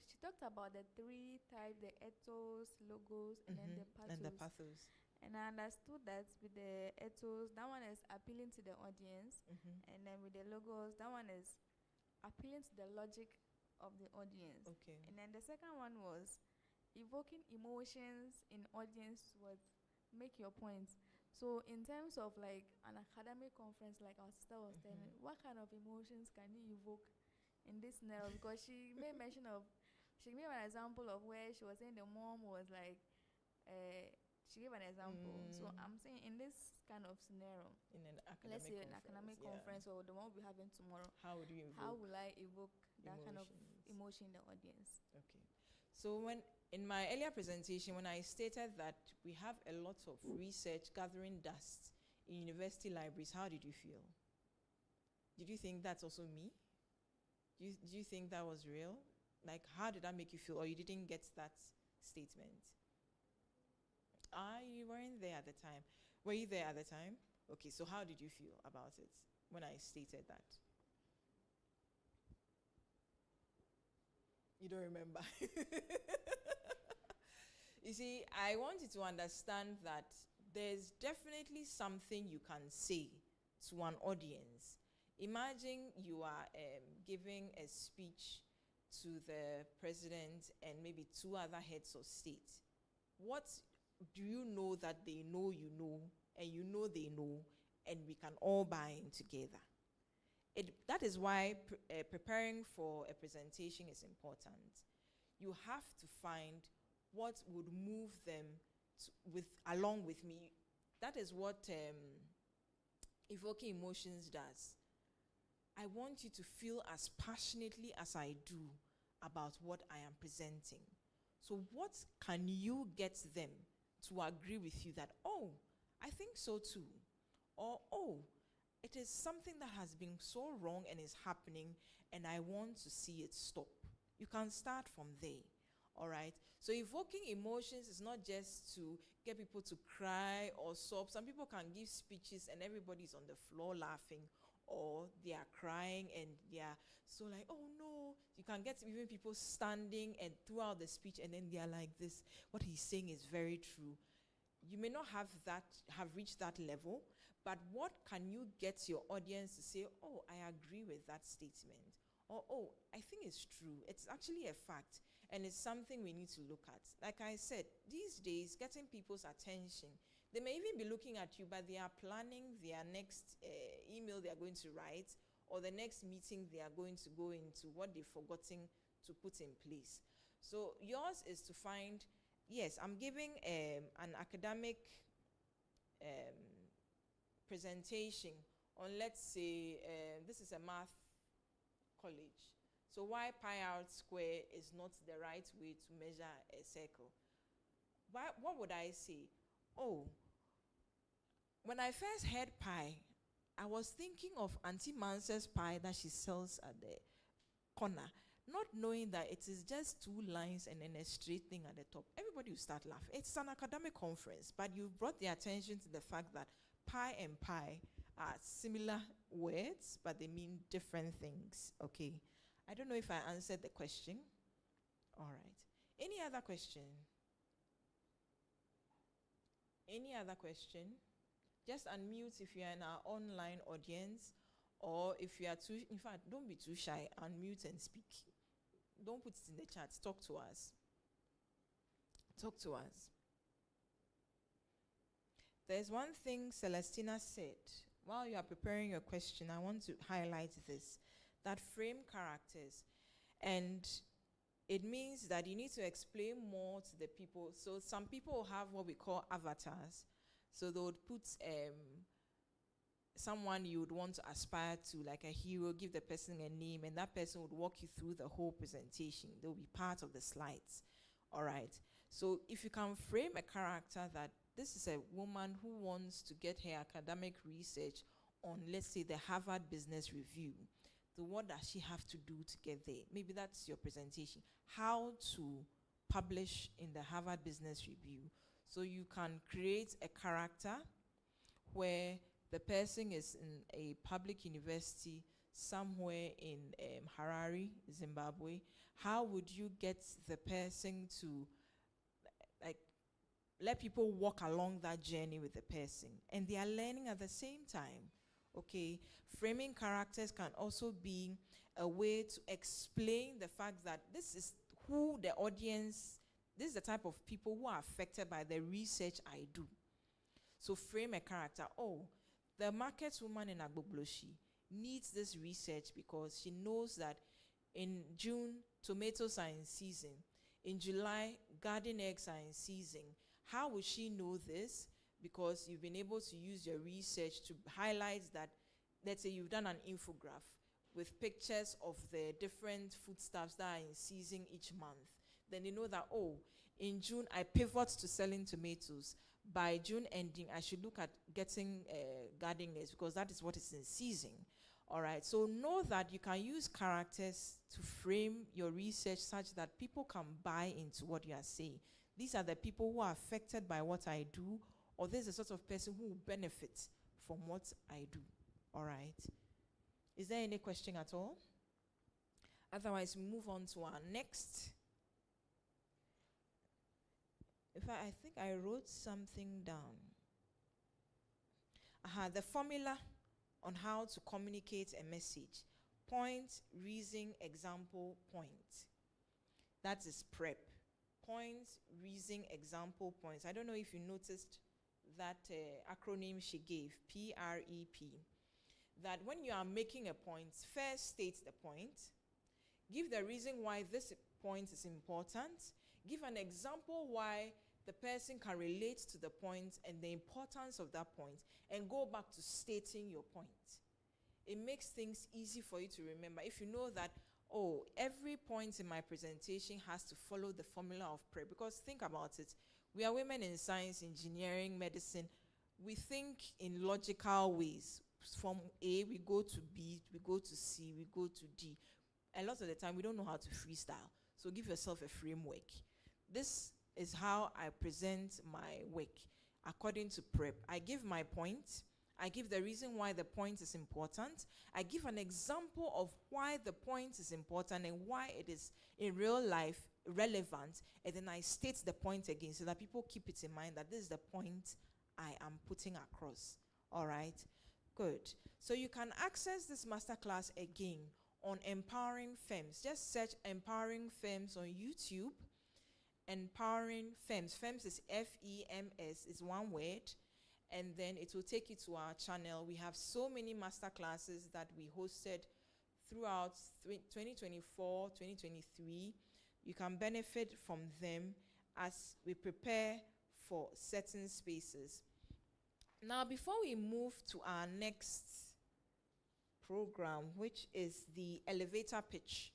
she talked about the three types, the ethos, logos, and then the pathos. And the pathos. And I understood that with the ethos, that one is appealing to the audience. And then with the logos, that one is appealing to the logic of the audience. Okay. And then the second one was evoking emotions in audience to make your point. So in terms of like an academic conference, like our sister was telling me, what kind of emotions can you evoke in this scenario? Because she made an example of where she was saying the mom was like, she gave an example. So I'm saying in this kind of scenario, in an academic let's say an academic conference or the one we'll be having tomorrow, how will I evoke that kind of emotion in the audience? Okay. So in my earlier presentation, when I stated that we have a lot of research gathering dust in university libraries, how did you feel? Did you think that's also me? Do you think that was real? Like, how did that make you feel? Or you didn't get that statement? You weren't there at the time. Were you there at the time? Okay, so how did you feel about it when I stated that? You don't remember? You see, I want you to understand that there's definitely something you can say to an audience. Imagine you are giving a speech to the president and maybe two other heads of state. What do you know that they know you know, and you know they know, and we can all buy in together? That is why preparing for a presentation is important. You have to find what would move them along with me. That is what evoking emotions does. I want you to feel as passionately as I do about what I am presenting. So what can you get them to agree with you that, oh, I think so too? Or, oh, it is something that has been so wrong and is happening, and I want to see it stop. You can start from there, all right? So evoking emotions is not just to get people to cry or sob. Some people can give speeches and everybody's on the floor laughing, or they are crying and they are so like, oh no, you can get even people standing and throughout the speech and then they are like this, what he's saying is very true. You may not have reached that level, but what can you get your audience to say, oh, I agree with that statement, or oh, I think it's true, it's actually a fact, and it's something we need to look at. Like I said, these days, getting people's attention, they may even be looking at you, but they are planning their next email they are going to write, or the next meeting they are going to go into, what they've forgotten to put in place. So yours is to find, yes, I'm giving an academic presentation on, let's say, this is a math college. So why pi r square is not the right way to measure a circle? What would I say? Oh, when I first heard pi, I was thinking of Auntie Mansa's pie that she sells at the corner, not knowing that it is just 2 lines and then a straight thing at the top. Everybody will start laughing. It's an academic conference, but you brought the attention to the fact that pi and pi are similar words, but they mean different things. Okay. I don't know if I answered the question. All right. Any other question? Any other question? Just unmute if you are in our online audience, or if you are too, in fact, don't be too shy, unmute and speak. Don't put it in the chat, talk to us. Talk to us. There's one thing Celestina said. While you are preparing your question, I want to highlight this, that frame characters. And it means that you need to explain more to the people. So some people have what we call avatars. So they would put someone you would want to aspire to, like a hero, give the person a name, and that person would walk you through the whole presentation. They'll be part of the slides. All right. So if you can frame a character that this is a woman who wants to get her academic research on, let's say, the Harvard Business Review. So what does she have to do to get there? Maybe that's your presentation. How to publish in the Harvard Business Review. So you can create a character where the person is in a public university somewhere in Harare, Zimbabwe. How would you get the person to let people walk along that journey with the person? And they are learning at the same time. Okay, framing characters can also be a way to explain the fact that this is who the audience, this is the type of people who are affected by the research I do. So frame a character. Oh, the market woman in Agbogloshi needs this research because she knows that in June, tomatoes are in season. In July, garden eggs are in season. How would she know this? Because you've been able to use your research to highlight that, let's say you've done an infographic with pictures of the different foodstuffs that are in season each month. Then they know that, oh, in June, I pivot to selling tomatoes. By June ending, I should look at getting garden eggs because that is what is in season. All right, so know that you can use characters to frame your research such that people can buy into what you are saying. These are the people who are affected by what I do, or this is the sort of person who will benefit from what I do. All right. Is there any question at all? Otherwise, we move on to our next. In fact, I think I wrote something down. The formula on how to communicate a message. Point, reason, example, point. That is PREP. Point, reason, example, points. I don't know if you noticed that acronym she gave, PREP. That when you are making a point, first state the point. Give the reason why this point is important. Give an example why the person can relate to the point and the importance of that point, and go back to stating your point. It makes things easy for you to remember. If you know that, oh, every point in my presentation has to follow the formula of PREP, because think about it. We are women in science, engineering, medicine. We think in logical ways. From A, we go to B, we go to C, we go to D. A lot of the time, we don't know how to freestyle. So give yourself a framework. This is how I present my work according to PREP. I give my point, I give the reason why the point is important. I give an example of why the point is important and why it is in real life relevant. And then I state the point again so that people keep it in mind that this is the point I am putting across. All right? Good. So you can access this masterclass again on Empowering FeMS. Just search Empowering FeMS on YouTube. Empowering FeMS. FeMS is FeMS. It's one word. And then it will take you to our channel. We have so many masterclasses that we hosted throughout 2024, 2023. You can benefit from them as we prepare for certain spaces. Now, before we move to our next program, which is the elevator pitch,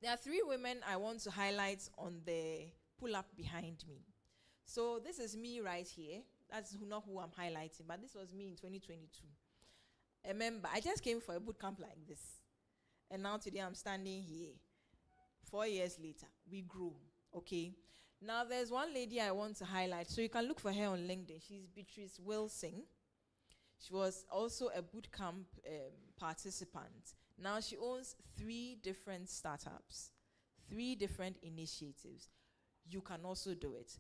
there are 3 women I want to highlight on the pull-up behind me. So this is me right here. That's not who I'm highlighting, but this was me in 2022. Remember, I just came for a boot camp like this. And now today I'm standing here. 4 years later, we grew, okay? Now there's one lady I want to highlight. So you can look for her on LinkedIn. She's Beatrice Wilson. She was also a boot camp participant. Now she owns 3 different startups, 3 different initiatives. You can also do it.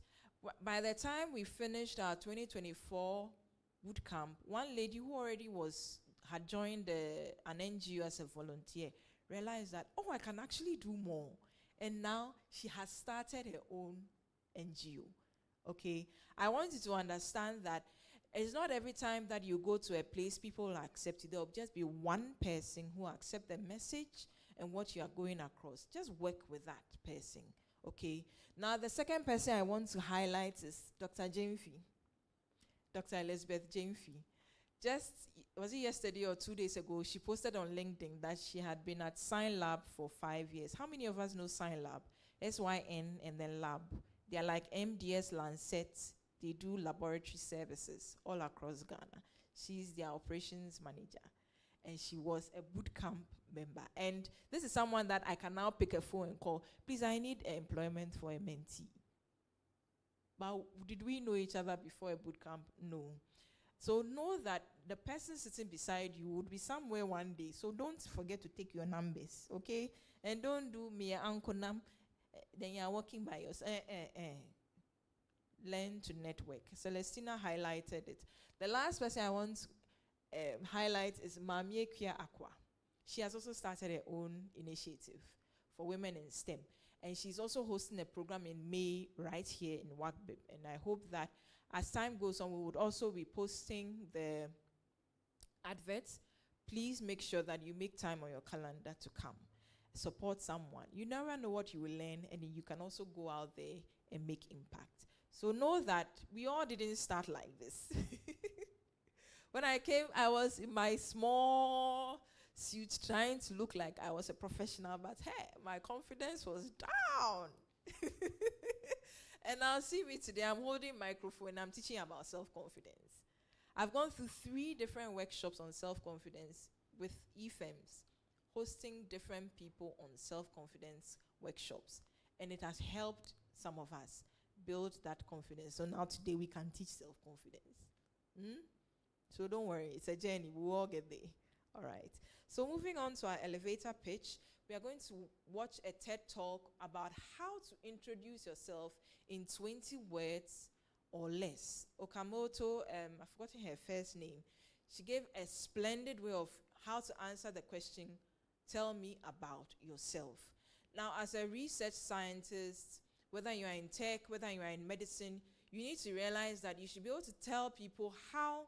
By the time we finished our 2024 boot camp, one lady who already had joined an NGO as a volunteer realized that, oh, I can actually do more. And now she has started her own NGO. Okay? I want you to understand that it's not every time that you go to a place people will accept you. There will just be one person who accepts the message and what you are going across. Just work with that person. Okay? Now, the second person I want to highlight is Dr. Jamfi, Dr. Elizabeth Jamfi. Was it yesterday or 2 days ago, she posted on LinkedIn that she had been at Sign Lab for 5 years. How many of us know Sign Lab? SYN and then Lab. They are like MDS Lancet. They do laboratory services all across Ghana. She's their operations manager. And she was a boot camp member. And this is someone that I can now pick a phone and call, please, I need employment for a mentee. But did we know each other before a boot camp? No. So know that the person sitting beside you would be somewhere one day. So don't forget to take your numbers, okay? And don't do me uncle nam. Then you are working by yourself. Learn to network. Celestina highlighted it. The last person I want to highlight is Mamie Kia Aqua. She has also started her own initiative for women in STEM. And she's also hosting a program in May right here in Wakbib. And I hope that as time goes on, we would also be posting the adverts. Please make sure that you make time on your calendar to come. Support someone. You never know what you will learn, and you can also go out there and make impact. So know that we all didn't start like this. When I came, I was in my small suit trying to look like I was a professional, but hey, my confidence was down. And now see me today, I'm holding a microphone and I'm teaching about self-confidence. I've gone through 3 different workshops on self-confidence with FeMS, hosting different people on self-confidence workshops. And it has helped some of us build that confidence. So now today we can teach self-confidence. So don't worry, it's a journey. We'll all get there. All right. So moving on to our elevator pitch, we are going to watch a TED Talk about how to introduce yourself in 20 words or less. Okamoto, I've forgotten her first name. She gave a splendid way of how to answer the question, tell me about yourself. Now, as a research scientist, whether you are in tech, whether you are in medicine, you need to realize that you should be able to tell people how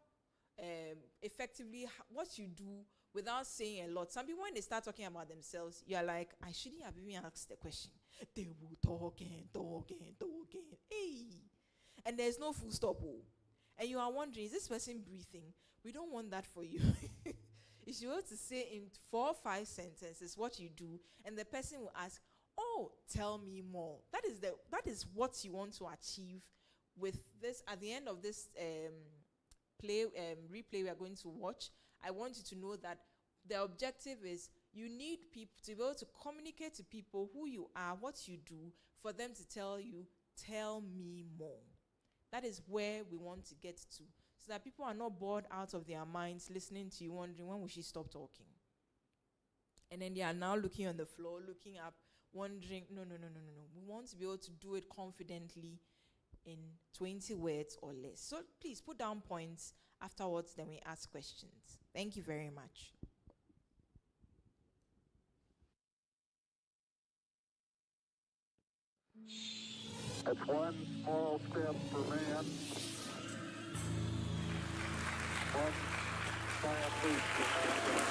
effectively what you do without saying a lot. Some people, when they start talking about themselves, you're like, I shouldn't have even asked the question. They will talk and talk and talk and hey. And there's no full stop. And you are wondering, is this person breathing? We don't want that for you. You should be able to say in 4 or 5 sentences what you do, and the person will ask, oh, tell me more. That is what you want to achieve with this. At the end of this replay we are going to watch, I want you to know that the objective is you need people to be able to communicate to people who you are, what you do, for them to tell you, tell me more. That is where we want to get to. so that people are not bored out of their minds listening to you, wondering when will she stop talking. And then they are now looking on the floor, looking up, wondering, no. We want to be able to do it confidently in 20 words or less. So please put down points afterwards, then we ask questions. Thank you very much. That's one small step for man, one giant leap for mankind.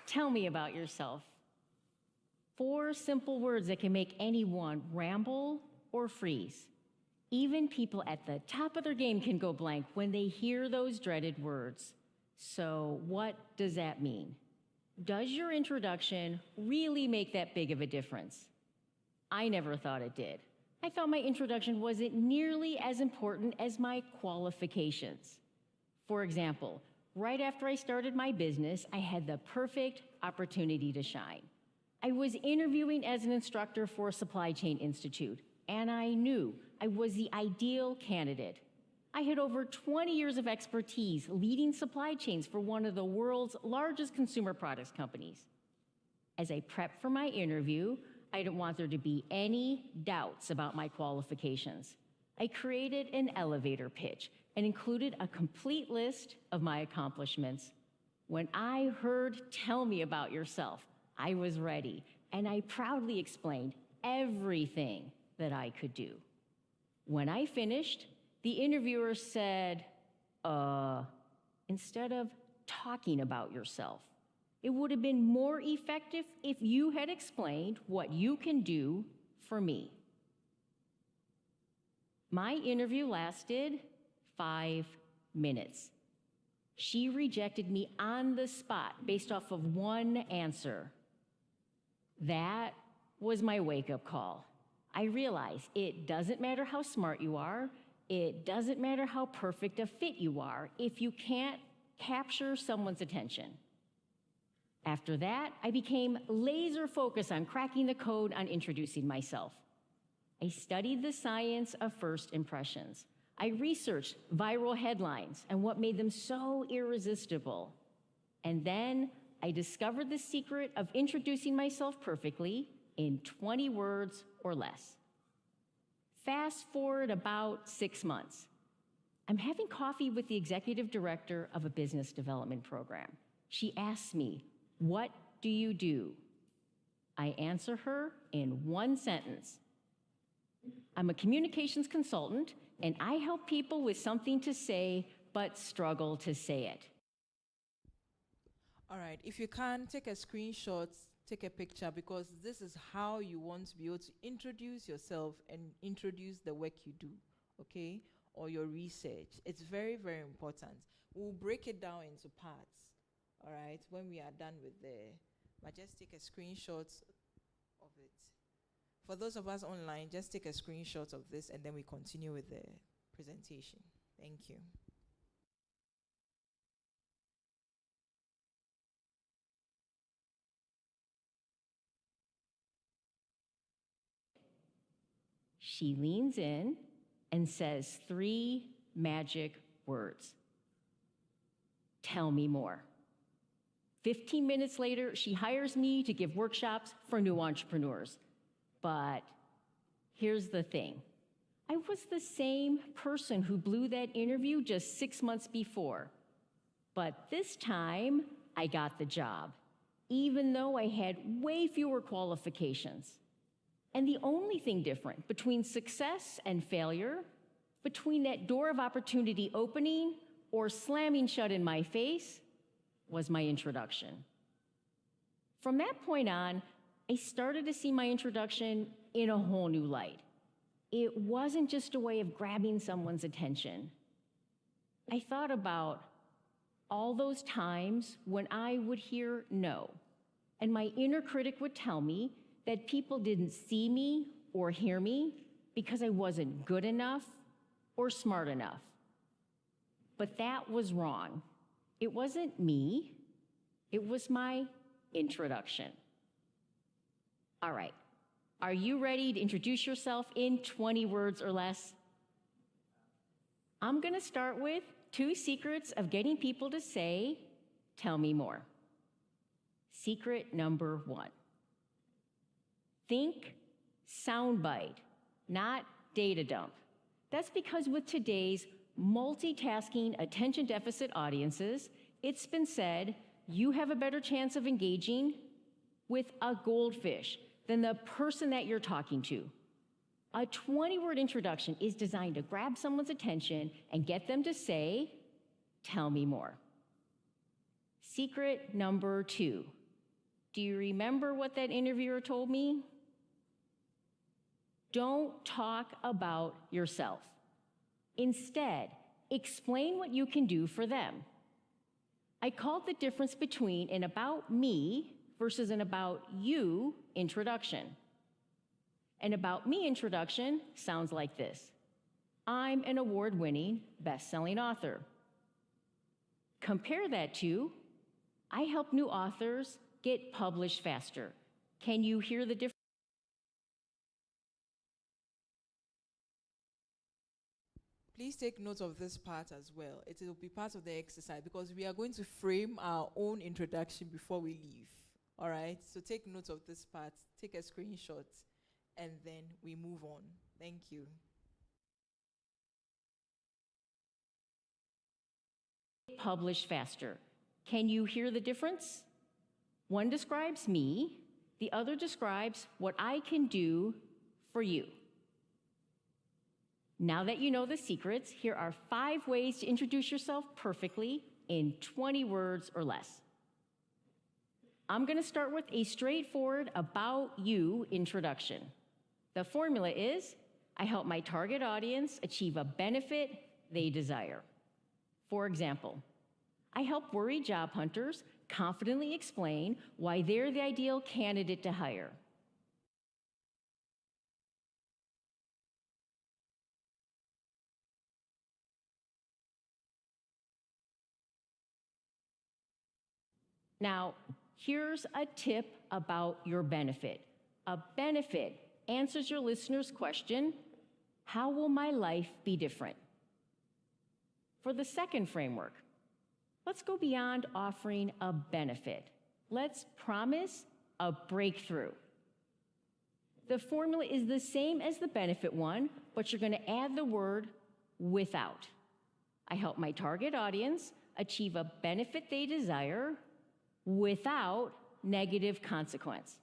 Tell me about yourself. 4 simple words that can make anyone ramble or freeze. Even people at the top of their game can go blank when they hear those dreaded words. So what does that mean? Does your introduction really make that big of a difference? I never thought it did. I thought my introduction wasn't nearly as important as my qualifications. For example, right after I started my business, I had the perfect opportunity to shine. I was interviewing as an instructor for a supply chain institute, and I knew I was the ideal candidate. I had over 20 years of expertise leading supply chains for one of the world's largest consumer products companies. As I prepped for my interview, I didn't want there to be any doubts about my qualifications. I created an elevator pitch and included a complete list of my accomplishments. When I heard "Tell me about yourself," I was ready, and I proudly explained everything that I could do. When I finished, the interviewer said, instead of talking about yourself, it would have been more effective if you had explained what you can do for me. My interview lasted 5 minutes. She rejected me on the spot based off of one answer. That was my wake-up call. I realized it doesn't matter how smart you are, it doesn't matter how perfect a fit you are if you can't capture someone's attention. After that, I became laser focused on cracking the code on introducing myself. I studied the science of first impressions. I researched viral headlines and what made them so irresistible. And then I discovered the secret of introducing myself perfectly in 20 words or less. Fast forward about 6 months. I'm having coffee with the executive director of a business development program. She asks me, "What do you do?" I answer her in one sentence. I'm a communications consultant, and I help people with something to say but struggle to say it. All right, if you can, take a screenshot, take a picture, because this is how you want to be able to introduce yourself and introduce the work you do, okay, or your research. It's very, very important. We'll break it down into parts, all right, when we are done with but just take a screenshot of it. For those of us online, just take a screenshot of this and then we continue with the presentation. Thank you. She leans in and says 3 magic words. "Tell me more." 15 minutes later, she hires me to give workshops for new entrepreneurs. But here's the thing. I was the same person who blew that interview just 6 months before. But this time, I got the job, even though I had way fewer qualifications. And the only thing different between success and failure, between that door of opportunity opening or slamming shut in my face, was my introduction. From that point on, I started to see my introduction in a whole new light. It wasn't just a way of grabbing someone's attention. I thought about all those times when I would hear no, and my inner critic would tell me that people didn't see me or hear me because I wasn't good enough or smart enough. But that was wrong. It wasn't me, it was my introduction. All right, Are you ready to introduce yourself in 20 words or less? I'm going to start with 2 secrets of getting people to say, "Tell me more." Secret number 1. Think soundbite, not data dump. That's because with today's multitasking attention deficit audiences, it's been said you have a better chance of engaging with a goldfish than the person that you're talking to. A 20-word introduction is designed to grab someone's attention and get them to say, "Tell me more." Secret number 2. Do you remember what that interviewer told me? Don't talk about yourself. Instead, explain what you can do for them. I called the difference between an "about me" versus an "about you" introduction. An "about me" introduction sounds like this. I'm an award-winning, best-selling author. Compare that to, I help new authors get published faster. Can you hear the difference? Please take note of this part as well. It will be part of the exercise because we are going to frame our own introduction before we leave. All right? So take note of this part, take a screenshot, and then we move on. Thank you. Published faster. Can you hear the difference? One describes me, the other describes what I can do for you. Now that you know the secrets, here are 5 ways to introduce yourself perfectly in 20 words or less. I'm going to start with a straightforward "about you" introduction. The formula is, I help my target audience achieve a benefit they desire. For example, I help worried job hunters confidently explain why they're the ideal candidate to hire. Now, here's a tip about your benefit. A benefit answers your listener's question, how will my life be different? For the second framework, let's go beyond offering a benefit. Let's promise a breakthrough. The formula is the same as the benefit one, but you're going to add the word "without." I help my target audience achieve a benefit they desire without negative consequence.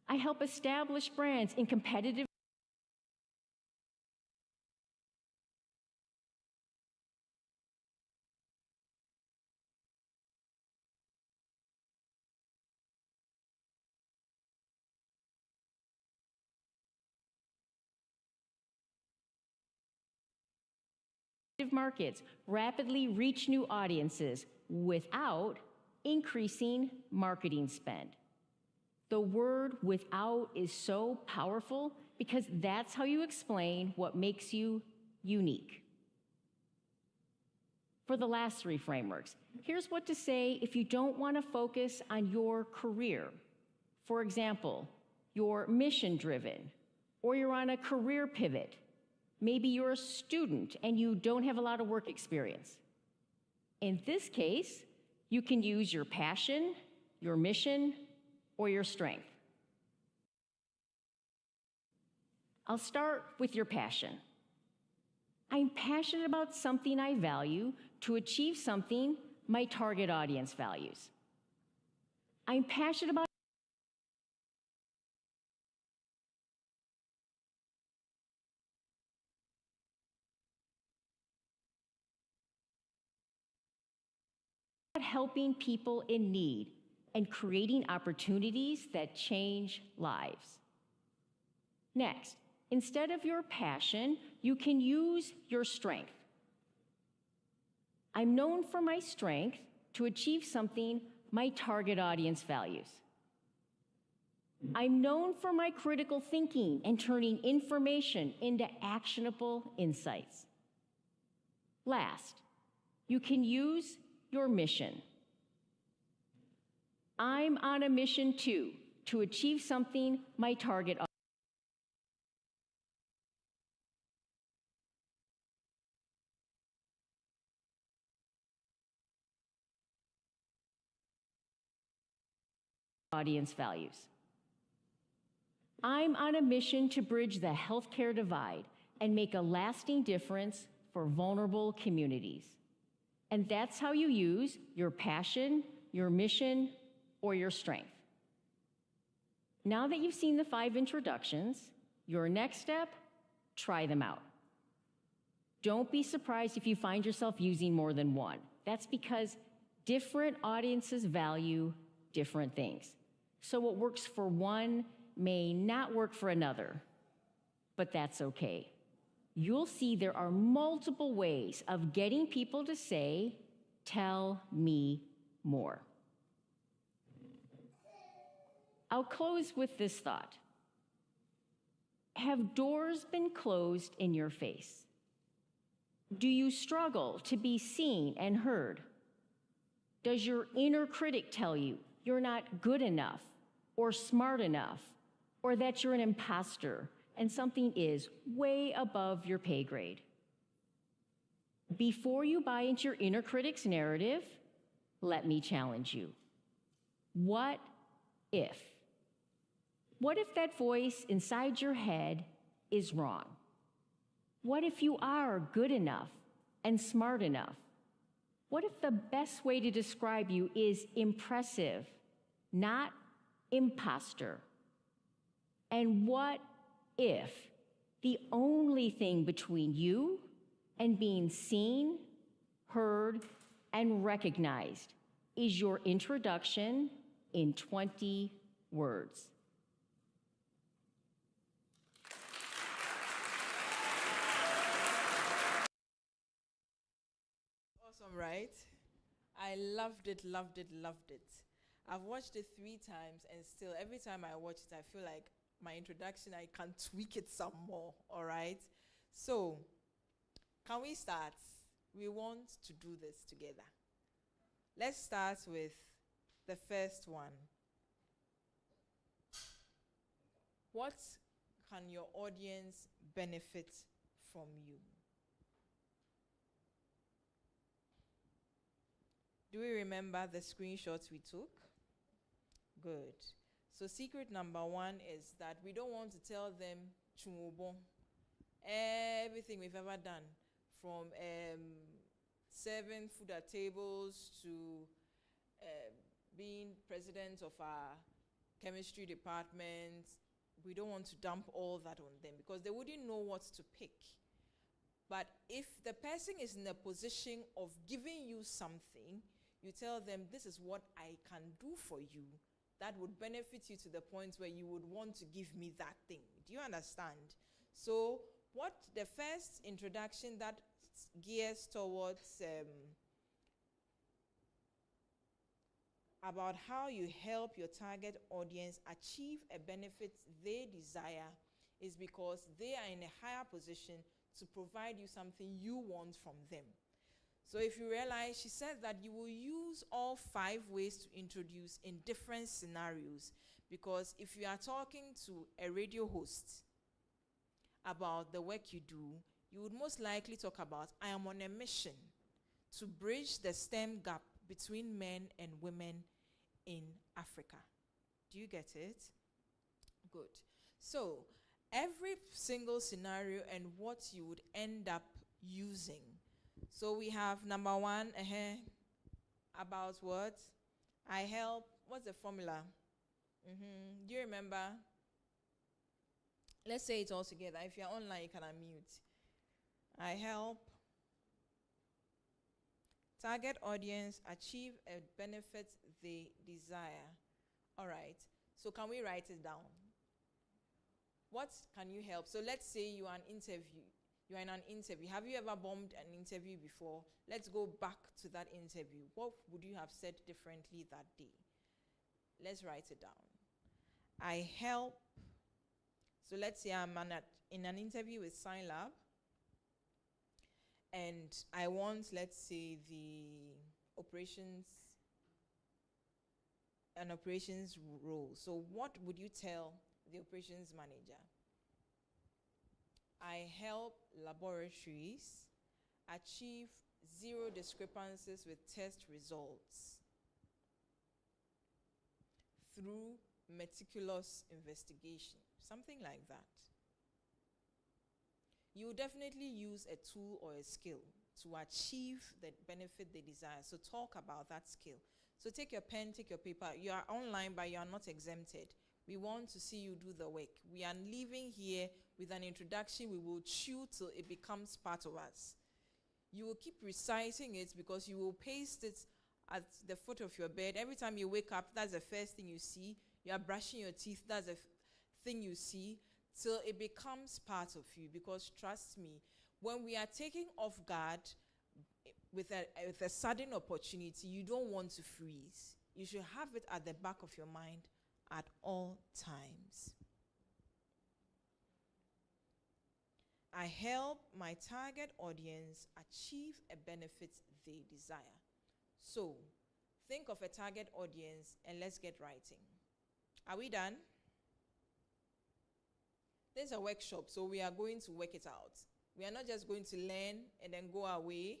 I help establish brands in competitive markets, rapidly reach new audiences without increasing marketing spend. The word "without" is so powerful because that's how you explain what makes you unique. For the last 3 frameworks, here's what to say if you don't want to focus on your career. For example, you're mission-driven, or you're on a career pivot. Maybe you're a student and you don't have a lot of work experience. In this case, you can use your passion, your mission, or your strength. I'll start with your passion. I'm passionate about something I value to achieve something my target audience values. I'm passionate about helping people in need and creating opportunities that change lives. Next, instead of your passion, you can use your strength. I'm known for my strength to achieve something my target audience values. I'm known for my critical thinking and turning information into actionable insights. Last, you can use your mission. I'm on a mission too, To achieve something, my target audience values. I'm on a mission to bridge the healthcare divide and make a lasting difference for vulnerable communities. And that's how you use your passion, your mission, or your strength. Now that you've seen the 5 introductions, your next step, try them out. Don't be surprised if you find yourself using more than one. That's because different audiences value different things. So what works for one may not work for another, but that's okay. You'll see there are multiple ways of getting people to say, "Tell me more." I'll close with this thought. Have doors been closed in your face? Do you struggle to be seen and heard? Does your inner critic tell you you're not good enough or smart enough, or that you're an imposter and something is way above your pay grade? Before you buy into your inner critic's narrative, let me challenge you. What if? What if that voice inside your head is wrong? What if you are good enough and smart enough? What if the best way to describe you is impressive, not imposter? And what if the only thing between you and being seen, heard, and recognized is your introduction in 20 words? Awesome, right? I loved it, loved it, loved it. I've watched it 3 times, and still, every time I watch it, I feel like my introduction, I can tweak it some more, all right? So, can we start? We want to do this together. Let's start with the first one. What can your audience benefit from you? Do we remember the screenshots we took? Good. So secret number 1 is that we don't want to tell them chumobon. Everything we've ever done, from serving food at tables to being president of our chemistry department, we don't want to dump all that on them because they wouldn't know what to pick. But if the person is in a position of giving you something, you tell them, this is what I can do for you that would benefit you to the point where you would want to give me that thing. Do you understand? So what the first introduction that gears towards about how you help your target audience achieve a benefit they desire is because they are in a higher position to provide you something you want from them. So if you realize, she said that you will use all 5 ways to introduce in different scenarios, because if you are talking to a radio host about the work you do, you would most likely talk about, I am on a mission to bridge the STEM gap between men and women in Africa. Do you get it? Good. So every single scenario and what you would end up using. So we have number 1, about what? I help. What's the formula? Do you remember? Let's say it all together. If you're online, you can unmute. I help target audience achieve a benefit they desire. All right. So can we write it down? What can you help? So let's say you are an interview. You are in an interview. Have you ever bombed an interview before? Let's go back to that interview. What would you have said differently that day? Let's write it down. I help. So let's say I'm in an interview with SciLab, and I want, let's say, the operations an operations role. So what would you tell the operations manager? I help laboratories achieve zero discrepancies with test results through meticulous investigation, something like that. You definitely use a tool or a skill to achieve the benefit they desire. So talk about that skill. So take your pen, take your paper. You are online, but you are not exempted. We want to see you do the work. We are leaving here with an introduction. We will chew till it becomes part of us. You will keep reciting it because you will paste it at the foot of your bed. Every time you wake up, that's the first thing you see. You are brushing your teeth, that's the thing you see, till it becomes part of you. Because trust me, when we are taken off guard with a sudden opportunity, you don't want to freeze. You should have it at the back of your mind at all times. I help my target audience achieve a benefit they desire. So, think of a target audience and let's get writing. Are we done? There's a workshop, so we are going to work it out. We are not just going to learn and then go away.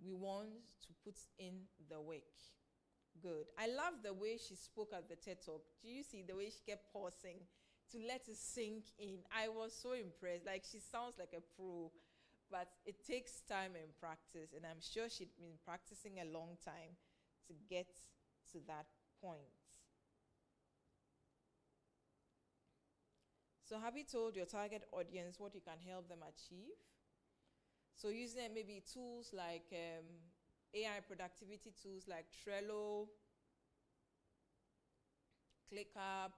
We want to put in the work. Good. I love the way she spoke at the TED Talk. Do you see the way she kept pausing to let it sink in? I was so impressed. Like, she sounds like a pro, but it takes time and practice, and I'm sure she'd been practicing a long time to get to that point. So have you told your target audience what you can help them achieve? So using maybe tools like AI productivity tools like Trello, ClickUp,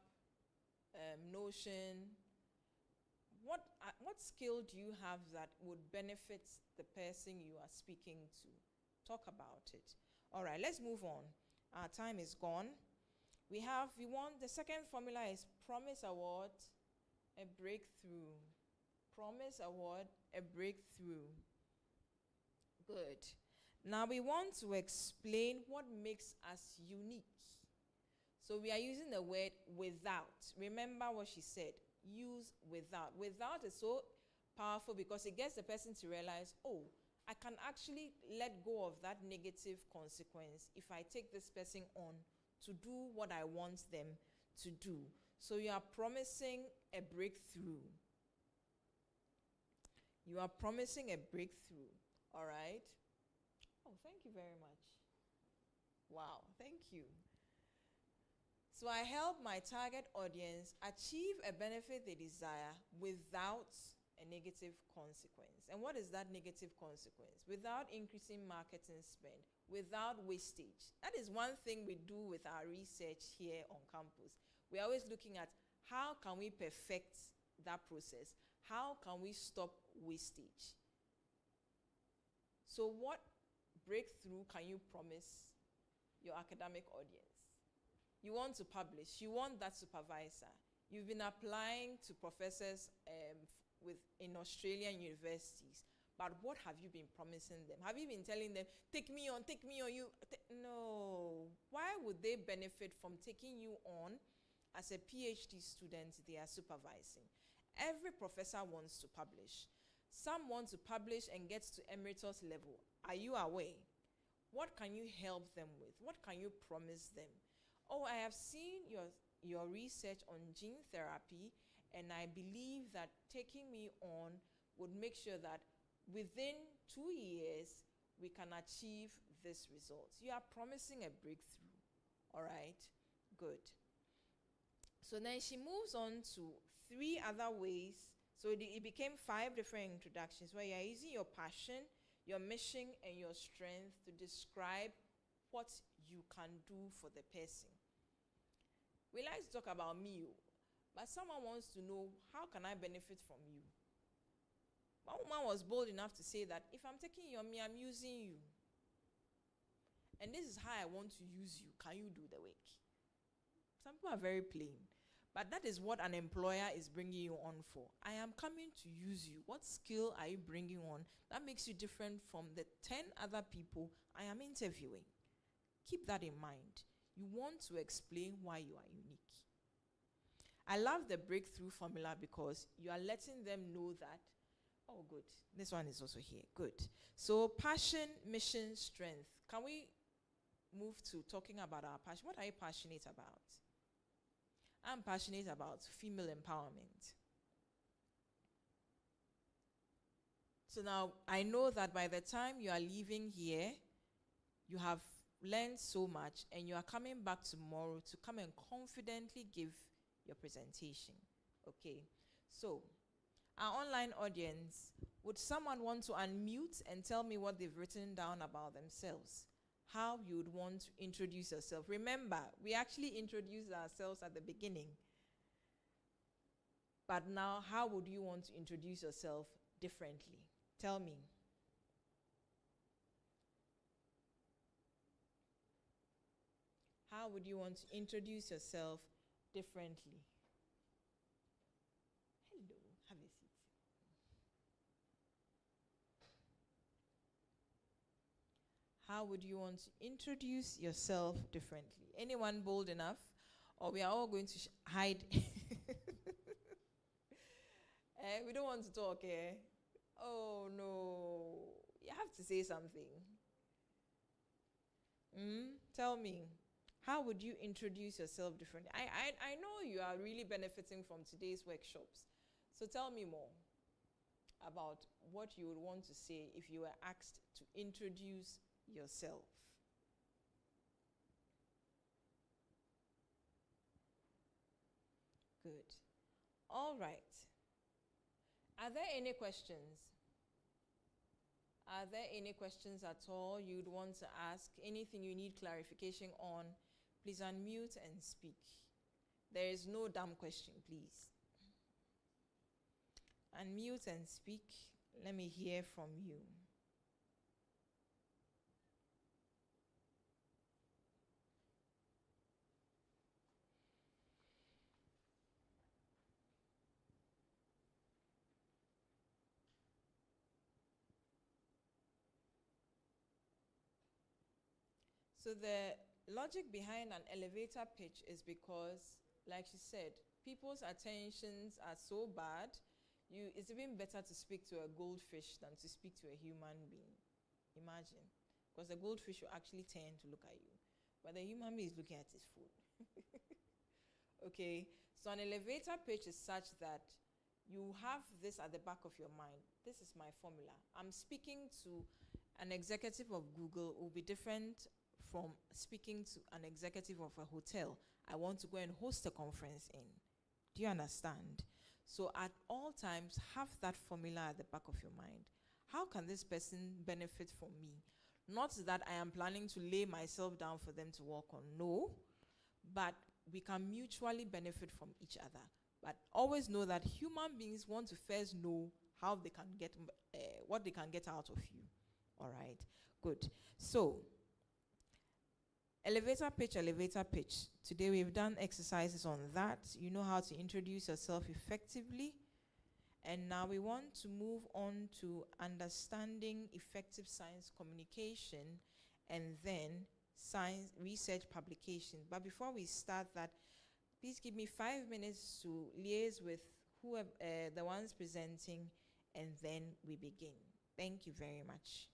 Notion. What skill do you have that would benefit the person you are speaking to? Talk about it. All right, let's move on. Our time is gone. We want the second formula is promise award, a breakthrough. Promise award, a breakthrough. Good. Now we want to explain what makes us unique. So we are using the word without. Remember what she said. Use without. Without is so powerful because it gets the person to realize, oh, I can actually let go of that negative consequence if I take this person on to do what I want them to do. So you are promising a breakthrough. You are promising a breakthrough. All right? Oh, thank you very much. Wow, thank you. So I help my target audience achieve a benefit they desire without a negative consequence. And what is that negative consequence? Without increasing marketing spend, without wastage. That is one thing we do with our research here on campus. We're always looking at how can we perfect that process? How can we stop wastage? So what breakthrough can you promise your academic audience? You want to publish. You want that supervisor. You've been applying to professors in Australian universities. But what have you been promising them? Have you been telling them, take me on, no. Why would they benefit from taking you on as a PhD student they are supervising? Every professor wants to publish. Some want to publish and get to emeritus level. Are you aware? What can you help them with? What can you promise them? Oh, I have seen your research on gene therapy, and I believe that taking me on would make sure that within 2 years, we can achieve this result. You are promising a breakthrough. All right? Good. So then she moves on to 3 other ways. So it became 5 different introductions where you are using your passion, your mission, and your strength to describe what you can do for the person. We like to talk about me, but someone wants to know, how can I benefit from you? One woman was bold enough to say that if I'm taking you on me, I'm using you. And this is how I want to use you. Can you do the work? Some people are very plain. But that is what an employer is bringing you on for. I am coming to use you. What skill are you bringing on that makes you different from the 10 other people I am interviewing? Keep that in mind. You want to explain why you are unique. I love the breakthrough formula because you are letting them know that, oh, good, this one is also here. Good. So passion, mission, strength. Can we move to talking about our passion? What are you passionate about? I'm passionate about female empowerment. So now I know that by the time you are leaving here, you have learned so much and you are coming back tomorrow to come and confidently give your presentation. Okay. So our online audience, would someone want to unmute and tell me what they've written down about themselves? How you would want to introduce yourself? Remember, we actually introduced ourselves at the beginning. But now, how would you want to introduce yourself differently? Tell me. How would you want to introduce yourself differently? Hello, have a seat. How would you want to introduce yourself differently? Anyone bold enough? Or we are all going to hide? We don't want to talk, eh? Oh, no. You have to say something. Tell me. How would you introduce yourself differently? I know you are really benefiting from today's workshops. So tell me more about what you would want to say if you were asked to introduce yourself. Good. All right. Are there any questions? Are there any questions at all you'd want to ask? Anything you need clarification on? Please unmute and speak. There is no dumb question, please. Unmute and speak. Let me hear from you. So the logic behind an elevator pitch is because, like she said, people's attentions are so bad, it's even better to speak to a goldfish than to speak to a human being. Imagine. Because the goldfish will actually turn to look at you. But the human being is looking at his phone. Okay? So an elevator pitch is such that you have this at the back of your mind. This is my formula. I'm speaking to an executive of Google will be different from speaking to an executive of a hotel I want to go and host a conference in. Do you understand? So at all times, have that formula at the back of your mind. How can this person benefit from me? Not that I am planning to lay myself down for them to work on. No. But we can mutually benefit from each other. But always know that human beings want to first know how they can get, what they can get out of you. All right? Good. So, elevator pitch. Today we've done exercises on that. You know how to introduce yourself effectively. And now we want to move on to understanding effective science communication and then science research publication. But before we start that, please give me 5 minutes to liaise with whoever the ones presenting, and then we begin. Thank you very much.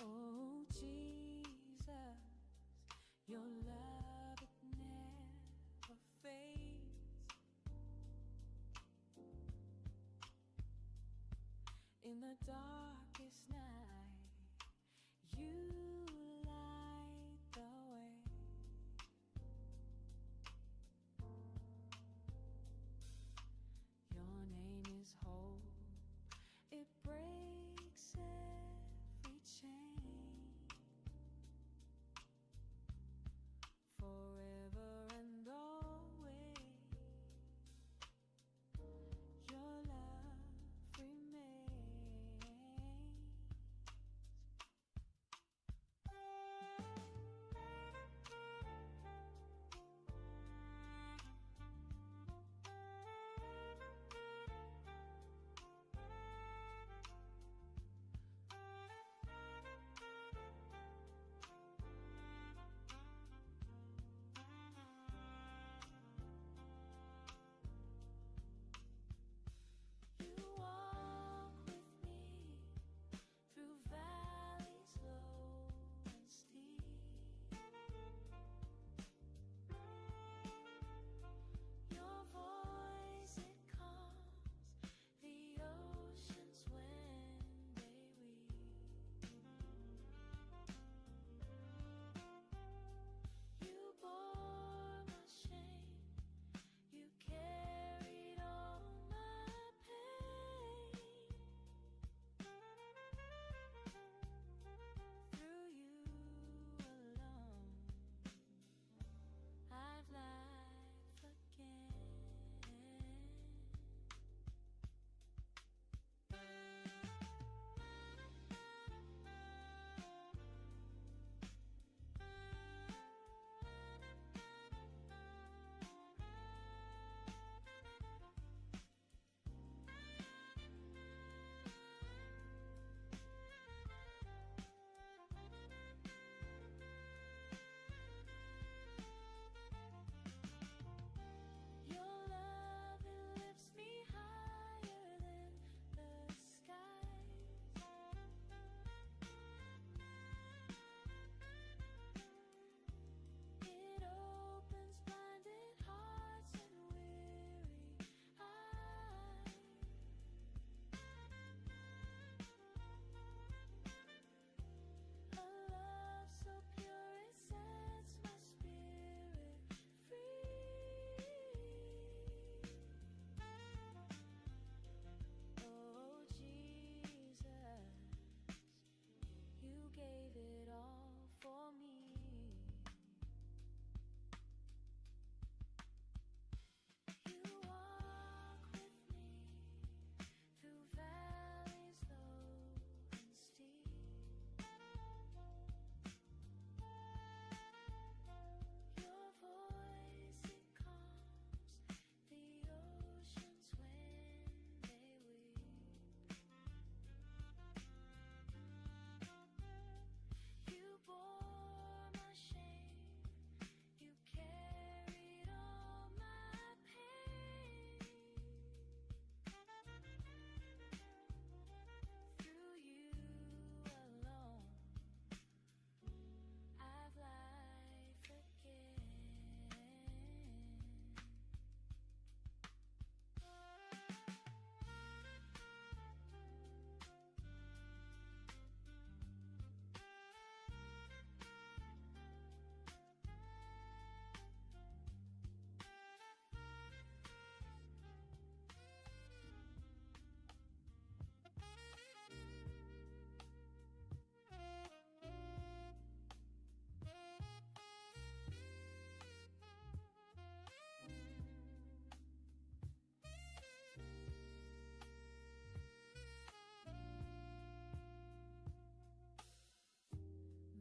Oh, Jesus, Your love, it never fades. In the darkest night, you light the way. Your name is hope. It breaks every chain. Forever and always, your love remains. You walk with me through valleys low and steep. Your voice, it calms the oceans when they weep. You bore my shame, you carried all my pain. Through you alone, I've life again. Your love, it lifts me higher than the skies. It opens blinded hearts and weary eyes. A love so pure, it sets my spirit free. Oh Jesus, you gave it all for me. You walk with me through valleys low and steep. Your voice, it calms the oceans when they weep. You bore my shame, you carried all my pain. Through you alone, I've life again.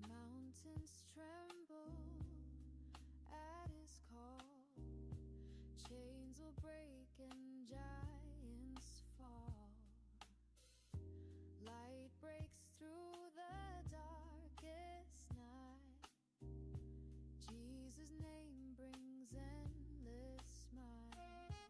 Mountains tremble at his call. Chains will break and giants fall. Light breaks through the darkest night. Jesus' name brings endless smile.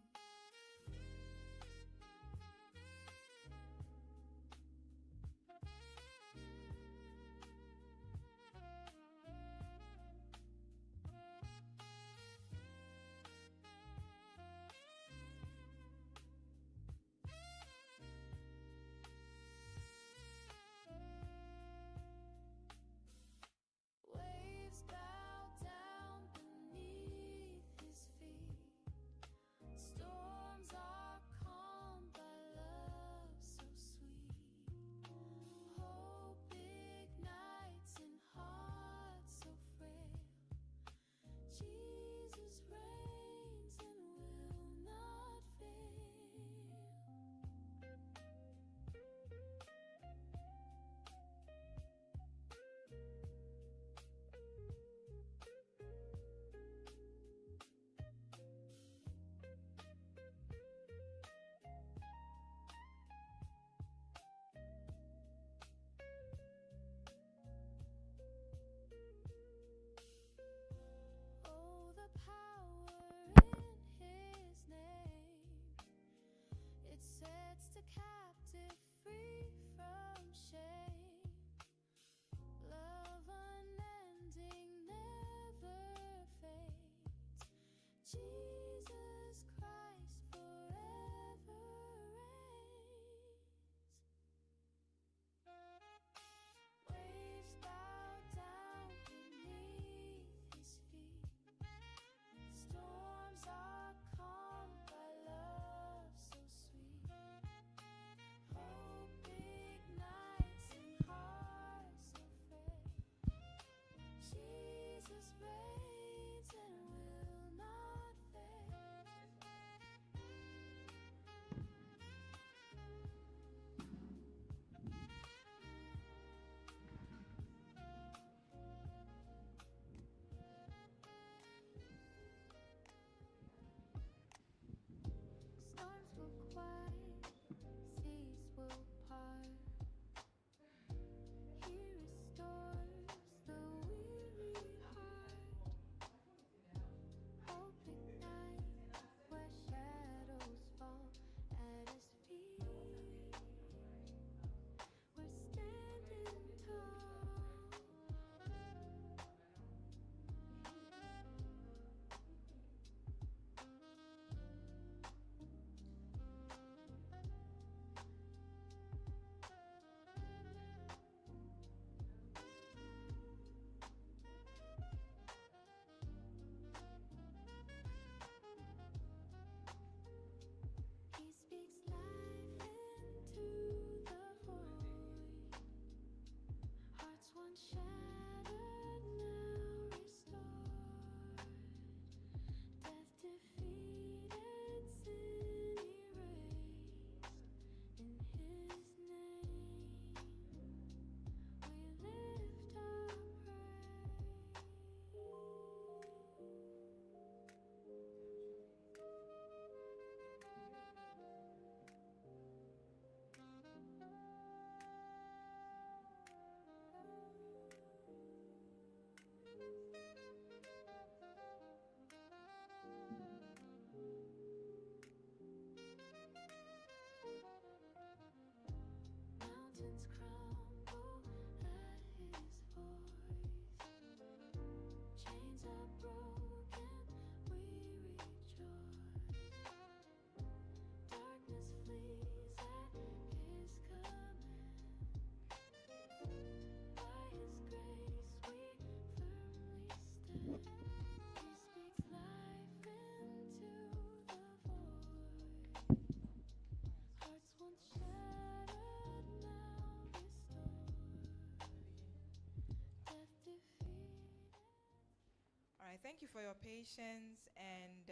thank you for your patience, and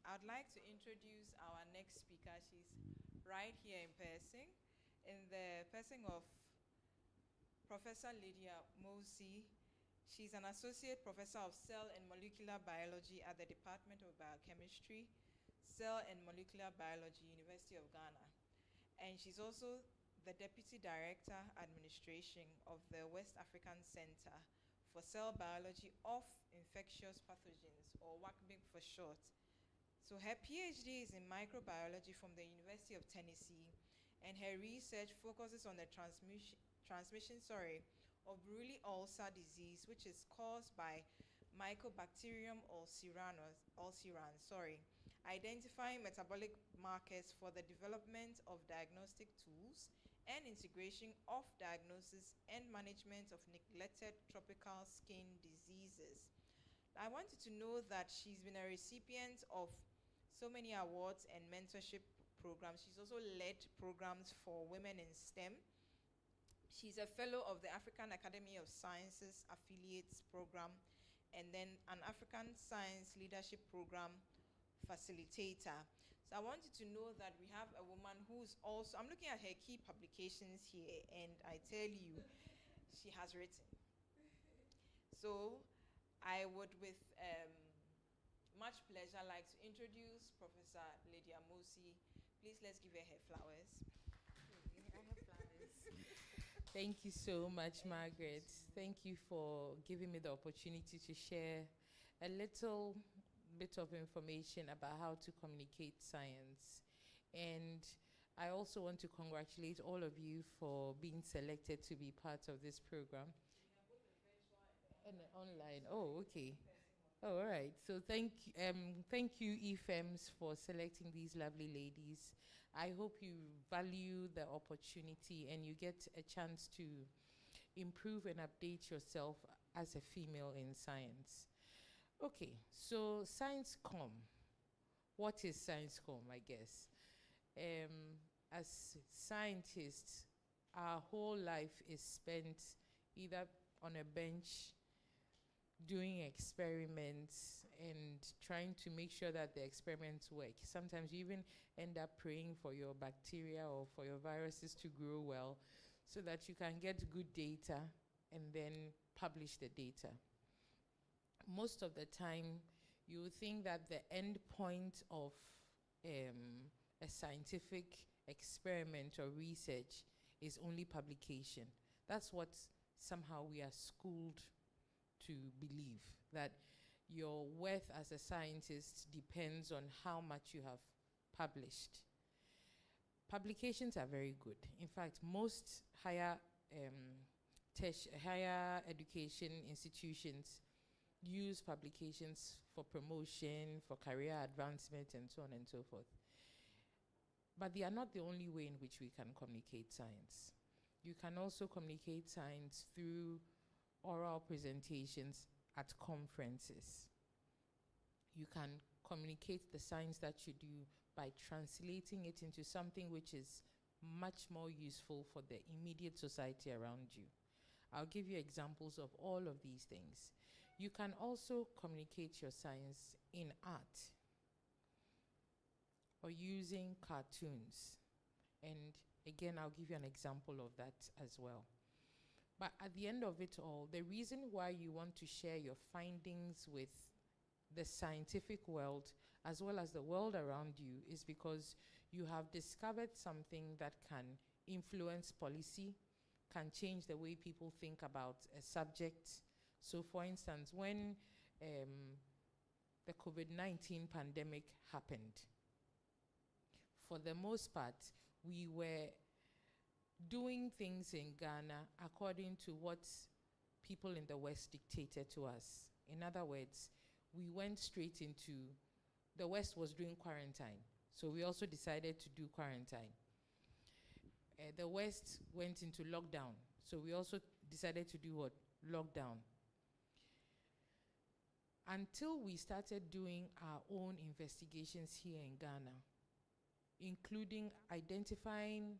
I'd like to introduce our next speaker. She's right here in person, in the person of Professor Lydia Mosi. She's an associate professor of cell and molecular biology at the Department of Biochemistry, Cell and Molecular Biology, University of Ghana. And she's also the Deputy Director Administration of the West African Center for Cell Biology of Infectious Pathogens, or WACBIP for short. So her PhD is in microbiology from the University of Tennessee, and her research focuses on the transmission of Buruli ulcer disease, which is caused by Mycobacterium ulcerans, identifying metabolic markers for the development of diagnostic tools and integration of diagnosis and management of neglected tropical skin diseases. I want you to know that she's been a recipient of so many awards and mentorship programs. She's also led programs for women in STEM. She's a fellow of the African Academy of Sciences Affiliates Program, and then an African Science Leadership Program facilitator. So I want you to know that we have a woman who's also, I'm looking at her key publications here, and I tell you, she has written. So I would, with much pleasure, like to introduce Professor Lydia Mosi. Please, let's give her flowers. I have flowers. Thank you so much, Margaret. Thank you for giving me the opportunity to share a little bit of information about how to communicate science. And I also want to congratulate all of you for being selected to be part of this program. And online. Oh, okay. Oh, all right. So thank you, FeMS, for selecting these lovely ladies. I hope you value the opportunity and you get a chance to improve and update yourself as a female in science. Okay, so ScienceCom. What is ScienceCom, I guess? As scientists, our whole life is spent either on a bench doing experiments and trying to make sure that the experiments work. Sometimes you even end up praying for your bacteria or for your viruses to grow well so that you can get good data and then publish the data. Most of the time, you would think that the end point of a scientific experiment or research is only publication. That's what somehow we are schooled to believe, that your worth as a scientist depends on how much you have published. Publications are very good. In fact, most higher education institutions use publications for promotion, for career advancement, and so on and so forth. But they are not the only way in which we can communicate science. You can also communicate science through oral presentations at conferences. You can communicate the science that you do by translating it into something which is much more useful for the immediate society around you. I'll give you examples of all of these things. You can also communicate your science in art or using cartoons. And again, I'll give you an example of that as well. But at the end of it all, the reason why you want to share your findings with the scientific world as well as the world around you is because you have discovered something that can influence policy, can change the way people think about a subject. So for instance, when the COVID-19 pandemic happened, for the most part, we were doing things in Ghana according to what people in the West dictated to us. In other words, we went straight into, the West was doing quarantine, so we also decided to do quarantine. The West went into lockdown, so we also decided to do what? Lockdown. Until we started doing our own investigations here in Ghana, including identifying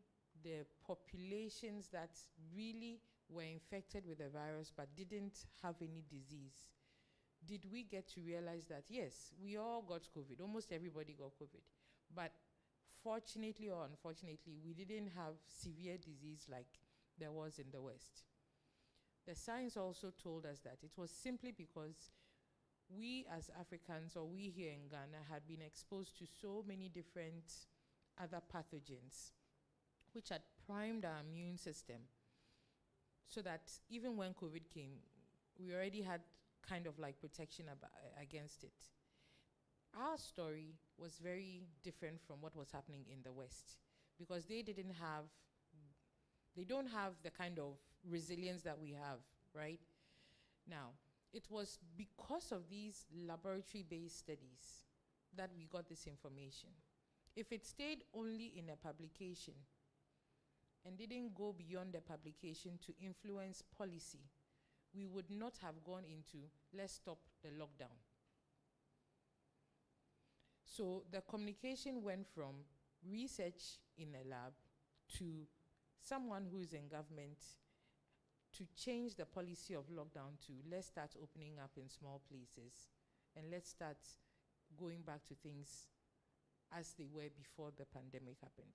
the populations that really were infected with the virus but didn't have any disease, did we get to realize that, yes, we all got COVID, almost everybody got COVID, but fortunately or unfortunately, we didn't have severe disease like there was in the West. The science also told us that it was simply because we as Africans, or we here in Ghana, had been exposed to so many different other pathogens which had primed our immune system, so that even when COVID came, we already had kind of like protection against it. Our story was very different from what was happening in the West, because they don't have the kind of resilience that we have, right? Now, it was because of these laboratory-based studies that we got this information. If it stayed only in a publication and didn't go beyond the publication to influence policy, we would not have gone into, let's stop the lockdown. So the communication went from research in a lab to someone who is in government to change the policy of lockdown to, let's start opening up in small places and let's start going back to things as they were before the pandemic happened.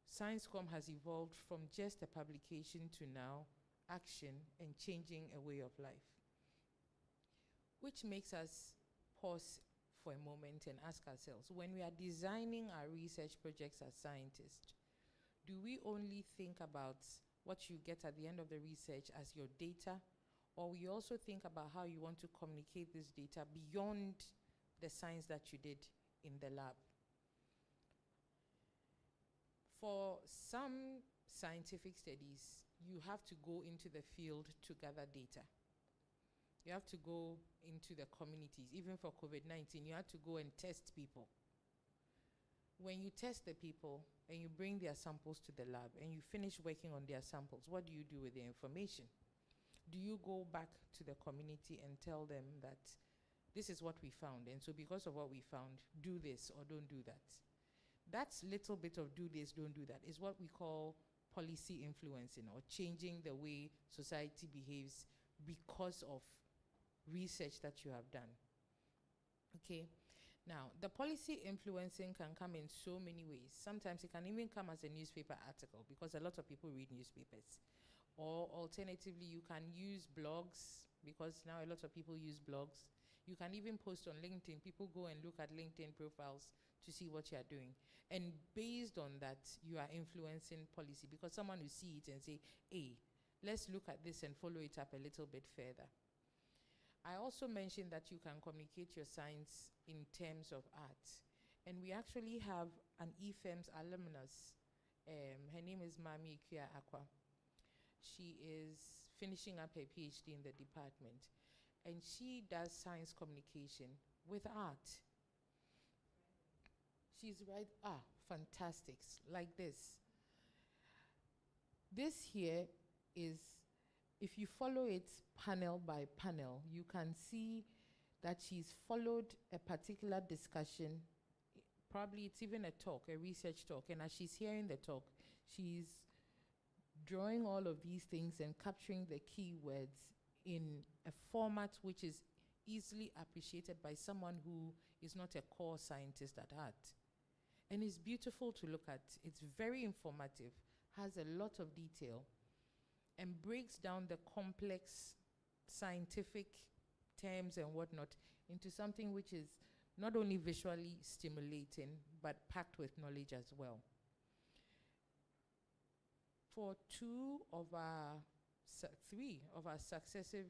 ScienceCom has evolved from just a publication to now action and changing a way of life, which makes us pause for a moment and ask ourselves, when we are designing our research projects as scientists, do we only think about what you get at the end of the research as your data, or we also think about how you want to communicate this data beyond the science that you did in the lab? For some scientific studies, you have to go into the field to gather data. You have to go into the communities. Even for COVID-19, you have to go and test people. When you test the people and you bring their samples to the lab and you finish working on their samples, what do you do with the information? Do you go back to the community and tell them that this is what we found, and so because of what we found, do this or don't do that? That's little bit of do this, don't do that, is what we call policy influencing, or changing the way society behaves because of research that you have done. Okay, now the policy influencing can come in so many ways. Sometimes it can even come as a newspaper article, because a lot of people read newspapers. Or alternatively, you can use blogs, because now a lot of people use blogs. You can even post on LinkedIn. People go and look at LinkedIn profiles to see what you are doing. And based on that, you are influencing policy, because someone will see it and say, hey, let's look at this and follow it up a little bit further. I also mentioned that you can communicate your science in terms of art. And we actually have an FeMS alumnus. Her name is Mami Ikea Aqua. She is finishing up her PhD in the department. And she does science communication with art. She's fantastic, like this. This here is, if you follow it panel by panel, you can see that she's followed a particular discussion. Probably it's even a talk, a research talk, and as she's hearing the talk, she's drawing all of these things and capturing the keywords in a format which is easily appreciated by someone who is not a core scientist at heart. And it's beautiful to look at. It's very informative, has a lot of detail, and breaks down the complex scientific terms and whatnot into something which is not only visually stimulating, but packed with knowledge as well. For three of our successive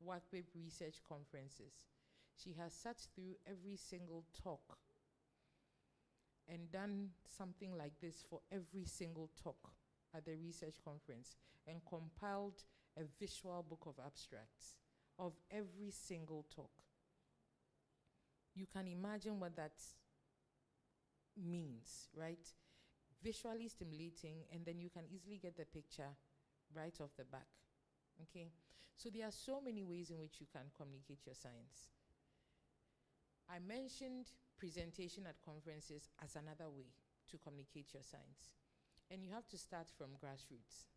WACBIB research conferences, she has sat through every single talk and done something like this for every single talk at the research conference, and compiled a visual book of abstracts of every single talk. You can imagine what that means, right? Visually stimulating, and then you can easily get the picture right off the back. Okay, so there are so many ways in which you can communicate your science. I mentioned presentation at conferences as another way to communicate your science. And you have to start from grassroots.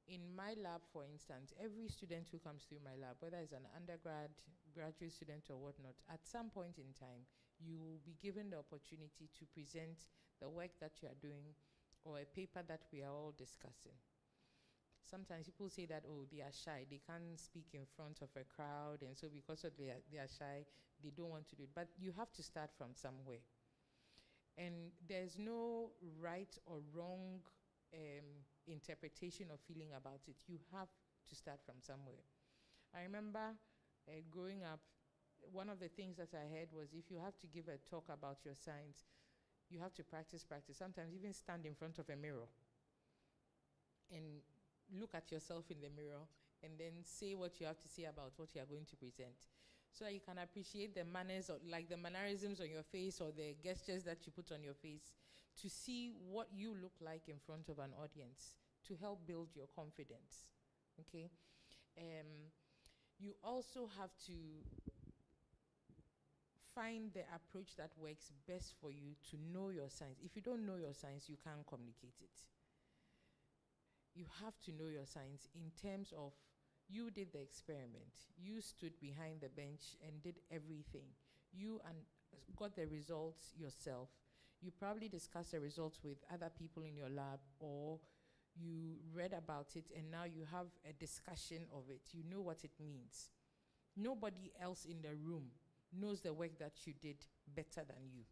In my lab, for instance, every student who comes through my lab, whether it's an undergrad, graduate student or whatnot, at some point in time, you will be given the opportunity to present the work that you are doing or a paper that we are all discussing. Sometimes people say that, oh, they are shy, they can't speak in front of a crowd, and so because of they are shy, they don't want to do it. But you have to start from somewhere. And there's no right or wrong interpretation or feeling about it. You have to start from somewhere. I remember growing up, one of the things that I heard was if you have to give a talk about your science, you have to practice. Sometimes even stand in front of a mirror and look at yourself in the mirror and then say what you have to say about what you are going to present, so that you can appreciate the manners, or like the mannerisms on your face or the gestures that you put on your face, to see what you look like in front of an audience, to help build your confidence. Okay. You also have to find the approach that works best for you to know your science. If you don't know your science, you can't communicate it. You have to know your science in terms of, you did the experiment, you stood behind the bench and did everything. You got the results yourself. You probably discussed the results with other people in your lab, or you read about it and now you have a discussion of it. You know what it means. Nobody else in the room knows the work that you did better than you.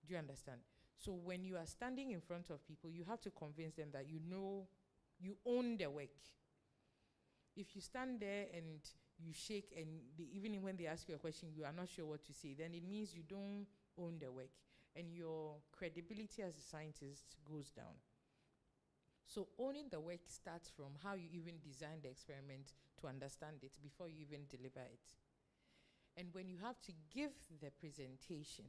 Do you understand? So when you are standing in front of people, you have to convince them that you know, you own the work. If you stand there and you shake, and even when they ask you a question, you are not sure what to say, then it means you don't own the work, and your credibility as a scientist goes down. So owning the work starts from how you even design the experiment to understand it before you even deliver it. And when you have to give the presentation,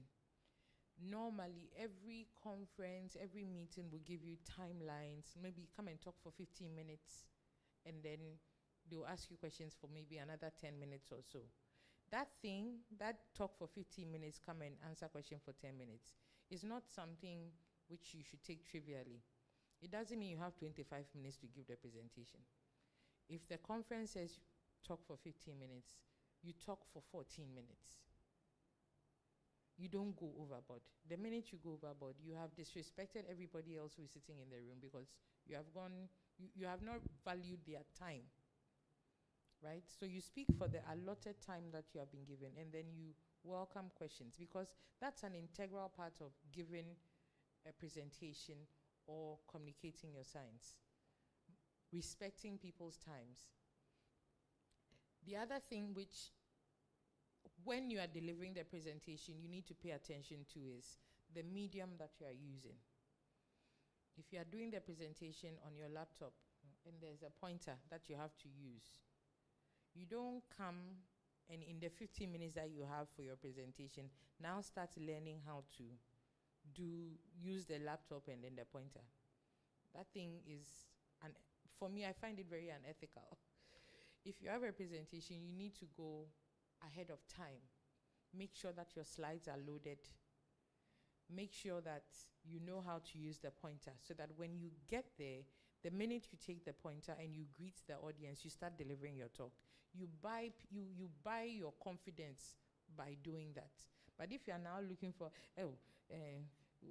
normally every conference, every meeting will give you timelines. Maybe come and talk for 15 minutes, and then they'll ask you questions for maybe another 10 minutes or so. That talk for 15 minutes, come and answer question for 10 minutes, is not something which you should take trivially. It doesn't mean you have 25 minutes to give the presentation. If the conference says talk for 15 minutes, you talk for 14 minutes. You don't go overboard. The minute you go overboard, you have disrespected everybody else who is sitting in the room, because you have not valued their time, right? So you speak for the allotted time that you have been given, and then you welcome questions, because that's an integral part of giving a presentation or communicating your science. Respecting people's times. The other thing which, when you are delivering the presentation, you need to pay attention to is the medium that you are using. If you are doing the presentation on your laptop and there's a pointer that you have to use, you don't come and in the 15 minutes that you have for your presentation, now start learning how to use the laptop and then the pointer. That thing is, for me, I find it very unethical. If you have a presentation, you need to go ahead of time. Make sure that your slides are loaded. Make sure that you know how to use the pointer, so that when you get there, the minute you take the pointer and you greet the audience, you start delivering your talk. You buy your confidence by doing that. But if you are now looking for,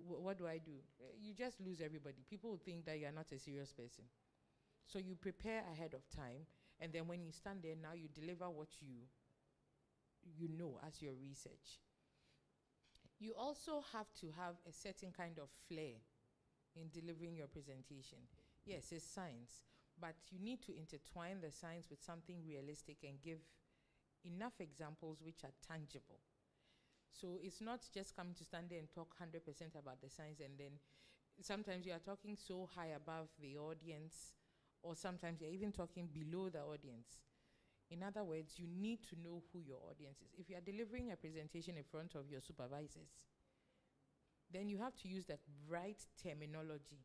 what do I do? You just lose everybody. People will think that you are not a serious person. So you prepare ahead of time, and then when you stand there, now you deliver what you know as your research. You also have to have a certain kind of flair in delivering your presentation. Yes, it's science, but you need to intertwine the science with something realistic and give enough examples which are tangible. So it's not just coming to stand there and talk 100% about the science, and then sometimes you are talking so high above the audience, or sometimes you're even talking below the audience. In other words, you need to know who your audience is. If you are delivering a presentation in front of your supervisors, then you have to use the right terminology.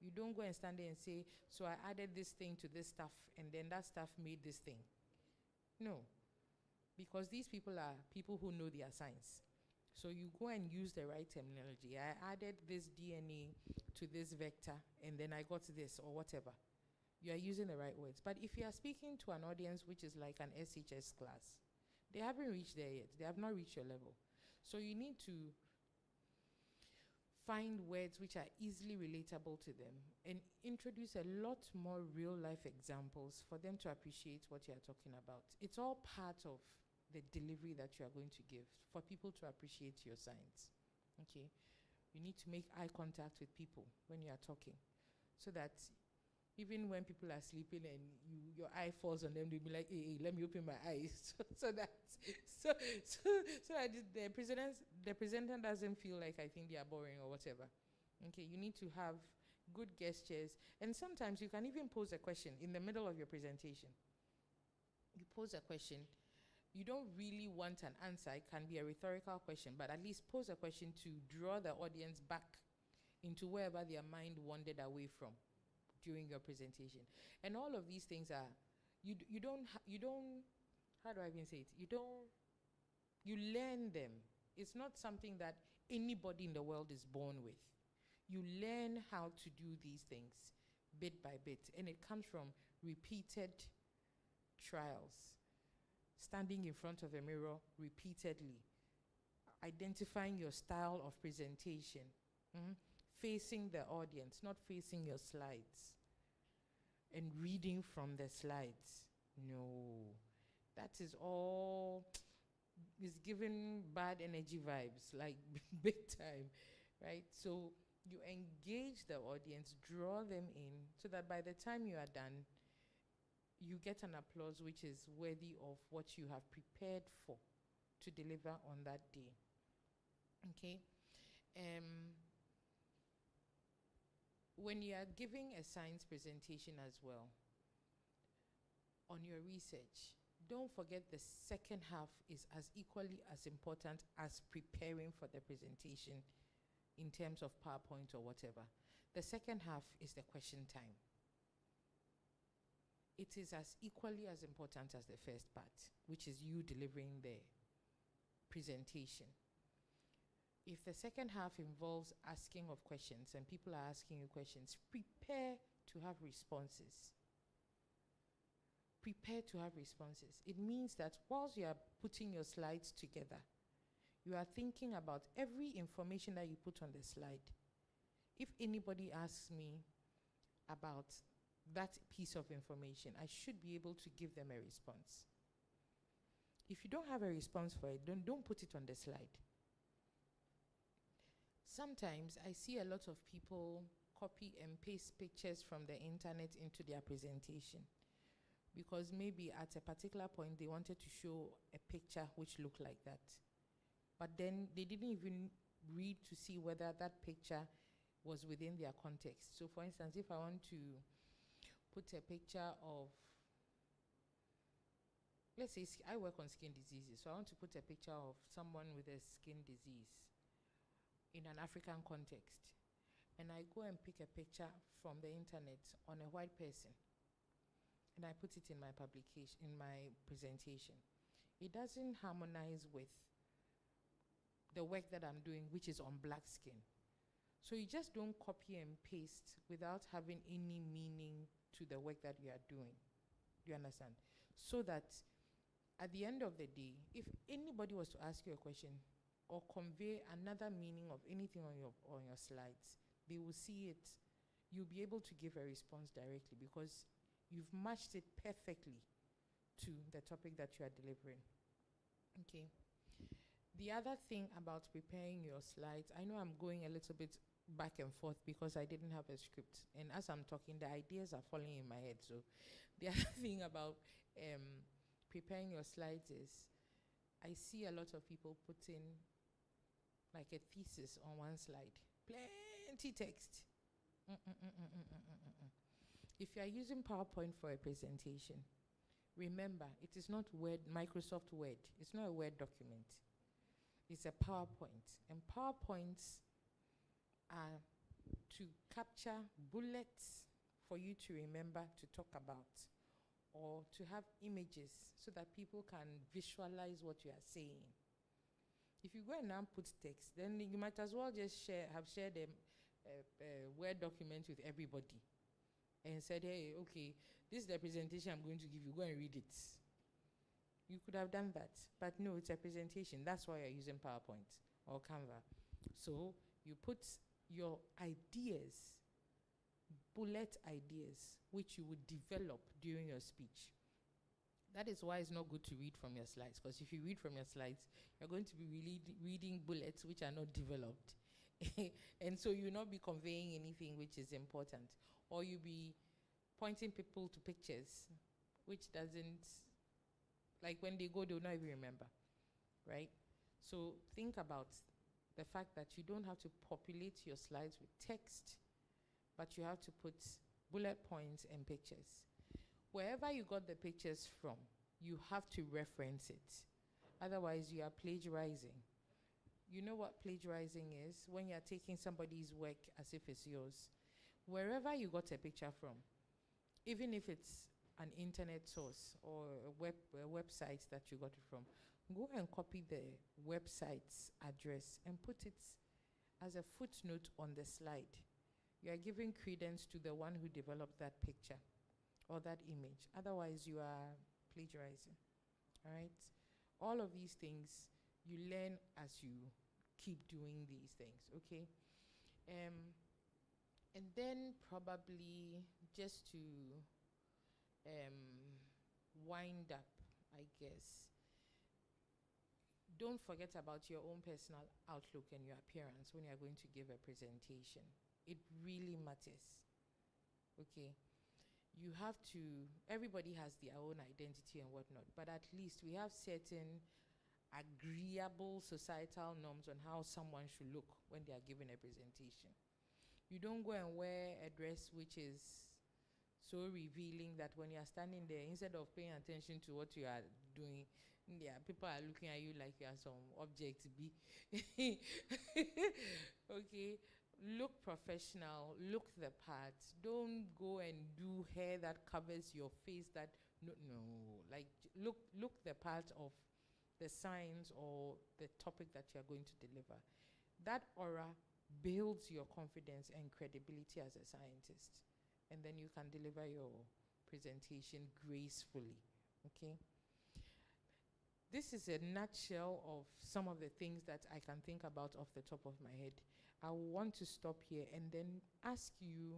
You don't go and stand there and say, so I added this thing to this stuff, and then that stuff made this thing. No, because these people are people who know their science. So you go and use the right terminology. I added this DNA to this vector, and then I got this, or whatever. you are using the right words. But if you are speaking to an audience which is like an SHS class, they haven't reached there yet. They have not reached your level. So you need to find words which are easily relatable to them and introduce a lot more real life examples for them to appreciate what you are talking about. It's all part of the delivery that you are going to give for people to appreciate your science. Okay? You need to make eye contact with people when you are talking so that even when people are sleeping and your eye falls on them, they'll be like, hey, let me open my eyes so that the presenter doesn't feel like I think they are boring or whatever. Okay, you need to have good gestures. And sometimes you can even pose a question in the middle of your presentation. You pose a question. You don't really want an answer. It can be a rhetorical question, but at least pose a question to draw the audience back into wherever their mind wandered away from during your presentation. And all of these things are, you don't, how do I even say it? You learn them. It's not something that anybody in the world is born with. You learn how to do these things bit by bit, and it comes from repeated trials, standing in front of a mirror repeatedly, identifying your style of presentation, facing the audience, not facing your slides, and reading from the slides. No, that is all is giving bad energy vibes, like big time, right? So you engage the audience, draw them in, so that by the time you are done, you get an applause which is worthy of what you have prepared for to deliver on that day. Okay? When you are giving a science presentation as well, on your research, don't forget the second half is as equally as important as preparing for the presentation in terms of PowerPoint or whatever. The second half is the question time. It is as equally as important as the first part, which is you delivering the presentation. If the second half involves asking of questions and people are asking you questions, prepare to have responses. Prepare to have responses. It means that whilst you are putting your slides together, you are thinking about every information that you put on the slide. If anybody asks me about that piece of information, I should be able to give them a response. If you don't have a response for it, don't put it on the slide. Sometimes I see a lot of people copy and paste pictures from the internet into their presentation because maybe at a particular point they wanted to show a picture which looked like that. But then they didn't even read to see whether that picture was within their context. So for instance, if I want to put a picture of, let's say I work on skin diseases, so I want to put a picture of someone with a skin disease in an African context, and I go and pick a picture from the internet on a white person, and I put it in my publication, in my presentation. It doesn't harmonize with the work that I'm doing, which is on black skin. So you just don't copy and paste without having any meaning to the work that you are doing. Do you understand? So that at the end of the day, if anybody was to ask you a question or convey another meaning of anything on your slides, they will see it. You'll be able to give a response directly because you've matched it perfectly to the topic that you are delivering. Okay. The other thing about preparing your slides, I know I'm going a little bit back and forth because I didn't have a script, and as I'm talking, the ideas are falling in my head. So the other thing about preparing your slides is I see a lot of people putting like a thesis on one slide, plenty text. If you are using PowerPoint for a presentation, remember, it is not Word, Microsoft Word. It's not a Word document. It's a PowerPoint. And PowerPoints are to capture bullets for you to remember to talk about, or to have images so that people can visualize what you are saying. If you go and now put text, then you might as well just have shared a Word document with everybody. and said, hey, okay, this is the presentation I'm going to give you, go and read it. You could have done that, but no, it's a presentation. That's why you're using PowerPoint or Canva. So you put your ideas, bullet ideas, which you would develop during your speech. That is why it's not good to read from your slides, because if you read from your slides, you're going to be really reading bullets which are not developed. And so you'll not be conveying anything which is important, or you'll be pointing people to pictures, which doesn't, like when they go, they'll not even remember, right? So think about the fact that you don't have to populate your slides with text, but you have to put bullet points and pictures. Wherever you got the pictures from, you have to reference it. Otherwise, you are plagiarizing. You know what plagiarizing is? When you're taking somebody's work as if it's yours. Wherever you got a picture from, even if it's an internet source or a website that you got it from, go and copy the website's address and put it as a footnote on the slide. You are giving credence to the one who developed that picture or that image. Otherwise, you are plagiarizing. All right? All of these things you learn as you keep doing these things, okay? And then probably just to wind up, I guess, don't forget about your own personal outlook and your appearance when you're going to give a presentation. It really matters, okay? You have to, everybody has their own identity and whatnot, but at least we have certain agreeable societal norms on how someone should look when they are giving a presentation. You don't go and wear a dress which is so revealing that when you're standing there, instead of paying attention to what you are doing, yeah, people are looking at you like you are some object B. Okay, look professional, look the part. Don't go and do hair that covers your face. That no, like look the part of the science or the topic that you are going to deliver. That aura builds your confidence and credibility as a scientist, and then you can deliver your presentation gracefully, okay? This is a nutshell of some of the things that I can think about off the top of my head. I want to stop here and then ask you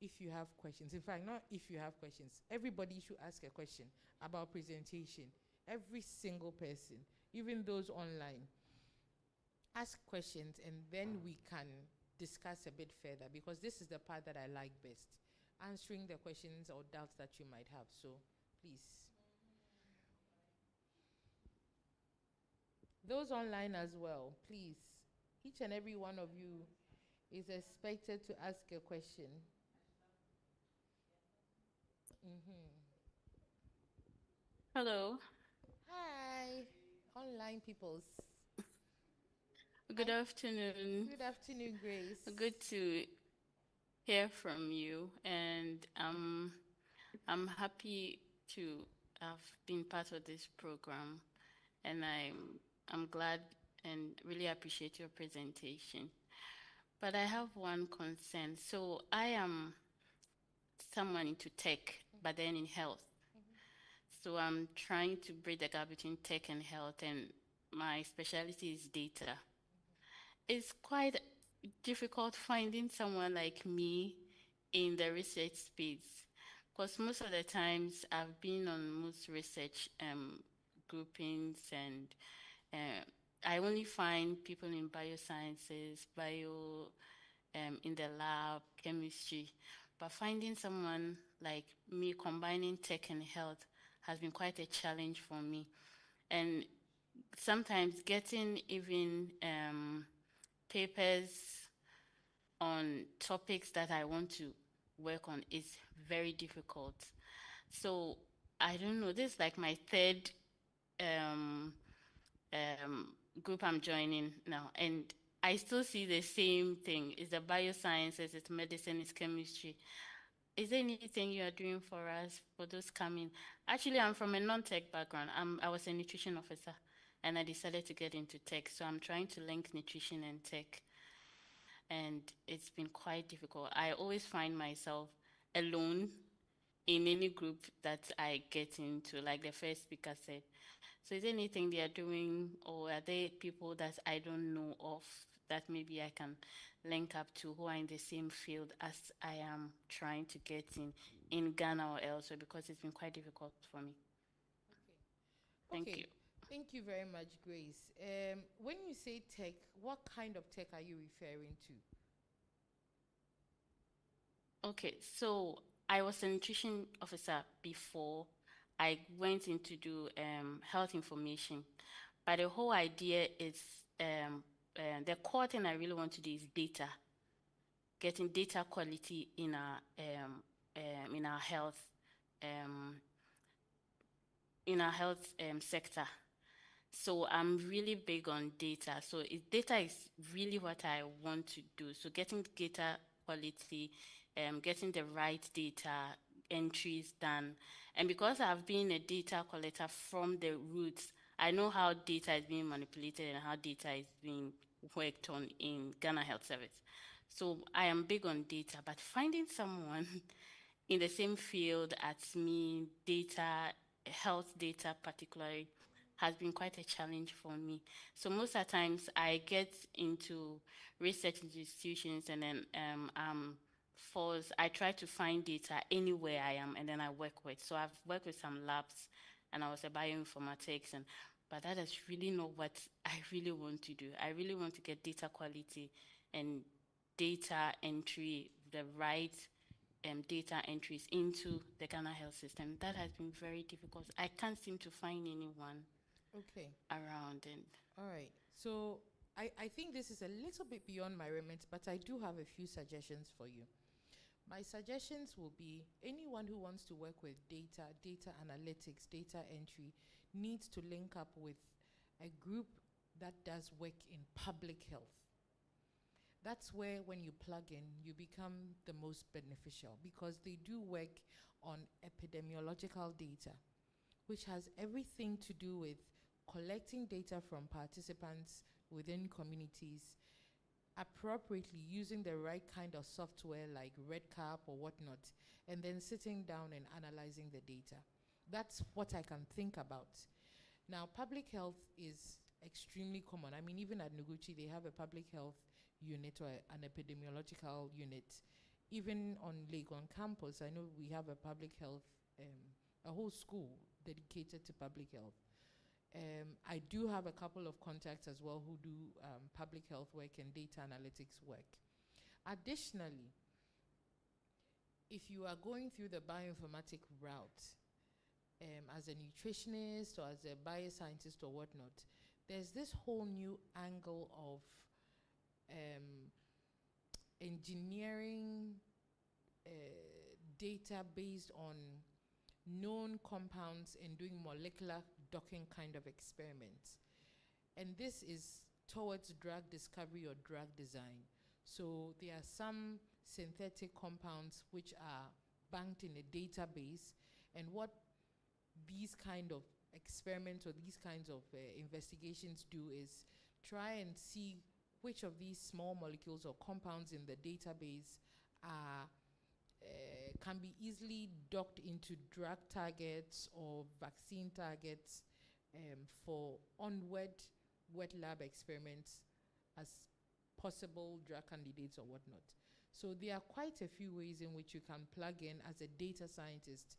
if you have questions. In fact, not if you have questions. Everybody should ask a question about presentation. Every single person, even those online. Ask questions and then we can discuss a bit further, because this is the part that I like best. Answering the questions or doubts that you might have. So, please. Those online as well, please. Each and every one of you is expected to ask a question. Hello. Hi, online peoples. Good afternoon. Good afternoon, Grace. Good to hear from you, and I'm happy to have been part of this program, and I'm glad and really appreciate your presentation. But I have one concern. So I am someone into tech, but then in health. So I'm trying to bridge the gap between tech and health, and my specialty is data. It's quite difficult finding someone like me in the research space, because most of the times I've been on most research groupings, and I only find people in biosciences, in the lab, chemistry. But finding someone like me combining tech and health has been quite a challenge for me. And sometimes getting even papers on topics that I want to work on is very difficult. So I don't know, this is like my third group I'm joining now, and I still see the same thing. It's the biosciences, it's medicine, it's chemistry. Is there anything you are doing for us, for those coming? Actually, I'm from a non-tech background. I was a nutrition officer, and I decided to get into tech. So I'm trying to link nutrition and tech, and it's been quite difficult. I always find myself alone in any group that I get into, like the first speaker said. So is there anything they are doing, or are there people that I don't know of that maybe I can link up to who are in the same field as I am trying to get in Ghana or elsewhere, because it's been quite difficult for me. Thank you. Thank you very much, Grace. When you say tech, what kind of tech are you referring to? Okay, so I was a nutrition officer before I went in to do health information. But the whole idea is the core thing I really want to do is data, getting data quality in our health sector. So I'm really big on data. So data is really what I want to do. So getting data quality, getting the right data entries done. And because I've been a data collector from the roots, I know how data is being manipulated and how data is being worked on in Ghana Health Service. So I am big on data, but finding someone in the same field as me, data, health data particularly, has been quite a challenge for me. So most of the times I get into research institutions and then I try to find data anywhere I am and then I work with. So I've worked with some labs and I was a bioinformatics, but that is really not what I really want to do. I really want to get data quality and data entry, the right data entries into the Ghana health system. That has been very difficult. I can't seem to find anyone around. And all right. So I think this is a little bit beyond my remit, but I do have a few suggestions for you. My suggestions will be anyone who wants to work with data analytics, data entry, needs to link up with a group that does work in public health. That's where when you plug in, you become the most beneficial, because they do work on epidemiological data, which has everything to do with collecting data from participants within communities, appropriately using the right kind of software like RedCap or whatnot, and then sitting down and analyzing the data. That's what I can think about. Now, public health is extremely common. I mean, even at Noguchi, they have a public health unit or an epidemiological unit. Even on Legon campus, I know we have a public health, a whole school dedicated to public health. I do have a couple of contacts as well who do public health work and data analytics work. Additionally, if you are going through the bioinformatic route, as a nutritionist or as a bioscientist or whatnot, there's this whole new angle of engineering data based on known compounds and doing molecular docking kind of experiments. And this is towards drug discovery or drug design. So there are some synthetic compounds which are banked in a database, and what these kind of experiments or these kinds of investigations do is try and see which of these small molecules or compounds in the database are can be easily docked into drug targets or vaccine targets for onward wet lab experiments as possible drug candidates or whatnot. So there are quite a few ways in which you can plug in as a data scientist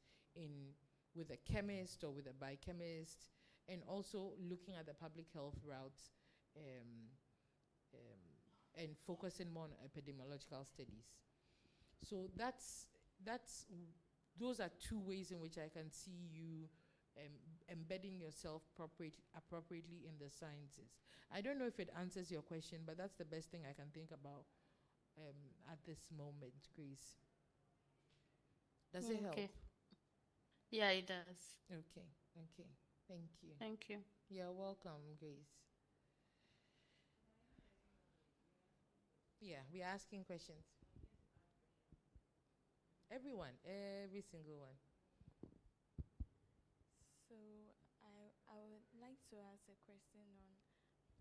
with a chemist or with a biochemist, and also looking at the public health route and focusing more on epidemiological studies. So those are two ways in which I can see you embedding yourself appropriately in the sciences. I don't know if it answers your question, but that's the best thing I can think about at this moment, Grace. Does it help? Yeah, it does. Okay. Thank you. Thank you. You're welcome, Grace. Yeah, we're asking questions. Everyone, every single one. So I would like to ask a question on.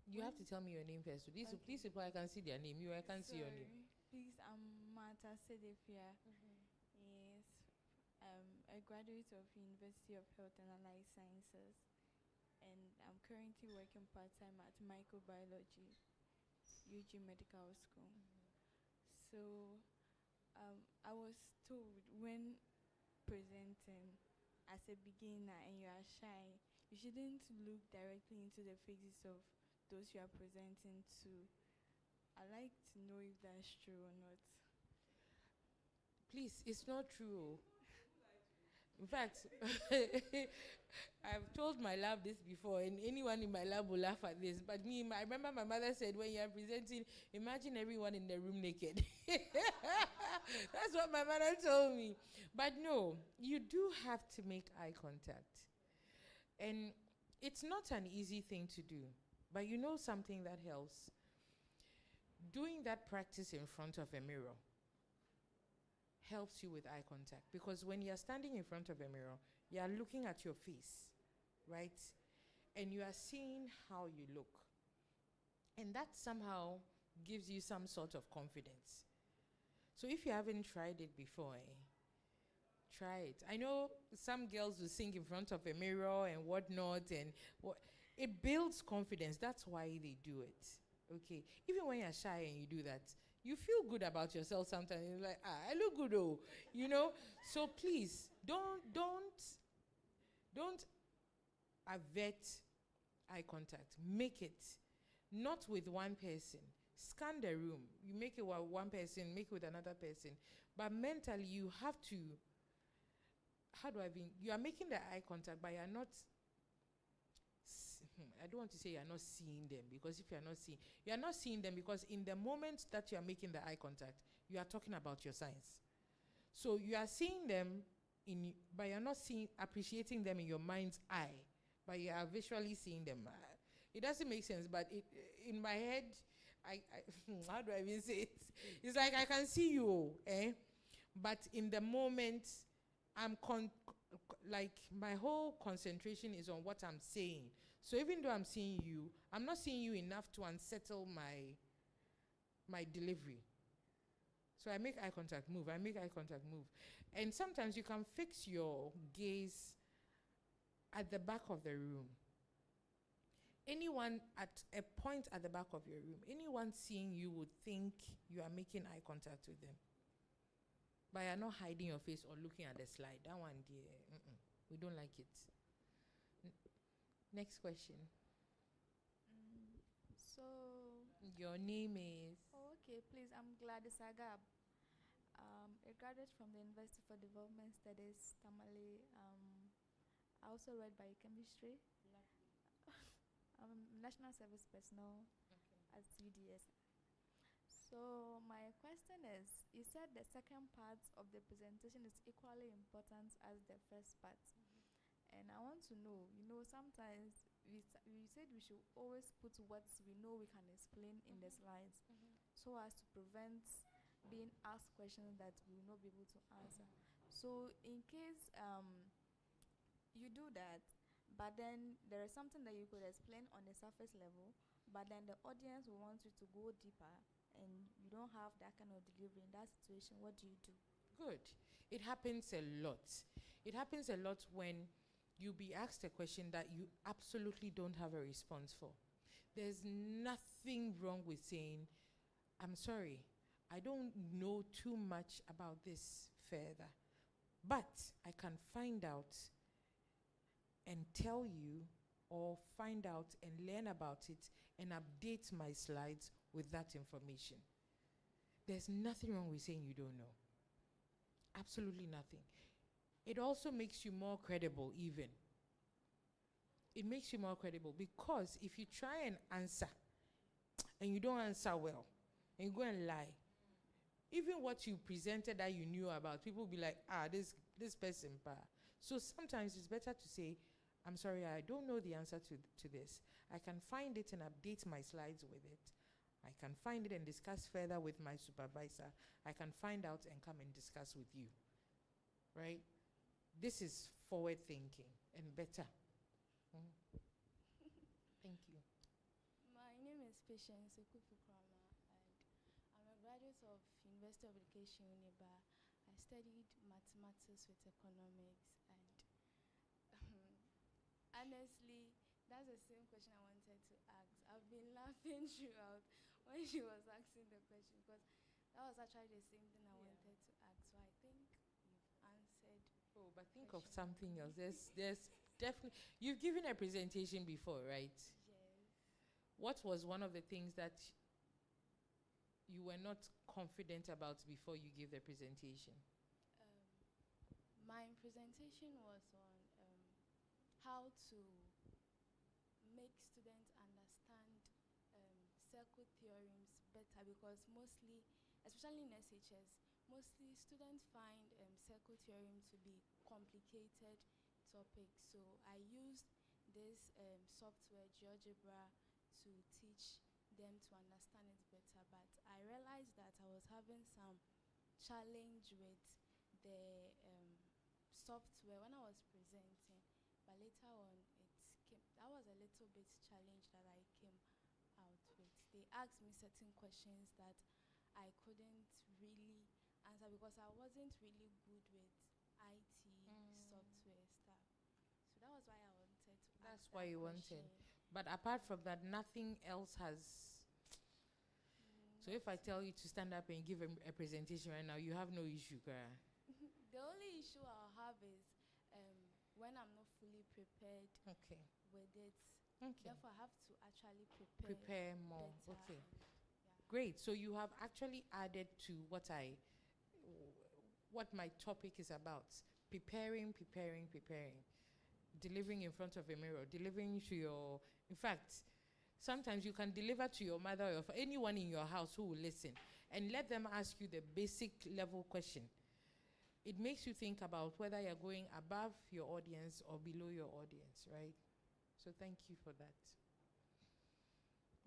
You have to tell me your name first. So these people, I can see their name. I can't see your name. Please, I'm Martha Sedefia. a graduate of University of Health and Allied Sciences, and I'm currently working part-time at microbiology, UG Medical School. So I was told when presenting as a beginner and you are shy, you shouldn't look directly into the faces of those you are presenting to. I'd like to know if that's true or not. Please, it's not true. In fact, I've told my lab this before, and anyone in my lab will laugh at this. But I remember my mother said, when you are presenting, imagine everyone in the room naked. That's what my mother told me. But no, you do have to make eye contact. And it's not an easy thing to do. But you know something that helps? Doing that practice in front of a mirror helps you with eye contact, because when you're standing in front of a mirror, you are looking at your face, right? And you are seeing how you look. And that somehow gives you some sort of confidence. So if you haven't tried it before, try it. I know some girls will sing in front of a mirror and whatnot, and it builds confidence. That's why they do it. Okay. Even when you're shy and you do that, you feel good about yourself sometimes. You're like, I look good, oh, you know. So please don't avert eye contact. Make it not with one person. Scan the room. You make it with one person, make it with another person. But mentally, you have to. You are making the eye contact, but you are not. I don't want to say you are not seeing them, because if you are not seeing them, because in the moment that you are making the eye contact, you are talking about your science. So you are seeing them but you're not appreciating them in your mind's eye, but you are visually seeing them. It doesn't make sense, but in my head, I how do I even say it? It's like I can see you, but in the moment, I'm like my whole concentration is on what I'm saying. So even though I'm seeing you, I'm not seeing you enough to unsettle my delivery. So I make eye contact, move. I make eye contact, move. And sometimes you can fix your gaze at the back of the room. Anyone at a point at the back of your room, anyone seeing you would think you are making eye contact with them. But you're not hiding your face or looking at the slide. That one, dear, we don't like it. Next question. So your name is? Oh, okay, please. I'm Gladys Agab. A graduate from the University for Development Studies, Tamale. I also read biochemistry. I'm National Service Personnel at UDS. So my question is, you said the second part of the presentation is equally important as the first part. And I want to know, sometimes we said we should always put what we know we can explain in the slides, so as to prevent being asked questions that we will not be able to answer. So in case you do that, but then there is something that you could explain on the surface level, but then the audience will want you to go deeper, and you don't have that kind of delivery in that situation, what do you do? Good. It happens a lot. It happens a lot when you be asked a question that you absolutely don't have a response for. There's nothing wrong with saying, I'm sorry, I don't know too much about this further, but I can find out and tell you, or find out and learn about it and update my slides with that information. There's nothing wrong with saying you don't know. Absolutely nothing. It also makes you more credible even. It makes you more credible, because if you try and answer and you don't answer well and you go and lie, even what you presented that you knew about, people will be like, this person. So sometimes it's better to say, I'm sorry, I don't know the answer to this. I can find it and update my slides with it. I can find it and discuss further with my supervisor. I can find out and come and discuss with you. Right? This is forward thinking and better. Thank you. My name is Patience Ekufu Krama, and I'm a graduate of University of Education, Uniba. I studied mathematics with economics, and honestly, that's the same question I wanted to ask. I've been laughing throughout when she was asking the question, because that was actually the same thing I wanted to ask. So I think you've answered. Oh, but think of something else. There's definitely, you've given a presentation before, right? Yes. What was one of the things that you were not confident about before you gave the presentation? My presentation was on how to make students understand circle theorems better, because mostly, especially in SHS, mostly students find circle theorem to be complicated topics. So I used this software, GeoGebra, to teach them to understand it better. But I realized that I was having some challenge with the software when I was presenting. But later on, that was a little bit challenge that I came out with. They asked me certain questions that I couldn't really answer because I wasn't really good with IT software stuff. So that was why I wanted to ask That's why you question. wanted. But apart from that, nothing else has. So if I tell you to stand up and give a presentation right now, you have no issue, girl. The only issue I'll have is when I'm not fully prepared with it. Therefore, I have to actually prepare more. Better. Okay. Great. So you have actually added to what my topic is about. Preparing. Delivering in front of a mirror, delivering to your, in fact, sometimes you can deliver to your mother or anyone in your house who will listen, and let them ask you the basic level question. It makes you think about whether you're going above your audience or below your audience, right? So thank you for that.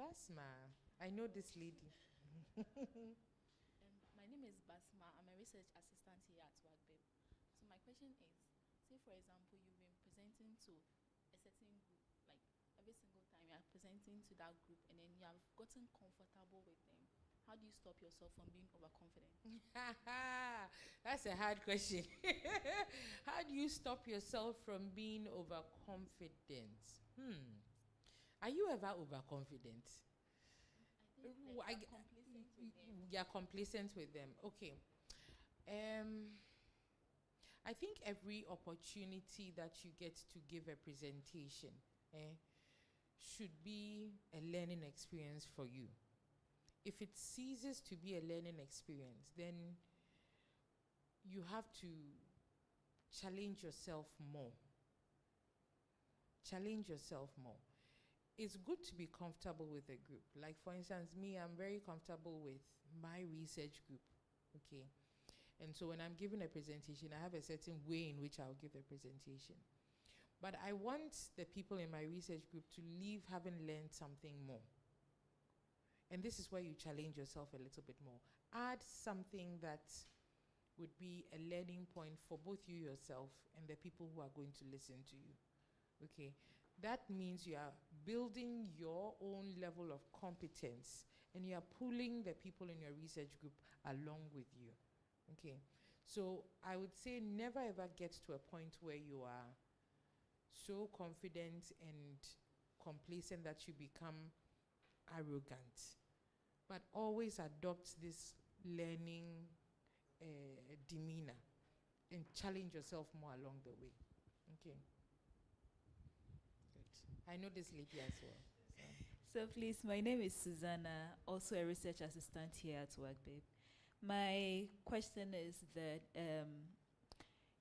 Basma, I know this lady. My name is Basma. I'm a research assistant here at WACBIB. So my question is, say for example, you've been presenting to a certain group, like every single time you are presenting to that group, and then you have gotten comfortable with them. How do you stop yourself from being overconfident? That's a hard question. How do you stop yourself from being overconfident? Are you ever overconfident? I think complacent with them. You're complacent with them. Okay. I think every opportunity that you get to give a presentation should be a learning experience for you. If it ceases to be a learning experience, then you have to challenge yourself more. Challenge yourself more. It's good to be comfortable with a group. Like, for instance, me, I'm very comfortable with my research group. Okay. And so when I'm giving a presentation, I have a certain way in which I'll give the presentation. But I want the people in my research group to leave having learned something more. And this is where you challenge yourself a little bit more. Add something that would be a learning point for both you yourself and the people who are going to listen to you. Okay. That means you are building your own level of competence, and you are pulling the people in your research group along with you. Okay. So I would say never ever get to a point where you are so confident and complacent that you become arrogant. But always adopt this learning demeanor and challenge yourself more along the way. Okay. Good. I know this lady as well. So please, my name is Susanna, also a research assistant here at WACBIB. My question is that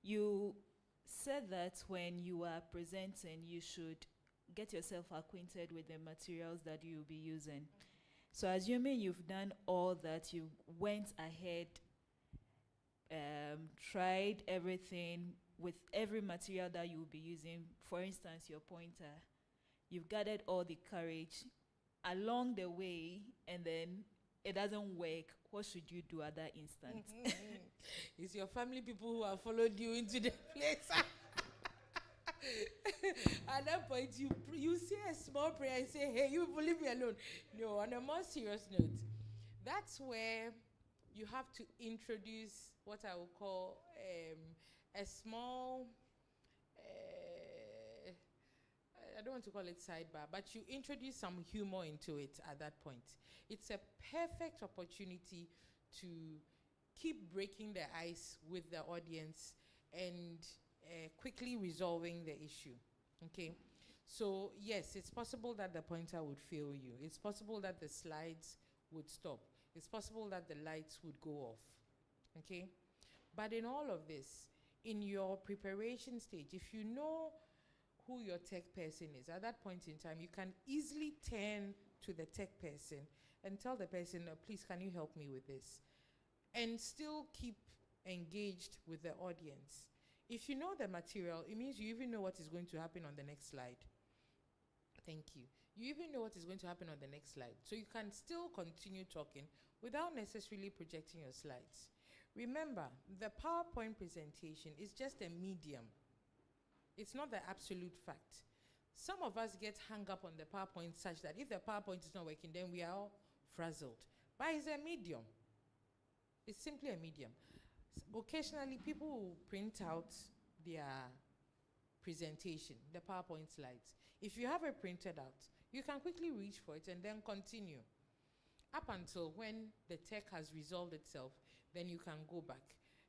you said that when you are presenting, you should get yourself acquainted with the materials that you'll be using. So assuming you've done all that, you went ahead, tried everything with every material that you'll be using, for instance, your pointer, you've gathered all the courage along the way, and then it doesn't work, what should you do at that instant? It's your family people who have followed you into the place. At that point, you say a small prayer and say, hey, you people leave me alone. No, on a more serious note, that's where you have to introduce what I would call a small, I don't want to call it sidebar, but you introduce some humor into it at that point. It's a perfect opportunity to keep breaking the ice with the audience and quickly resolving the issue. Okay? So, yes, it's possible that the pointer would fail you. It's possible that the slides would stop. It's possible that the lights would go off. Okay? But in all of this, in your preparation stage, if you know who your tech person is, at that point in time, you can easily turn to the tech person and tell the person, please, can you help me with this? And still keep engaged with the audience. If you know the material, it means you even know what is going to happen on the next slide. Thank you. You even know what is going to happen on the next slide. So you can still continue talking without necessarily projecting your slides. Remember, the PowerPoint presentation is just a medium. It's not the absolute fact. Some of us get hung up on the PowerPoint such that if the PowerPoint is not working, then we are all frazzled. But it's a medium. It's simply a medium. Occasionally, people will print out their presentation, the PowerPoint slides. If you have it printed out, you can quickly reach for it and then continue. Up until when the tech has resolved itself, then you can go back.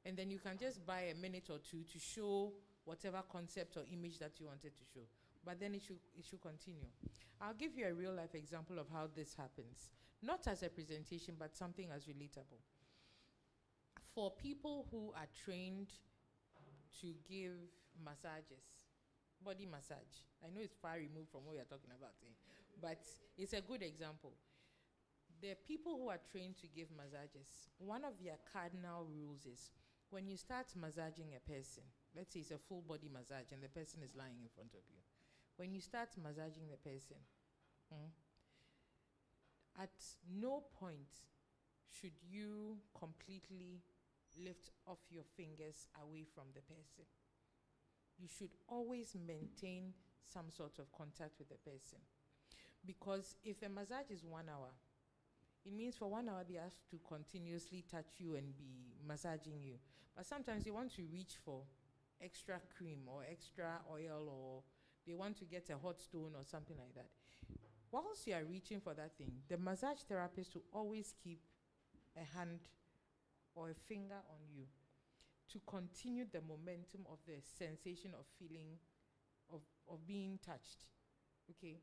And then you can just buy a minute or two to show whatever concept or image that you wanted to show. But then it should continue. I'll give you a real life example of how this happens. Not as a presentation, but something as relatable. For people who are trained to give massages, body massage. I know it's far removed from what we are talking about, but it's a good example. The people who are trained to give massages, one of their cardinal rules is when you start massaging a person, let's say it's a full body massage and the person is lying in front of you. When you start massaging the person, at no point should you completely lift off your fingers away from the person. You should always maintain some sort of contact with the person. Because if a massage is 1 hour, it means for 1 hour they have to continuously touch you and be massaging you. But sometimes they want to reach for extra cream or extra oil, or they want to get a hot stone or something like that. Whilst you are reaching for that thing, the massage therapist will always keep a hand or a finger on you to continue the momentum of the sensation of feeling, of being touched. Okay?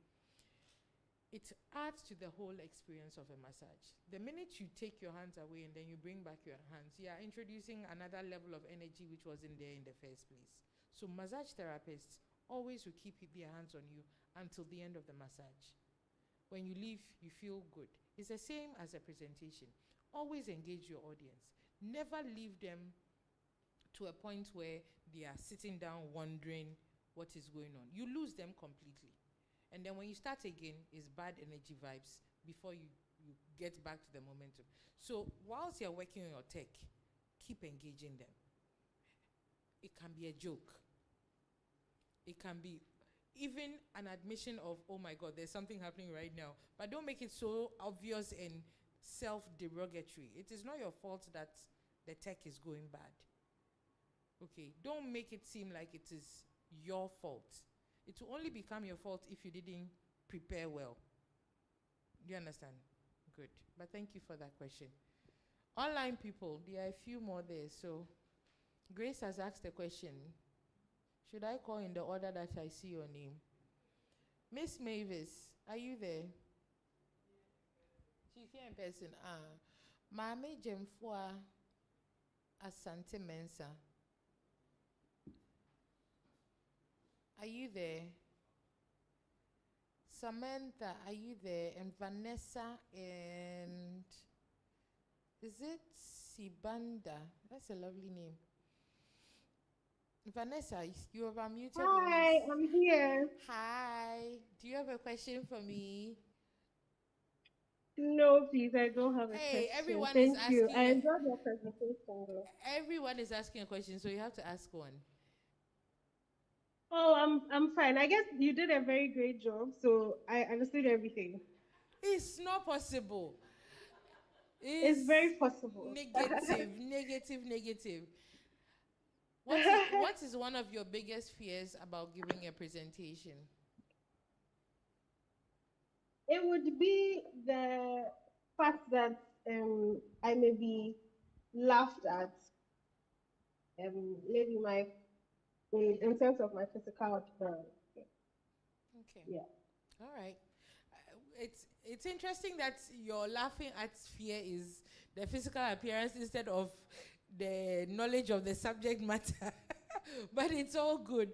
It adds to the whole experience of a massage. The minute you take your hands away and then you bring back your hands, you are introducing another level of energy which wasn't there in the first place. So massage therapists always will keep their hands on you until the end of the massage. When you leave, you feel good. It's the same as a presentation. Always engage your audience. Never leave them to a point where they are sitting down wondering what is going on. You lose them completely. And then when you start again, it's bad energy vibes before you get back to the momentum. So whilst you're working on your tech, keep engaging them. It can be a joke. It can be even an admission of, oh my God, there's something happening right now. But don't make it so obvious and self-derogatory. It is not your fault that the tech is going bad. Okay, don't make it seem like it is your fault. It will only become your fault if you didn't prepare well. Do you understand? Good. But thank you for that question. Online people, there are a few more there. So Grace has asked a question. Should I call in the order that I see your name? Miss Mavis, are you there? She's here in person. Mame Jemfua Asante Mensa. Are you there? Samantha, are you there? And Vanessa, and is it Sibanda? That's a lovely name. Vanessa, you have unmuted. Hi, I'm here. Hi. Do you have a question for me? No, please, I don't have a question. Everyone Thank is you. asking. I enjoyed your presentation. Everyone is asking a question, so you have to ask one. Oh, I'm fine. I guess you did a very great job, so I understood everything. It's not possible. It's very possible. Negative. What is one of your biggest fears about giving a presentation? It would be the fact that I may be laughed at. Maybe in terms of my physical appearance. Okay. Yeah. All right. It's interesting that your laughing at fear is the physical appearance instead of the knowledge of the subject matter. But it's all good.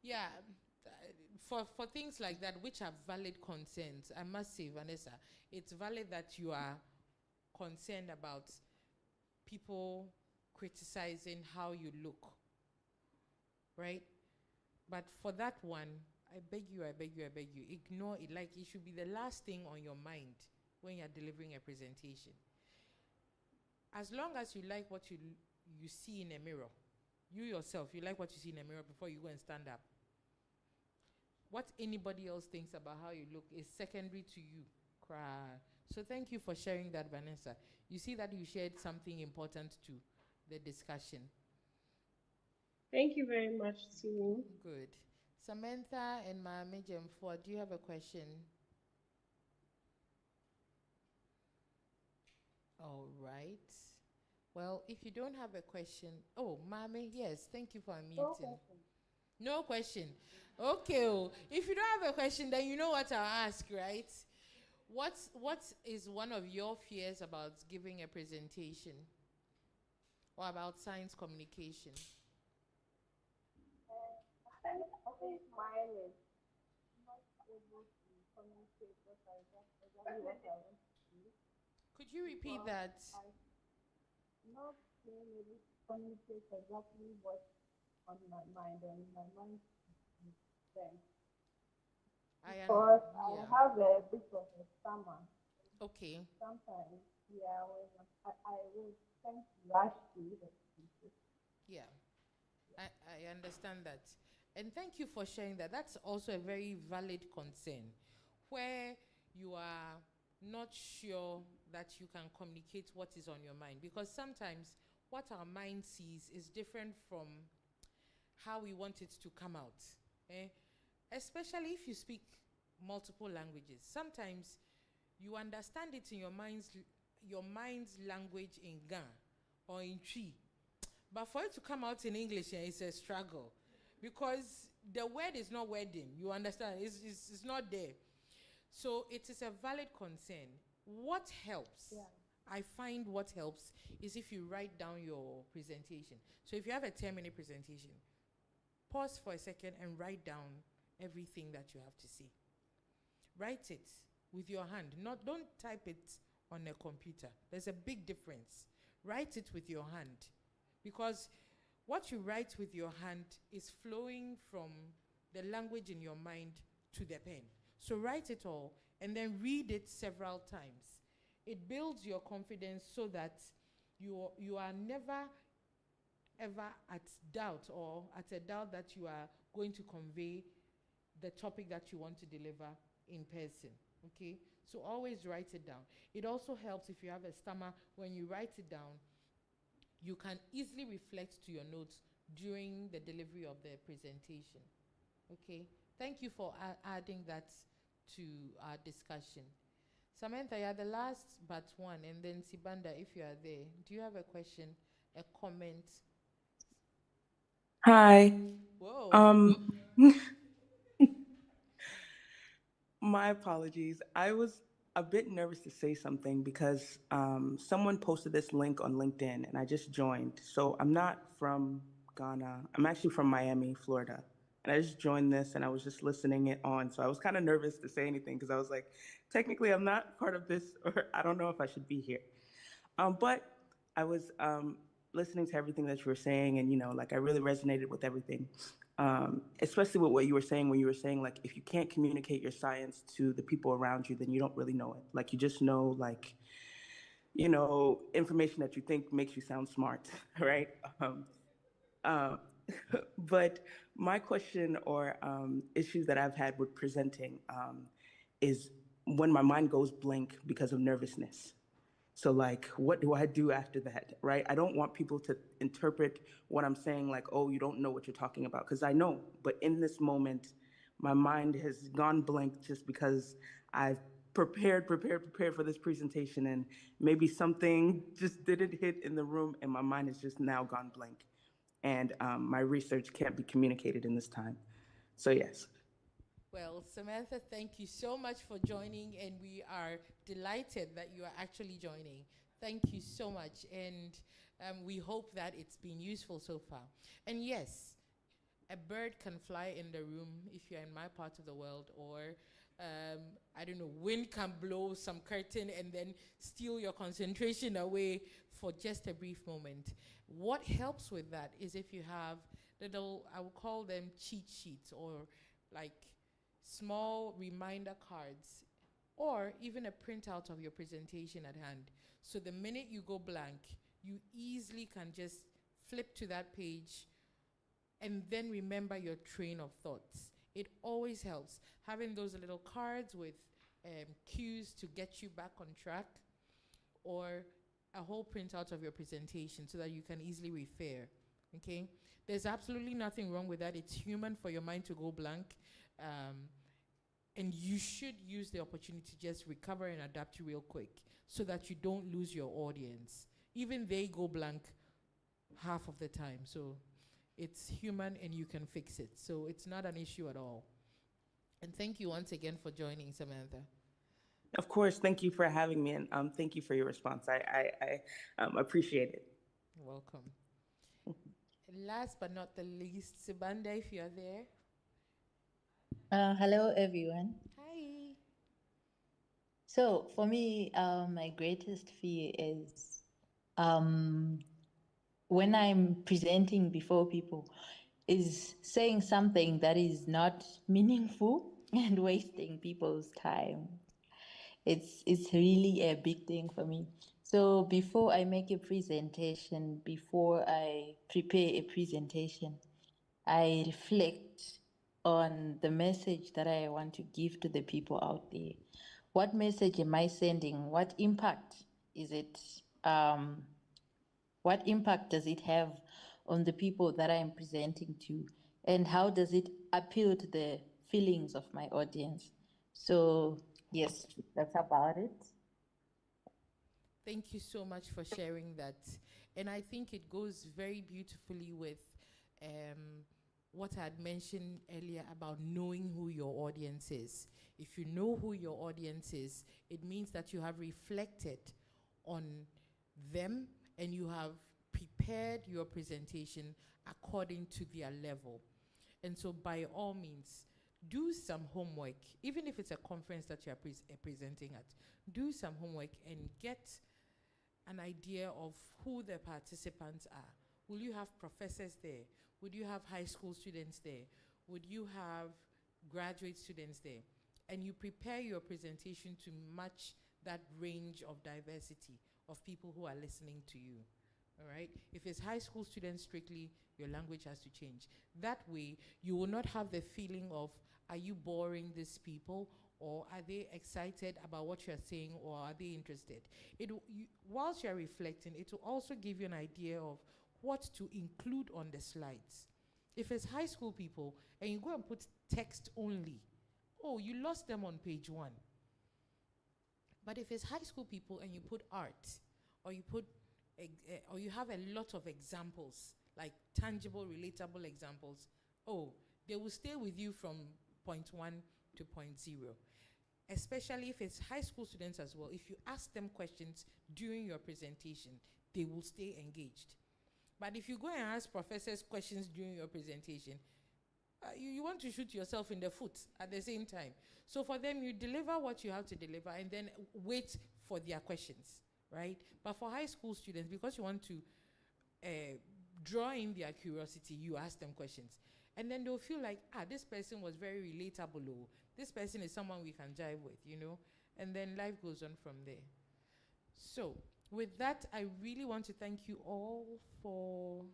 Yeah. For things like that, which are valid concerns, I must say, Vanessa, it's valid that you are concerned about people criticizing how you look, right? But for that one, I beg you, ignore it. Like, it should be the last thing on your mind when you're delivering a presentation. As long as you like what you see in a mirror, you yourself, you like what you see in a mirror before you go and stand up. What anybody else thinks about how you look is secondary to you. Cry. So thank you for sharing that, Vanessa. You see that you shared something important to the discussion. Thank you very much, too. Good. Samantha and Mami Jemfo, do you have a question? All right. Well, if you don't have a question, Mami, yes, thank you for unmuting. No question. Okay. If you don't have a question, then you know what I'll ask, right? What is one of your fears about giving a presentation or about science communication? I think mine is not able to communicate exactly what I want to do. Could you repeat that? Not being able to communicate exactly what's on my mind and my mind then. Because I have a bit of a stammer. Okay. Sometimes, when I will tend to rush to the speeches. Yeah, I understand that. And thank you for sharing that. That's also a very valid concern where you are not sure that you can communicate what is on your mind, because sometimes what our mind sees is different from how we want it to come out. Especially if you speak multiple languages. Sometimes you understand it in your mind's language in Ga or in Twi. But for it to come out in English, it's a struggle, because the word is not wording. You understand? It's not there. So it is a valid concern. What helps? Yeah. I find what helps is if you write down your presentation. So if you have a 10-minute presentation, pause for a second and write down everything that you have to say. Write it with your hand. Don't type it on a computer. There's a big difference. Write it with your hand, because what you write with your hand is flowing from the language in your mind to the pen. So write it all and then read it several times. It builds your confidence so that you are never ever at doubt, or at a doubt that you are going to convey the topic that you want to deliver in person. Okay? So always write it down. It also helps if you have a stammer. When you write it down, you can easily reflect to your notes during the delivery of the presentation. Okay? Thank you for adding that to our discussion. Samantha, you're the last but one, and then Sibanda, if you are there, do you have a question, a comment? Hi. Whoa. My apologies. I was a bit nervous to say something because someone posted this link on LinkedIn and I just joined. So I'm not from Ghana. I'm actually from Miami, Florida. And I just joined this and I was just listening it on. So I was kind of nervous to say anything because I was like, technically I'm not part of this, or I don't know if I should be here. But I was listening to everything that you were saying, and like I really resonated with everything, especially with what you were saying when you were saying, like, if you can't communicate your science to the people around you, then you don't really know it. Like, you just know, like, information that you think makes you sound smart, right? Uh, but my question or issues that I've had with presenting is when my mind goes blank because of nervousness. So like, what do I do after that, right? I don't want people to interpret what I'm saying like, oh, you don't know what you're talking about, because I know, but in this moment, my mind has gone blank just because I've prepared for this presentation, and maybe something just didn't hit in the room and my mind has just now gone blank. And my research can't be communicated in this time. So yes. Well, Samantha, thank you so much for joining, and we are delighted that you are actually joining. Thank you so much, and we hope that it's been useful so far. And yes, a bird can fly in the room if you're in my part of the world, or I don't know, wind can blow some curtain and then steal your concentration away for just a brief moment. What helps with that is if you have little, I would call them cheat sheets, or like small reminder cards, or even a printout of your presentation at hand. So the minute you go blank, you easily can just flip to that page and then remember your train of thoughts. It always helps. Having those little cards with cues to get you back on track, or a whole printout of your presentation so that you can easily refer, okay? There's absolutely nothing wrong with that. It's human for your mind to go blank. And you should use the opportunity to just recover and adapt real quick so that you don't lose your audience. Even they go blank half of the time. So it's human and you can fix it. So it's not an issue at all. And thank you once again for joining, Samantha. Of course, thank you for having me, and thank you for your response. I appreciate it. You're welcome. Last but not the least, Sibanda, if you're there. Hello, everyone. Hi. So for me, my greatest fear is when I'm presenting before people, is saying something that is not meaningful and wasting people's time. It's really a big thing for me. So before I make a presentation, before I prepare a presentation, I reflect on the message that I want to give to the people out there. What message am I sending? What impact is it? What impact does it have on the people that I am presenting to? And how does it appeal to the feelings of my audience? So yes, that's about it. Thank you so much for sharing that. And I think it goes very beautifully with what I had mentioned earlier about knowing who your audience is. If you know who your audience is, it means that you have reflected on them and you have prepared your presentation according to their level. And so by all means, do some homework, even if it's a conference that you are presenting at. Do some homework and get an idea of who the participants are. Will you have professors there? Would you have high school students there? Would you have graduate students there? And you prepare your presentation to match that range of diversity of people who are listening to you. All right? If it's high school students strictly, your language has to change. That way, you will not have the feeling of, are you boring these people? Or are they excited about what you're saying, or are they interested? Whilst you're reflecting, it will also give you an idea of what to include on the slides. If it's high school people and you go and put text only, oh, you lost them on page 1. But if it's high school people and you put art, or you put, or you have a lot of examples, like tangible, relatable examples, oh, they will stay with you from point 1 to point 0. Especially if it's high school students as well. If you ask them questions during your presentation, they will stay engaged. But if you go and ask professors questions during your presentation, you want to shoot yourself in the foot at the same time. So for them, you deliver what you have to deliver and then wait for their questions, right? But for high school students, because you want to draw in their curiosity, you ask them questions. And then they'll feel like, this person was very relatable. Oh, this person is someone we can jive with, you know? And then life goes on from there. So with that, I really want to thank you all for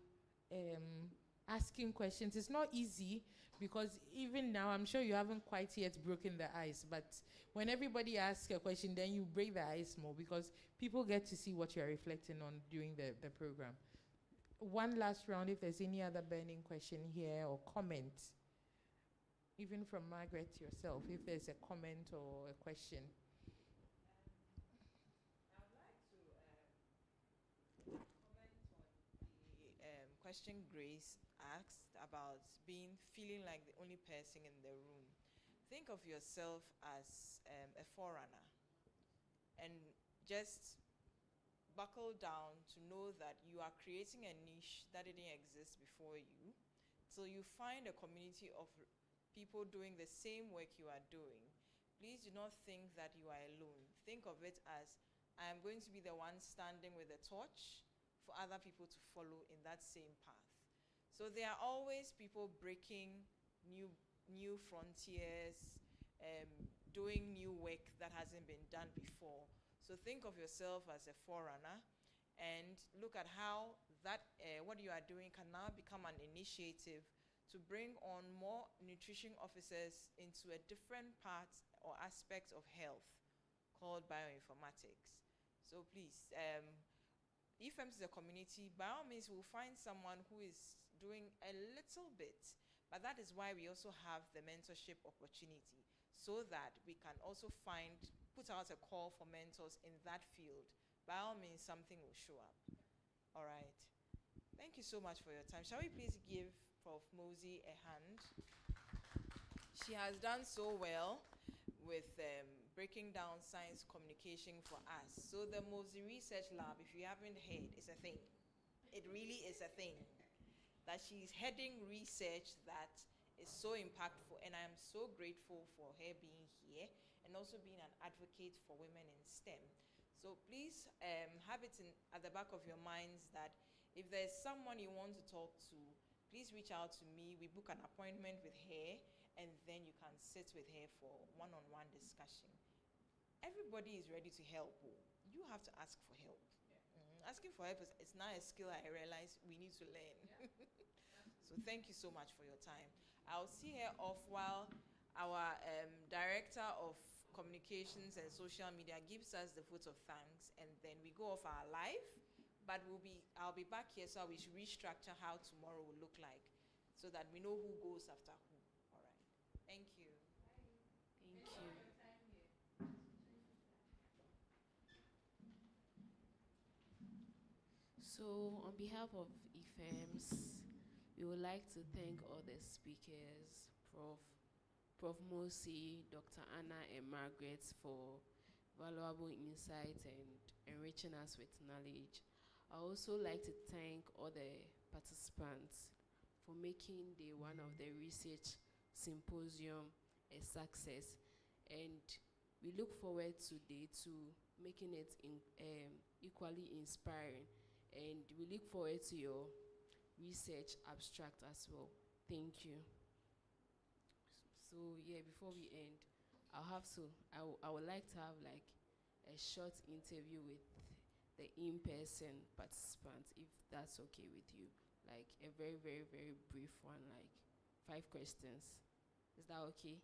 asking questions. It's not easy because even now, I'm sure you haven't quite yet broken the ice, but when everybody asks a question, then you break the ice more because people get to see what you're reflecting on during the program. One last round, if there's any other burning question here or comment, even from Margaret yourself, if there's a comment or a question. Question Grace asked about feeling like the only person in the room. Think of yourself as a forerunner and just buckle down to know that you are creating a niche that didn't exist before you. So you find a community of people doing the same work you are doing. Please do not think that you are alone. Think of it as I am going to be the one standing with a torch for other people to follow in that same path. So there are always people breaking new frontiers, doing new work that hasn't been done before. So think of yourself as a forerunner and look at how that what you are doing can now become an initiative to bring on more nutrition officers into a different part or aspect of health called bioinformatics. So please, FeMS is a community. By all means, we'll find someone who is doing a little bit, but that is why we also have the mentorship opportunity, so that we can also put out a call for mentors in that field. By all means, something will show up. All right. Thank you so much for your time. Shall we please give Prof. Mosey a hand? She has done so well with breaking down science communication for us. So the Mosey Research Lab, if you haven't heard, is a thing. It really is a thing. That she's heading research that is so impactful, and I am so grateful for her being here and also being an advocate for women in STEM. So please have it at the back of your minds that if there's someone you want to talk to, please reach out to me. We book an appointment with her, and then you can sit with her for one-on-one discussion. Everybody is ready to help. You have to ask for help. Asking for help is not a skill I realize we need to learn. So thank you so much for your time. I'll see her off while our Director of Communications and Social Media gives us the vote of thanks, and then we go off our live. But I'll be back here, so we should restructure how tomorrow will look like, so that we know who goes after who. All right. Thank you. Thank you. So on behalf of FeMS, we would like to thank all the speakers, Prof. Mosi, Dr. Anna, and Margaret for valuable insights and enriching us with knowledge. I also like to thank all the participants for making day one of the research symposium a success. And we look forward to day two, making it equally inspiring. And we look forward to your research abstract as well. Thank you. So yeah, before we end, I would like to have like a short interview with the in-person participants, if that's okay with you. Like a very, very, very brief one, like 5 questions. Is that okay?